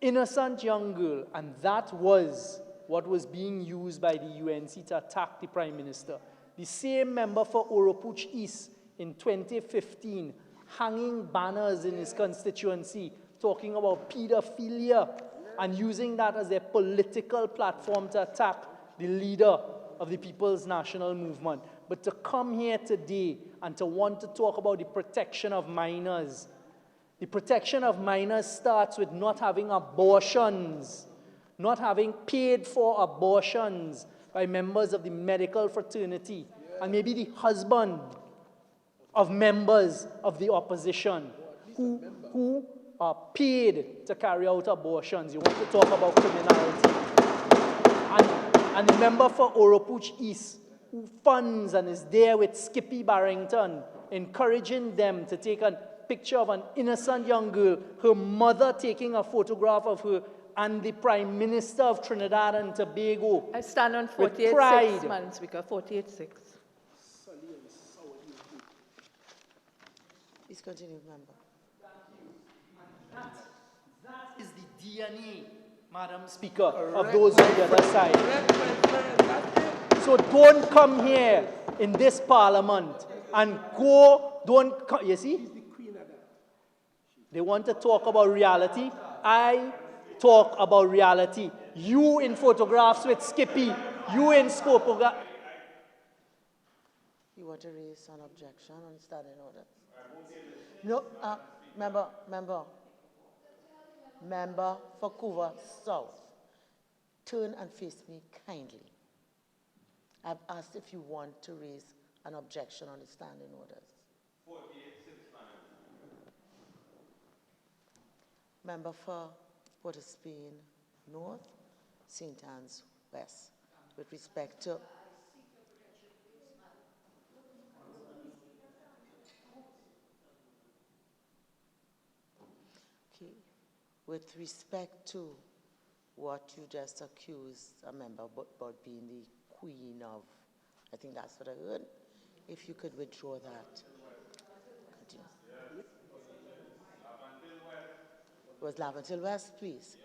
Innocent young girl. And that was what was being used by the UNC to attack the Prime Minister. The same member for Oropuch East in 2015, hanging banners in his constituency, talking about pedophilia, and using that as their political platform to attack the leader of the People's National Movement. But to come here today and to want to talk about the protection of minors, the protection of minors starts with not having abortions, not having paid for abortions by members of the medical fraternity, and maybe the husband of members of the opposition who are paid to carry out abortions. You want to talk about criminality. And the member for Oropuch East, who funds and is there with Skippy Barrington, encouraging them to take a picture of an innocent young girl, her mother taking a photograph of her, and the Prime Minister of Trinidad and Tobago. I stand on 48.6, Madam Speaker, 48.6. Please continue, member. That is the DNA, Madam Speaker, of those on the other side. So don't come here in this parliament and you see? They want to talk about reality. I talk about reality. You in photographs with Skippy, you in Scopoga. You want to raise an objection on standing order? No, member for Couva South, turn and face me kindly. I've asked if you want to raise an objection on the standing orders. 48.6, Member for Port of Spain North, St. Anne's West, with respect to with respect to what you just accused a member about being the queen of, I think that's what I heard. If you could withdraw that. Continue. Was Laventil West, please?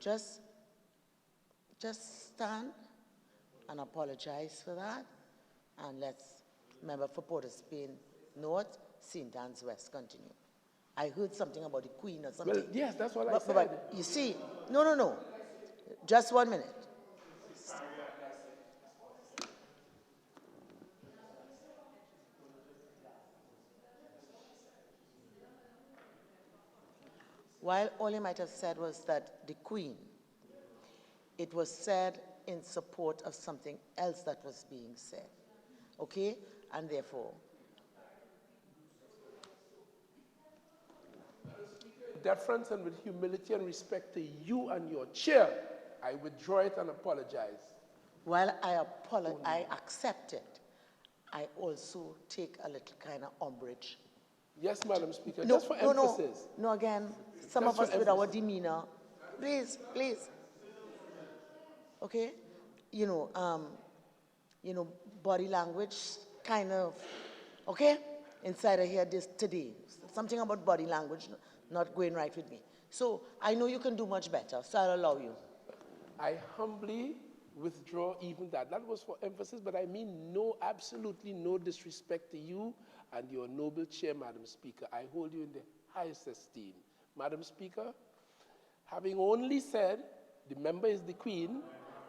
Just stand and apologize for that. And let's, member for Port of Spain North, St. Anne's West, continue. I heard something about the Queen or something. Well, yes, that's what I said. But you see, no. Just 1 minute. While all you might have said was that the Queen, it was said in support of something else that was being said. Okay? And therefore, deference and with humility and respect to you and your chair, I withdraw it and apologize. while I accept it, I also take a little kind of umbrage. Yes, Madam Speaker, just for emphasis. No, again, some Just of us for with our emphasis. demeanor. Please. Okay? Body language kind of, okay? Inside of here today. Something about body language not going right with me. So I know you can do much better, so I'll allow you. I humbly withdraw even that. That was for emphasis, but I mean absolutely no disrespect to you and your noble chair, Madam Speaker. I hold you in the highest esteem. Madam Speaker, having only said the member is the Queen,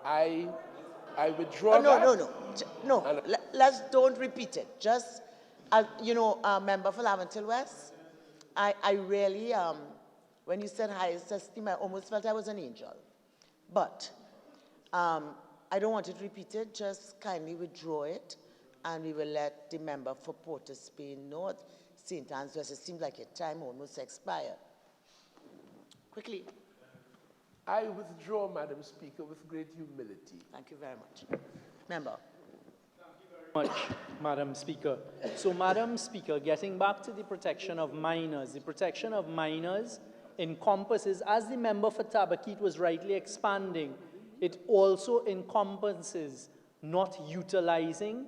I withdraw that. No. Let's don't repeat it. Just, member for Laventille West, I really, when you said highest esteem, I almost felt I was an angel. But I don't want it repeated. Just kindly withdraw it, and we will let the member for Port of Spain North, St. Anne's West. It seems like your time almost expired. Quickly. I withdraw, Madam Speaker, with great humility. Thank you very much. Member. Much, Madam Speaker. So, Madam Speaker, getting back to the protection of minors, the protection of minors encompasses, as the member for Tabaquite was rightly expanding, it also encompasses not utilizing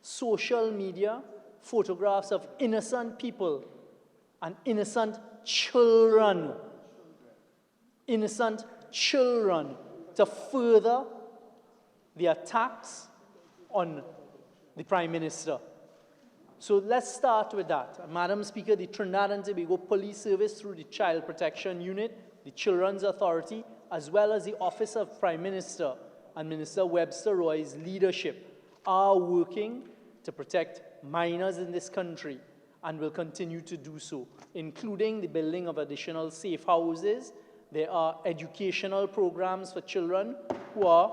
social media, photographs of innocent people and innocent children to further the attacks on the Prime Minister. So let's start with that. Madam Speaker, the Trinidad and Tobago Police Service through the Child Protection Unit, the Children's Authority, as well as the Office of Prime Minister and Minister Webster Roy's leadership are working to protect minors in this country and will continue to do so, including the building of additional safe houses. There are educational programs for children who are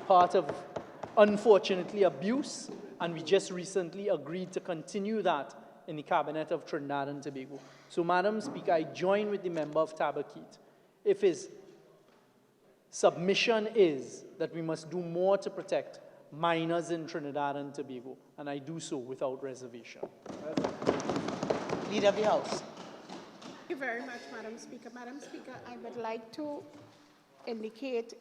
part of, unfortunately, abuse, and we just recently agreed to continue that in the Cabinet of Trinidad and Tobago. So, Madam Speaker, I join with the member of Tabaquite. If his submission is that we must do more to protect minors in Trinidad and Tobago, and I do so without reservation. Leader of the House. Thank you very much, Madam Speaker. Madam Speaker, I would like to indicate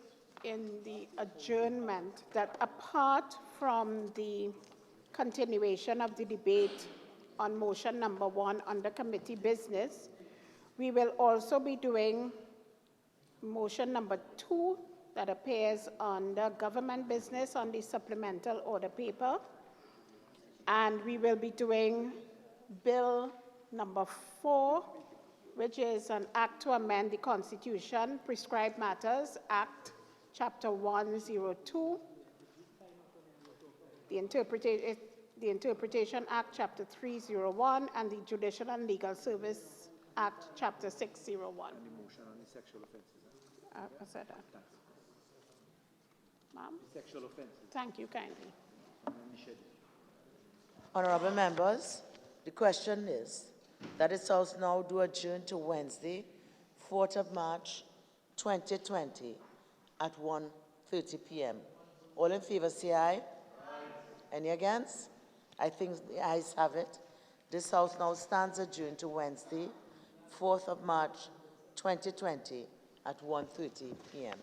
in the adjournment that apart from the continuation of the debate on motion number 1 under committee business, we will also be doing motion number 2 that appears under government business on the supplemental order paper, and we will be doing bill number 4, which is an act to amend the Constitution, Prescribed Matters Act, Chapter 102, the Interpretation Act, Chapter 301, and the Judicial and Legal Service Act, Chapter 601. The motion on the sexual offences. I said that. Ma'am? Sexual offences. Thank you kindly. Honorable members, the question is that this House now do adjourn to Wednesday, 4th of March, 2020 at 1:30 p.m. All in favor say aye. Any against? I think the ayes have it. This House now stands adjourned to Wednesday, 4th of March, 2020 at 1:30 p.m.